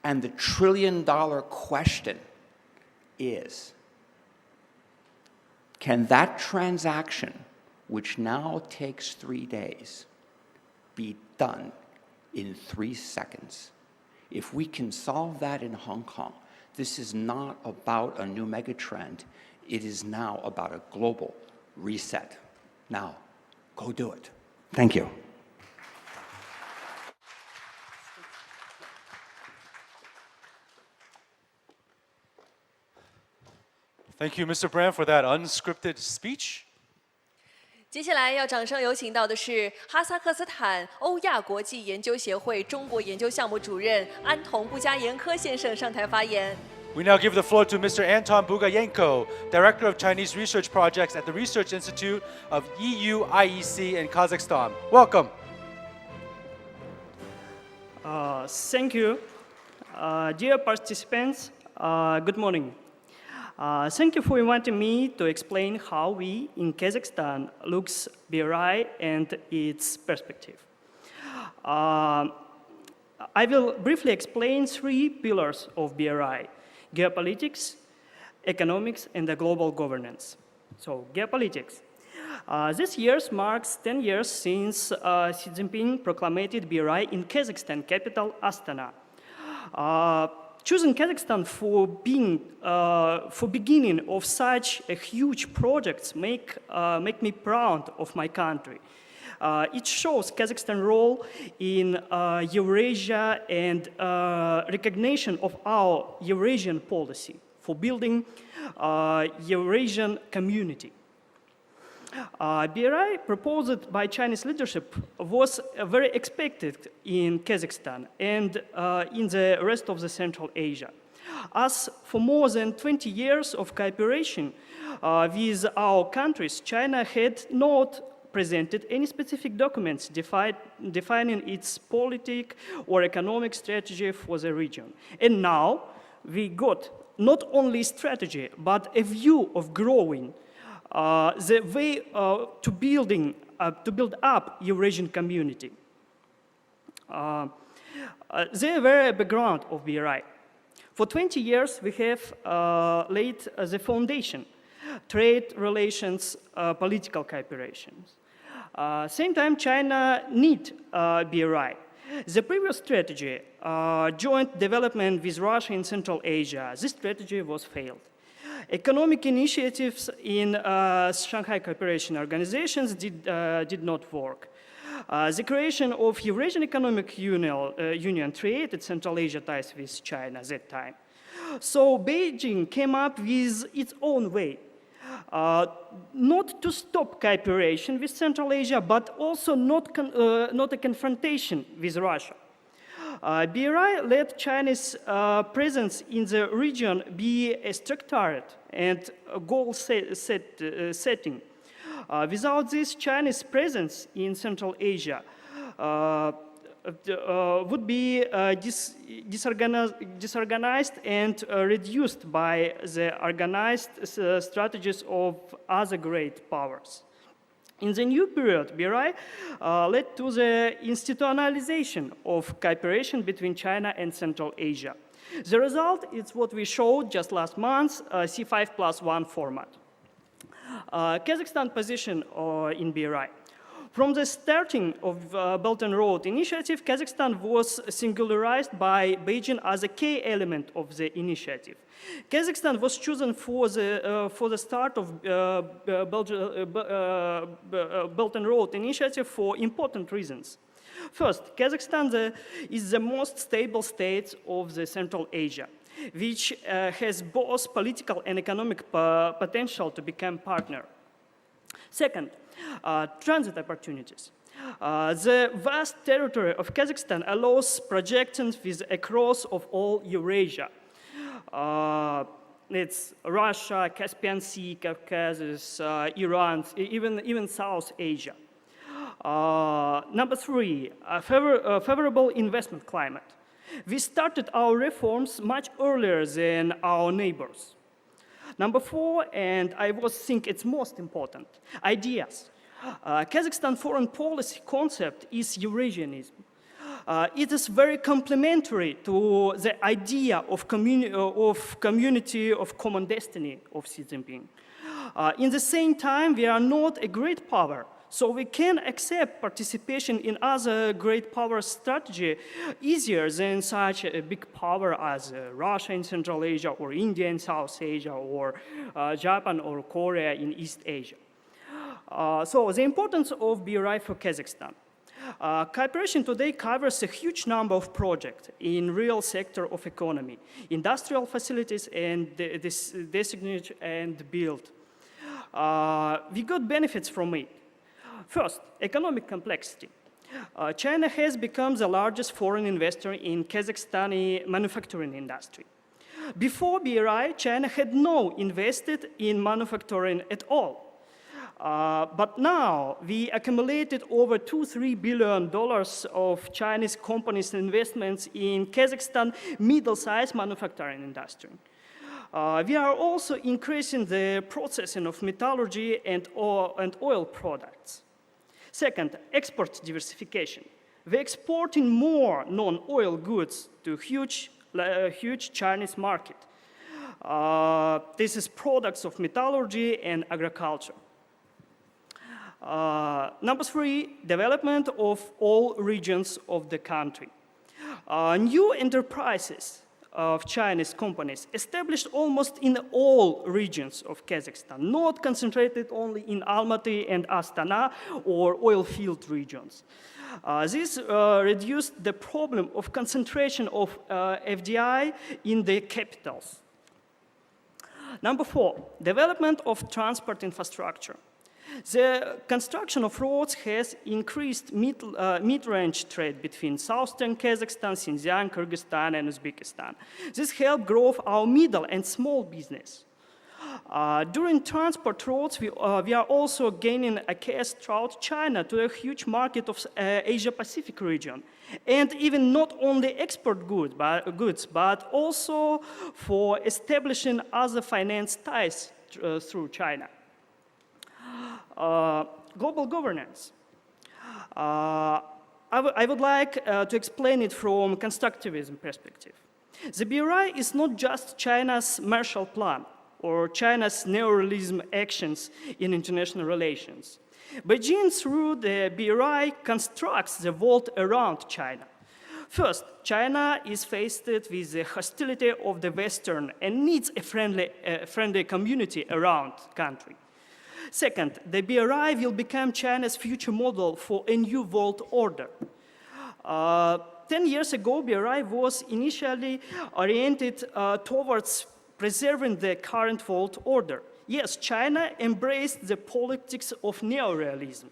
Speaker 10: And the trillion-dollar question is, can that transaction, which now takes 3 days, be done in 3 seconds? If we can solve that in Hong Kong, this is not about a new megatrend. It is now about a global reset. Now, go do it. Thank you.
Speaker 1: Thank you, Mr. Brand, for that unscripted speech.
Speaker 2: 接下来要掌声有请到的是哈萨克斯坦欧亚国际研究协会中国研究项目主任安童布加延科先生上台发言。
Speaker 1: We now give the floor to Mr. Anton Bugayenko, Director of Chinese Research Projects at the Research Institute of EU IEC in Kazakhstan. Welcome.
Speaker 11: Thank you. Dear participants, good morning. Thank you for inviting me to explain how we in Kazakhstan looks BRI and its perspective. I will briefly explain 3 pillars of BRI: geopolitics, economics, and the global governance. So, geopolitics. This year marks 10 years since Xi Jinping proclaimed BRI in Kazakhstan capital Astana. Choosing Kazakhstan for beginning of such a huge projects make me proud of my country. It shows Kazakhstan's role in Eurasia and recognition of our Eurasian policy for building Eurasian community. BRI proposed by Chinese leadership was very expected in Kazakhstan and in the rest of the Central Asia. As for more than 20 years of cooperation with our countries, China had not presented any specific documents defining its political or economic strategy for the region. And now we got not only strategy, but a view of growing the way to build up Eurasian community. The very background of BRI. For 20 years, we have laid the foundation: trade relations, political cooperation. Same time, China need BRI. The previous strategy, joint development with Russia in Central Asia, this strategy was failed. Economic initiatives in Shanghai Cooperation Organizations did not work. The creation of Eurasian Economic Union created Central Asia ties with China at that time. So Beijing came up with its own way, not to stop cooperation with Central Asia, but also not a confrontation with Russia. BRI let China's presence in the region be structured and goal setting. Without this, China's presence in Central Asia would be disorganized and reduced by the organized strategies of other great powers. In the new period, BRI led to the institutionalization of cooperation between China and Central Asia. The result is what we showed just last month, C5+1 format. Kazakhstan position in BRI. From the starting of Belt and Road Initiative, Kazakhstan was singularized by Beijing as a key element of the initiative. Kazakhstan was chosen for the start of Belt and Road Initiative for important reasons. First, Kazakhstan is the most stable state of the Central Asia, which has both political and economic potential to become partner. Second, transit opportunities. The vast territory of Kazakhstan allows projections with across of all Eurasia. It's Russia, Caspian Sea, Caucasus, Iran, even South Asia. Number 3, a favorable investment climate. We started our reforms much earlier than our neighbors. Number 4, and I think it's most important, ideas. Kazakhstan foreign policy concept is Eurasianism. It is very complementary to the idea of community of common destiny of Xi Jinping. In the same time, we are not a great power, so we can accept participation in other great power strategy easier than such a big power as Russia in Central Asia, or India in South Asia, or Japan or Korea in East Asia. So the importance of BRI for Kazakhstan. Cooperation today covers a huge number of projects in real sector of economy, industrial facilities and designate and build. We got benefits from it. First, economic complexity. China has become the largest foreign investor in Kazakhstani manufacturing industry. Before BRI, China had not invested in manufacturing at all. But now we accumulated over $2–3 billion of Chinese companies' investments in Kazakhstan middle-sized manufacturing industry. We are also increasing the processing of metallurgy and oil products. Second, export diversification. We're exporting more non-oil goods to huge Chinese market. This is products of metallurgy and agriculture. Number 3, development of all regions of the country. New enterprises of Chinese companies established almost in all regions of Kazakhstan, not concentrated only in Almaty and Astana or oil field regions. This reduced the problem of concentration of FDI in the capitals. Number 4, development of transport infrastructure. The construction of roads has increased mid-range trade between southern Kazakhstan, Xinjiang, Kyrgyzstan, and Uzbekistan. This helped grow our middle and small business. During transport roads, we are also gaining access throughout China to a huge market of Asia-Pacific region, and even not only export goods, but also for establishing other finance ties through China. Global governance. I would like to explain it from constructivism perspective. The BRI is not just China's Marshall Plan or China's neoliberalism actions in international relations. Beijing, through the BRI, constructs the world around China. First, China is faced with the hostility of the Western and needs a friendly community around country. Second, the BRI will become China's future model for a new world order. 10 years ago, BRI was initially oriented towards preserving the current world order. Yes, China embraced the politics of neorealism,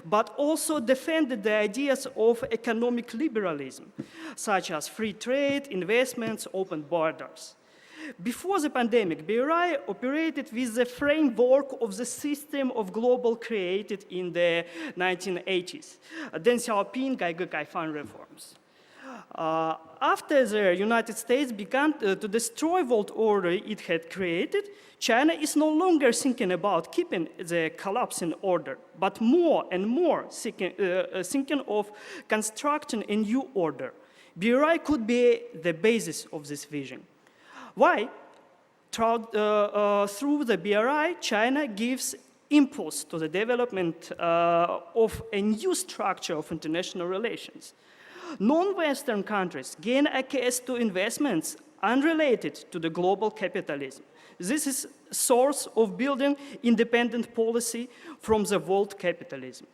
Speaker 11: but also defended the ideas of economic liberalism, such as free trade, investments, open borders. Before the pandemic, BRI operated with the framework of the system of global created in the 1980s, Deng Xiaoping Gaifan reforms. After the United States began to destroy world order it had created, China is no longer thinking about keeping the collapsing order, but more and more thinking of constructing a new order. BRI could be the basis of this vision. Why? Through the BRI, China gives impulse to the development of a new structure of international relations. Non-Western countries gain access to investments unrelated to the global capitalism. This is a source of building independent policy from the world capitalism.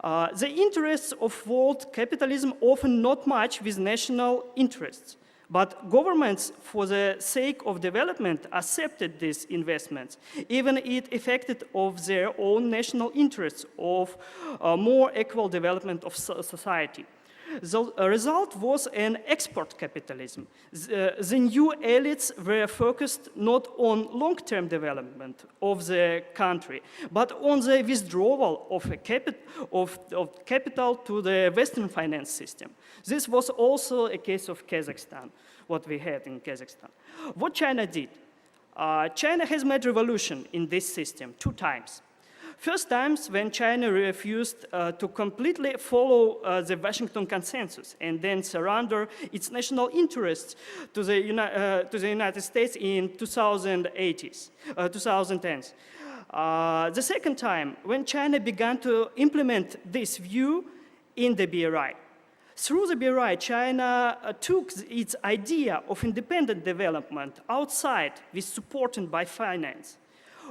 Speaker 11: The interests of world capitalism often not match with national interests. But governments, for the sake of development, accepted these investments, even if affected of their own national interests of more equal development of society. The result was an export capitalism. The new elites were focused not on long-term development of the country, but on the withdrawal of capital to the Western finance system. This was also a case of Kazakhstan, what we had in Kazakhstan. What China did? China has made revolution in this system 2 times. First times when China refused to completely follow the Washington Consensus and then surrender its national interests to the United States in 2010s. The second time when China began to implement this view in the BRI. Through the BRI, China took its idea of independent development outside with supported by finance.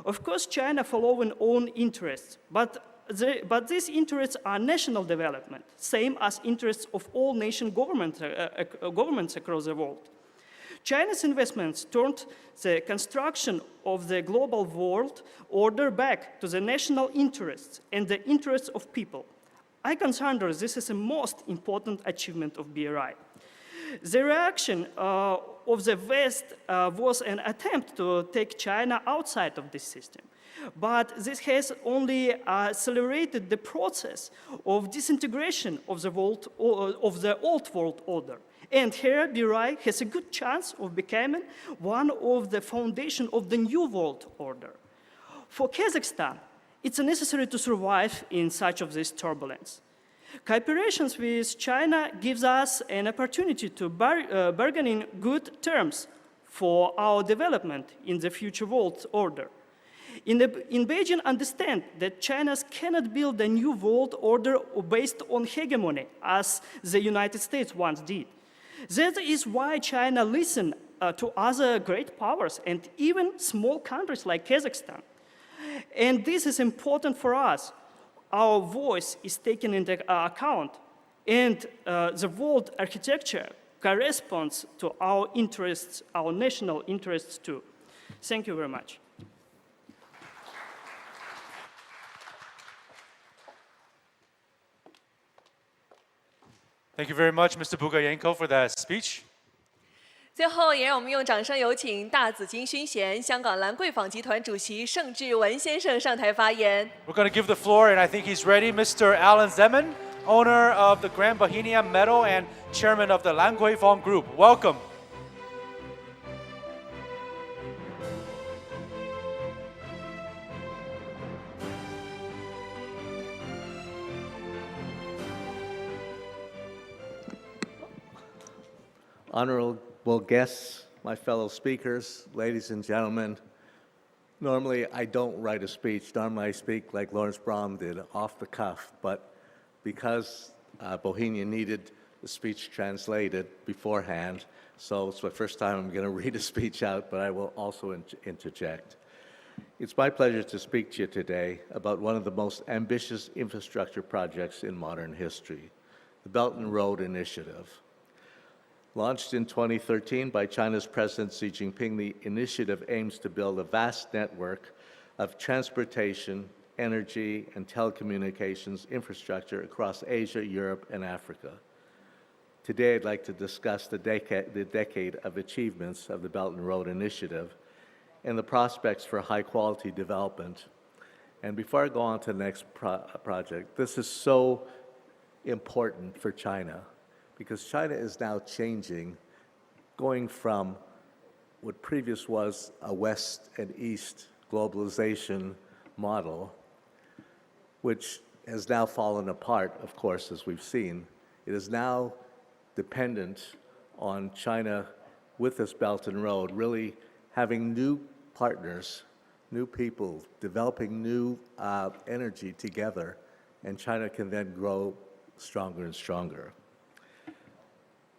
Speaker 11: Of course, China following own interests, but but these interests are national development, same as interests of all nation governments across the world. China's investments turned the construction of the global world order back to the national interests and the interests of people. I consider this is the most important achievement of BRI. The reaction of the West was an attempt to take China outside of this system. But this has only accelerated the process of disintegration of the old world order. And here, BRI has a good chance of becoming one of the foundation of the new world order. For Kazakhstan, it's necessary to survive in such of this turbulence. Cooperation with China gives us an opportunity to bargain in good terms for our development in the future world order. In Beijing, understand that China cannot build a new world order based on hegemony, as the United States once did. That is why China listens to other great powers and even small countries like Kazakhstan. And this is important for us. Our voice is taken into account, and the world architecture corresponds to our interests, our national interests too. Thank you very much.
Speaker 1: Thank you very much, Mr. Bugayenko, for that speech.
Speaker 2: 最后，也让我们用掌声有请大紫荆勋衔香港兰桂坊集团主席盛智文先生上台发言。
Speaker 1: We're going to give the floor, and I think he's ready, Mr. Alan Zeman, owner of the Grand Bohemia Medal and chairman of the Lan Gui Fong Group. Welcome.
Speaker 12: Honorable guests, my fellow speakers, ladies and gentlemen, normally I don't write a speech. Normally I speak like Lawrence Brahm did, off the cuff, but because Bohemia needed the speech translated beforehand, so it's my first time I'm going to read a speech out, but I will also interject. It's my pleasure to speak to you today about one of the most ambitious infrastructure projects in modern history, the Belt and Road Initiative. Launched in 2013 by China's President Xi Jinping, the initiative aims to build a vast network of transportation, energy, and telecommunications infrastructure across Asia, Europe, and Africa. Today, I'd like to discuss the decade of achievements of the Belt and Road Initiative and the prospects for high-quality development. And before I go on to the next project, this is so important for China, because China is now changing, going from what previous was a West and East globalization model, which has now fallen apart, of course, as we've seen. It is now dependent on China, with this Belt and Road, really having new partners, new people, developing new energy together, and China can then grow stronger and stronger.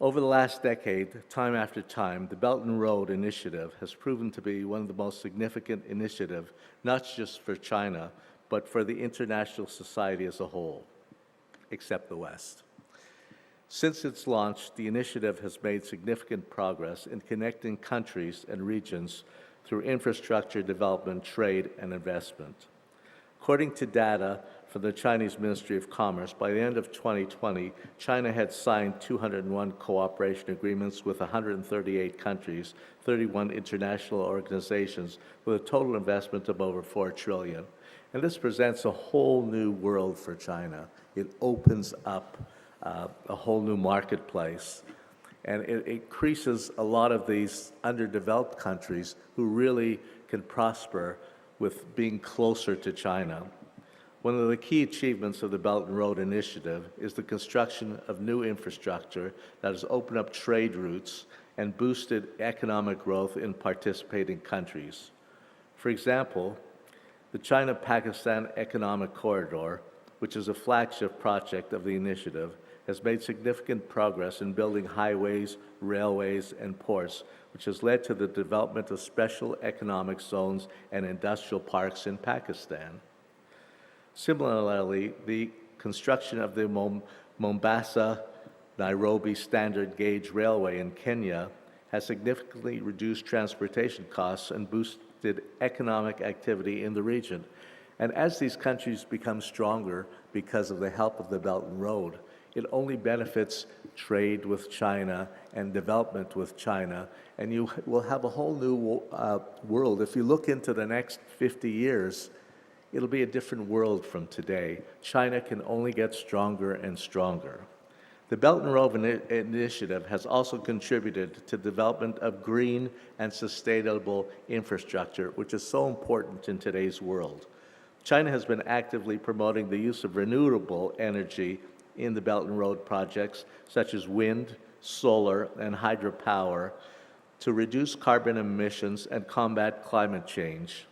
Speaker 12: Over the last decade, time after time, the Belt and Road Initiative has proven to be one of the most significant initiatives, not just for China, but for the international society as a whole, except the West. Since its launch, the initiative has made significant progress in connecting countries and regions through infrastructure development, trade, and investment. According to data from the Chinese Ministry of Commerce, by the end of 2020, China had signed 201 cooperation agreements with 138 countries, 31 international organizations, with a total investment of over $4 trillion. And this presents a whole new world for China. It opens up a whole new marketplace. And it increases a lot of these underdeveloped countries who really can prosper with being closer to China. One of the key achievements of the Belt and Road Initiative is the construction of new infrastructure that has opened up trade routes and boosted economic growth in participating countries. For example, the China-Pakistan Economic Corridor, which is a flagship project of the initiative, has made significant progress in building highways, railways, and ports, which has led to the development of special economic zones and industrial parks in Pakistan. Similarly, the construction of the Mombasa-Nairobi standard gauge railway in Kenya has significantly reduced transportation costs and boosted economic activity in the region. And as these countries become stronger because of the help of the Belt and Road, it only benefits trade with China and development with China, and you will have a whole new world. If you look into the next 50 years, it'll be a different world from today. China can only get stronger and stronger. The Belt and Road Initiative has also contributed to the development of green and sustainable infrastructure, which is so important in today's world. China has been actively promoting the use of renewable energy in the Belt and Road projects, such as wind, solar, and hydropower, to reduce carbon emissions and combat climate change.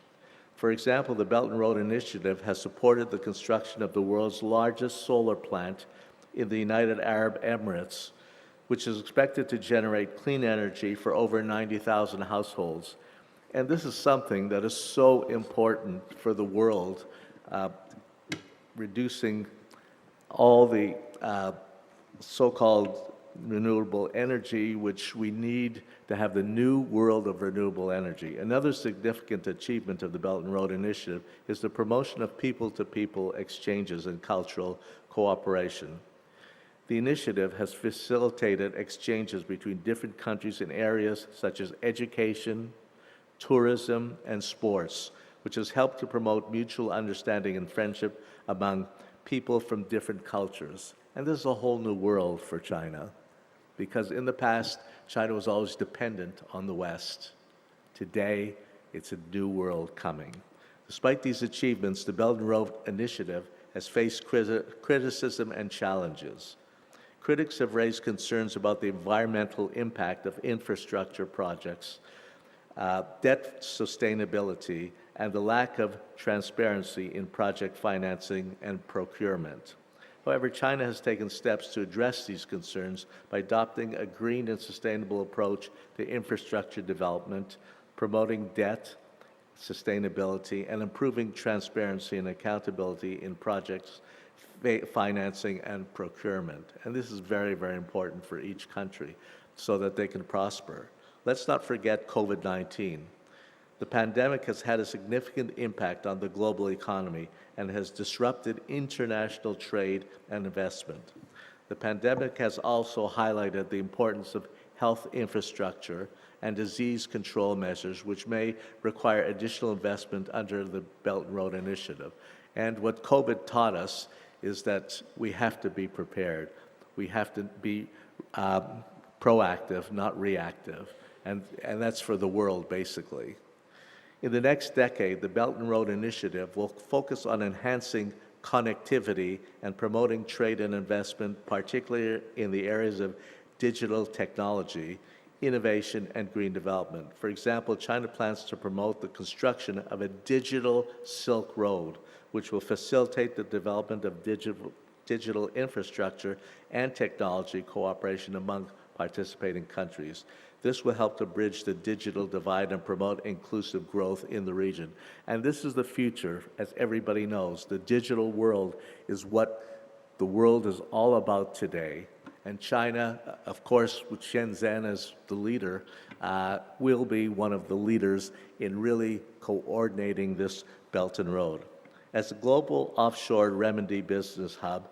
Speaker 12: For example, the Belt and Road Initiative has supported the construction of the world's largest solar plant in the United Arab Emirates, which is expected to generate clean energy for over 90,000 households. And this is something that is so important for the world, reducing all the so-called renewable energy, which we need to have the new world of renewable energy. Another significant achievement of the Belt and Road Initiative is the promotion of people-to-people exchanges and cultural cooperation. The initiative has facilitated exchanges between different countries in areas such as education, tourism, and sports, which has helped to promote mutual understanding and friendship among people from different cultures. And this is a whole new world for China, because in the past, China was always dependent on the West. Today, it's a new world coming. Despite these achievements, the Belt and Road Initiative has faced criticism and challenges. Critics have raised concerns about the environmental impact of infrastructure projects, debt sustainability, and the lack of transparency in project financing and procurement. However, China has taken steps to address these concerns by adopting a green and sustainable approach to infrastructure development, promoting debt sustainability, and improving transparency and accountability in projects financing and procurement. And this is very, very important for each country so that they can prosper. Let's not forget COVID-19. The pandemic has had a significant impact on the global economy and has disrupted international trade and investment. The pandemic has also highlighted the importance of health infrastructure and disease control measures, which may require additional investment under the Belt and Road Initiative. And what COVID taught us is that we have to be prepared. We have to be proactive, not reactive. And that's for the world, basically. In the next decade, the Belt and Road Initiative will focus on enhancing connectivity and promoting trade and investment, particularly in the areas of digital technology, innovation, and green development. For example, China plans to promote the construction of a digital Silk Road, which will facilitate the development of digital infrastructure and technology cooperation among participating countries. This will help to bridge the digital divide and promote inclusive growth in the region. And this is the future, as everybody knows. The digital world is what the world is all about today. And China, of course, with Shenzhen as the leader, will be one of the leaders in really coordinating this Belt and Road. As a global offshore renminbi business hub,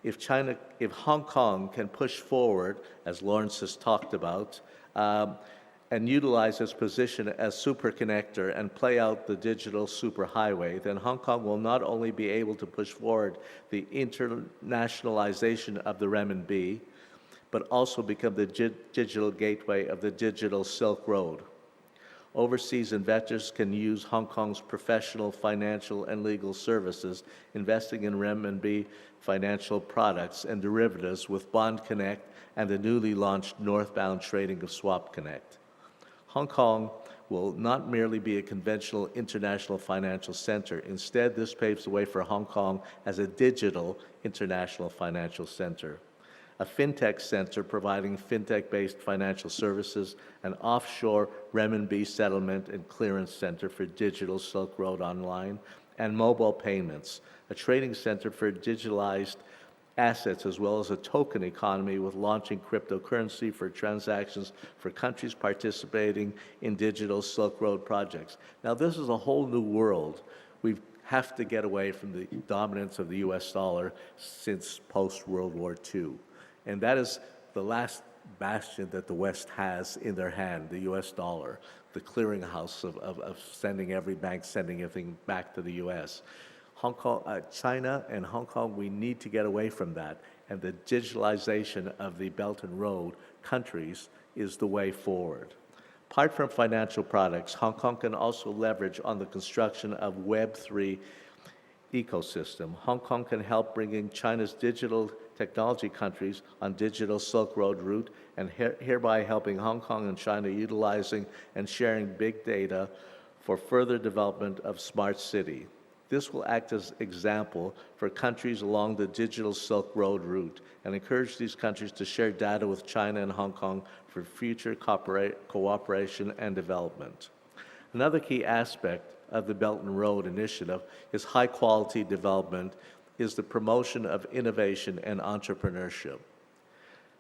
Speaker 12: if Hong Kong can push forward, as Lawrence has talked about, and utilize its position as super connector and play out the digital superhighway, then Hong Kong will not only be able to push forward the internationalization of the renminbi, but also become the digital gateway of the digital Silk Road. Overseas investors can use Hong Kong's professional, financial, and legal services, investing in renminbi financial products and derivatives with Bond Connect and the newly launched northbound trading of Swap Connect. Hong Kong will not merely be a conventional international financial center. Instead, this paves the way for Hong Kong as a digital international financial center. A fintech center providing fintech-based financial services, an offshore renminbi settlement and clearance center for digital Silk Road Online, and mobile payments, a trading center for digitalized assets, as well as a token economy with launching cryptocurrency for transactions for countries participating in digital Silk Road projects. Now, this is a whole new world. We have to get away from the dominance of the US dollar since post-World War II. And that is the last bastion that the West has in their hand, the US dollar, the clearinghouse of sending every bank, sending everything back to the US. Hong Kong, China and Hong Kong, we need to get away from that. And the digitalization of the Belt and Road countries is the way forward. Apart from financial products, Hong Kong can also leverage on the construction of Web3 ecosystem. Hong Kong can help bringing China's digital technology countries on digital Silk Road route and hereby helping Hong Kong and China utilizing and sharing big data for further development of smart city. This will act as example for countries along the digital Silk Road route and encourage these countries to share data with China and Hong Kong for future cooperation and development. Another key aspect of the Belt and Road Initiative is high-quality development, is the promotion of innovation and entrepreneurship.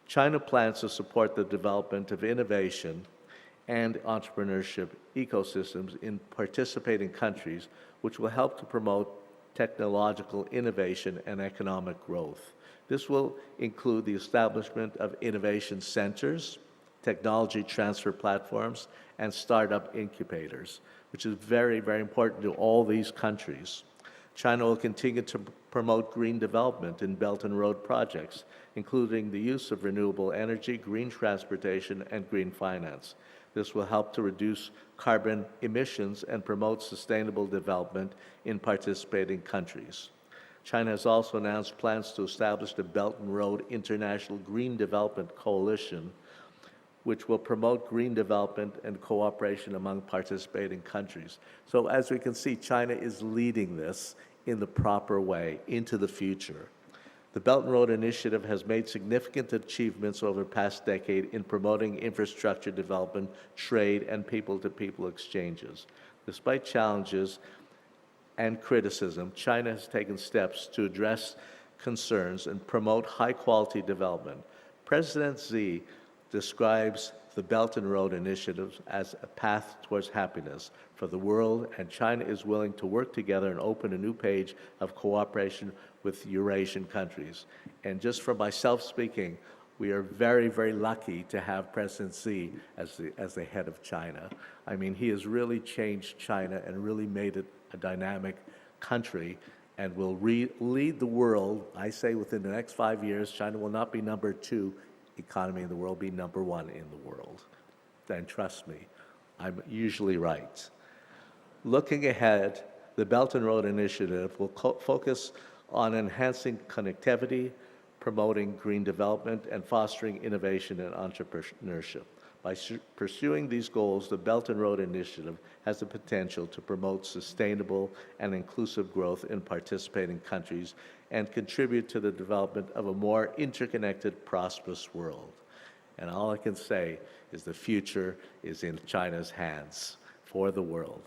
Speaker 12: China plans to support the development of innovation and entrepreneurship ecosystems in participating countries, which will help to promote technological innovation and economic growth. This will include the establishment of innovation centers, technology transfer platforms, and startup incubators, which is very, very important to all these countries. China will continue to promote green development in Belt and Road projects, including the use of renewable energy, green transportation, and green finance. This will help to reduce carbon emissions and promote sustainable development in participating countries. China has also announced plans to establish the Belt and Road International Green Development Coalition, which will promote green development and cooperation among participating countries. So as we can see, China is leading this in the proper way into the future. The Belt and Road Initiative has made significant achievements over the past decade in promoting infrastructure development, trade, and people-to-people exchanges. Despite challenges and criticism, China has taken steps to address concerns and promote high-quality development. President Xi describes the Belt and Road Initiative as a path towards happiness for the world, and China is willing to work together and open a new page of cooperation with Eurasian countries. And just for myself speaking, we are very, very lucky to have President Xi as the head of China. I mean, he has really changed China and really made it a dynamic country and will lead the world. I say within the next 5 years, China will not be number 2 economy in the world, be number 1 in the world. And trust me, I'm usually right. Looking ahead, the Belt and Road Initiative will focus on enhancing connectivity, promoting green development, and fostering innovation and entrepreneurship. By pursuing these goals, the Belt and Road Initiative has the potential to promote sustainable and inclusive growth in participating countries and contribute to the development of a more interconnected, prosperous world. And all I can say is the future is in China's hands for the world.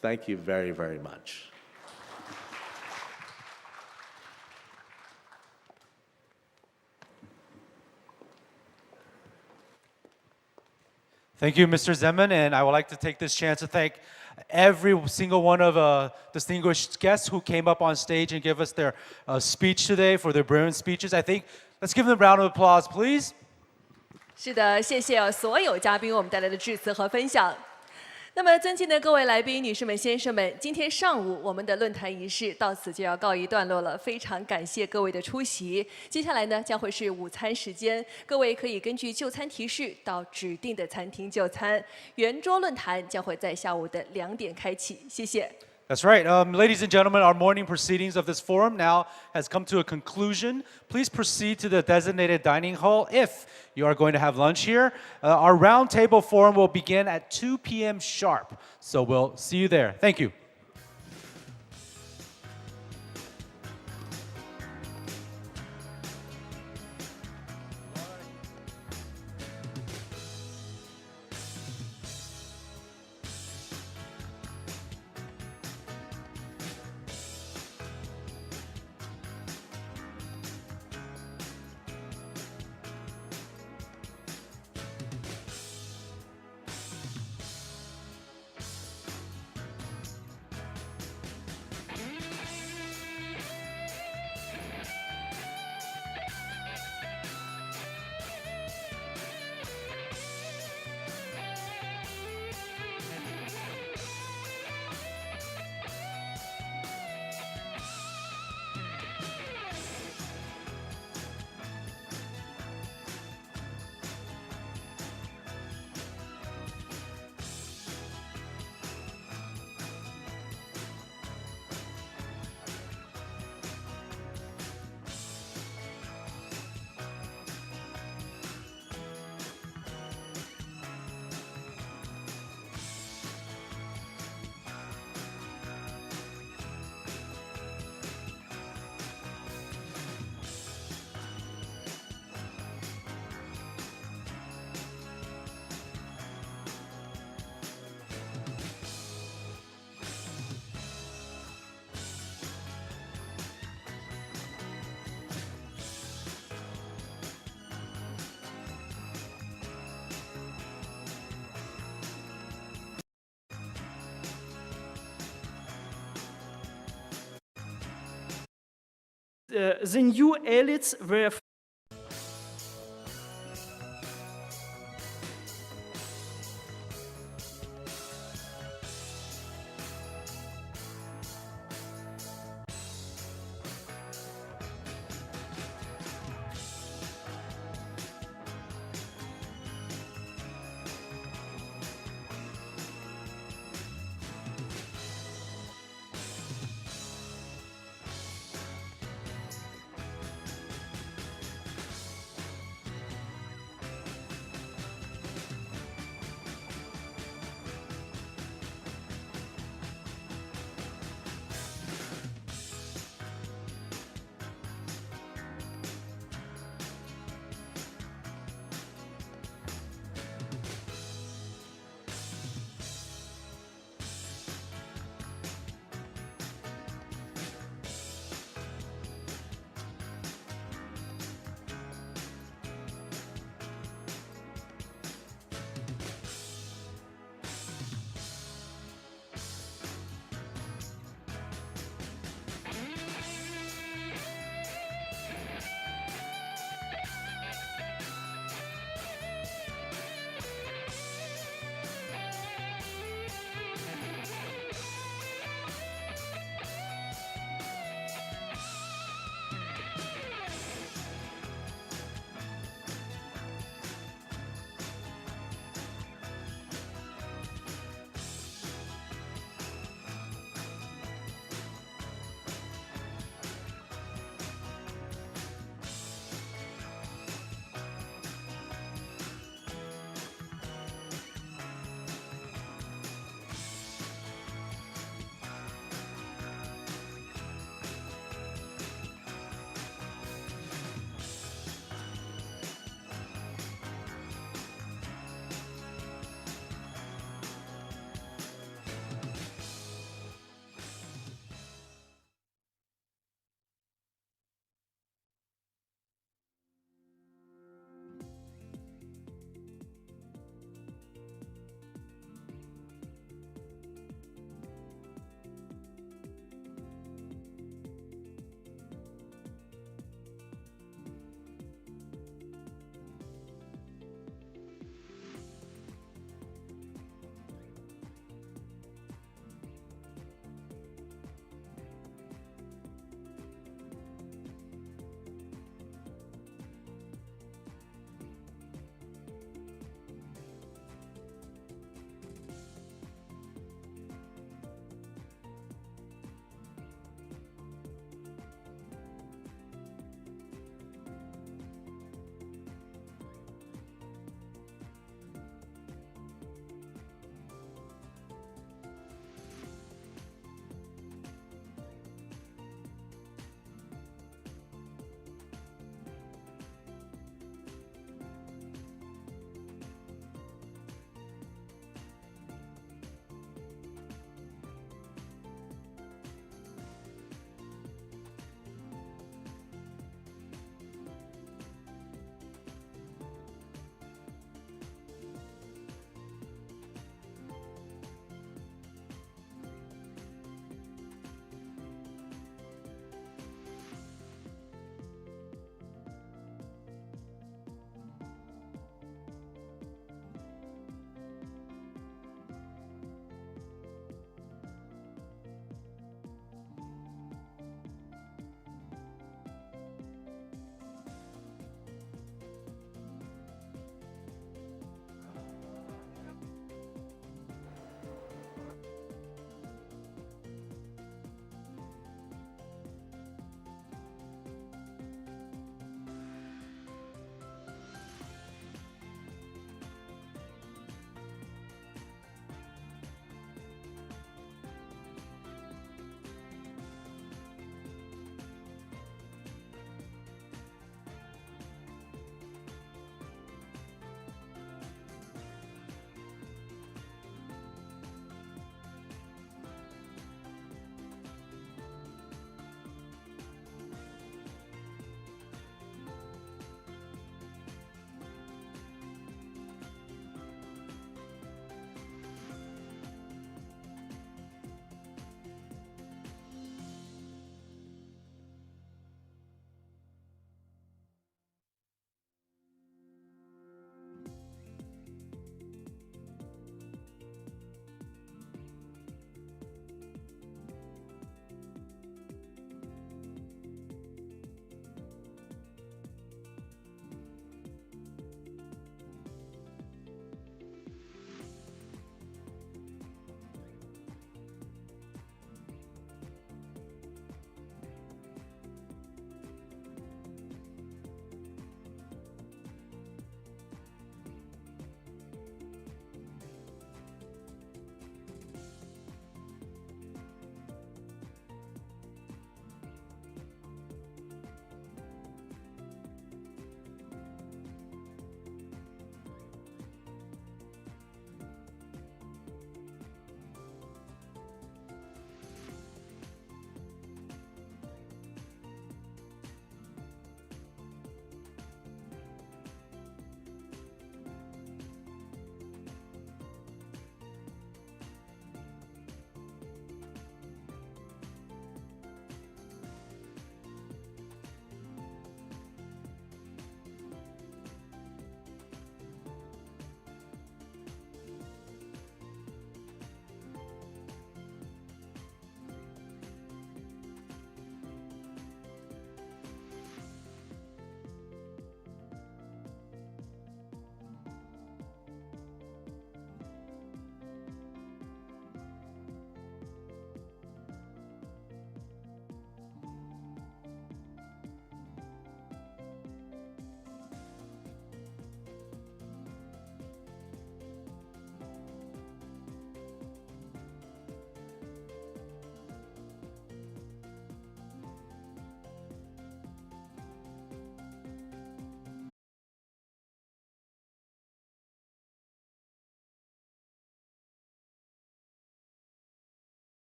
Speaker 12: Thank you very, very much.
Speaker 1: Thank you, Mr. Zeman, and I would like to take this chance to thank every single one of distinguished guests who came up on stage and gave us their speech today for their brilliant speeches. I think, let's give them a round of applause, please.
Speaker 2: 是的，谢谢所有嘉宾为我们带来的致辞和分享。那么，尊敬的各位来宾、女士们、先生们，今天上午我们的论坛仪式到此就要告一段落了。非常感谢各位的出席。接下来呢，将会是午餐时间，各位可以根据就餐提示到指定的餐厅就餐。圆桌论坛将会在下午的2点开启。谢谢。
Speaker 1: That's right. Ladies and gentlemen, our morning proceedings of this forum now has come to a conclusion. Please proceed to the designated dining hall if you are going to have lunch here. Our roundtable forum will begin at 2 p.m. sharp. So we'll see you there. Thank you.
Speaker 11: the new elites were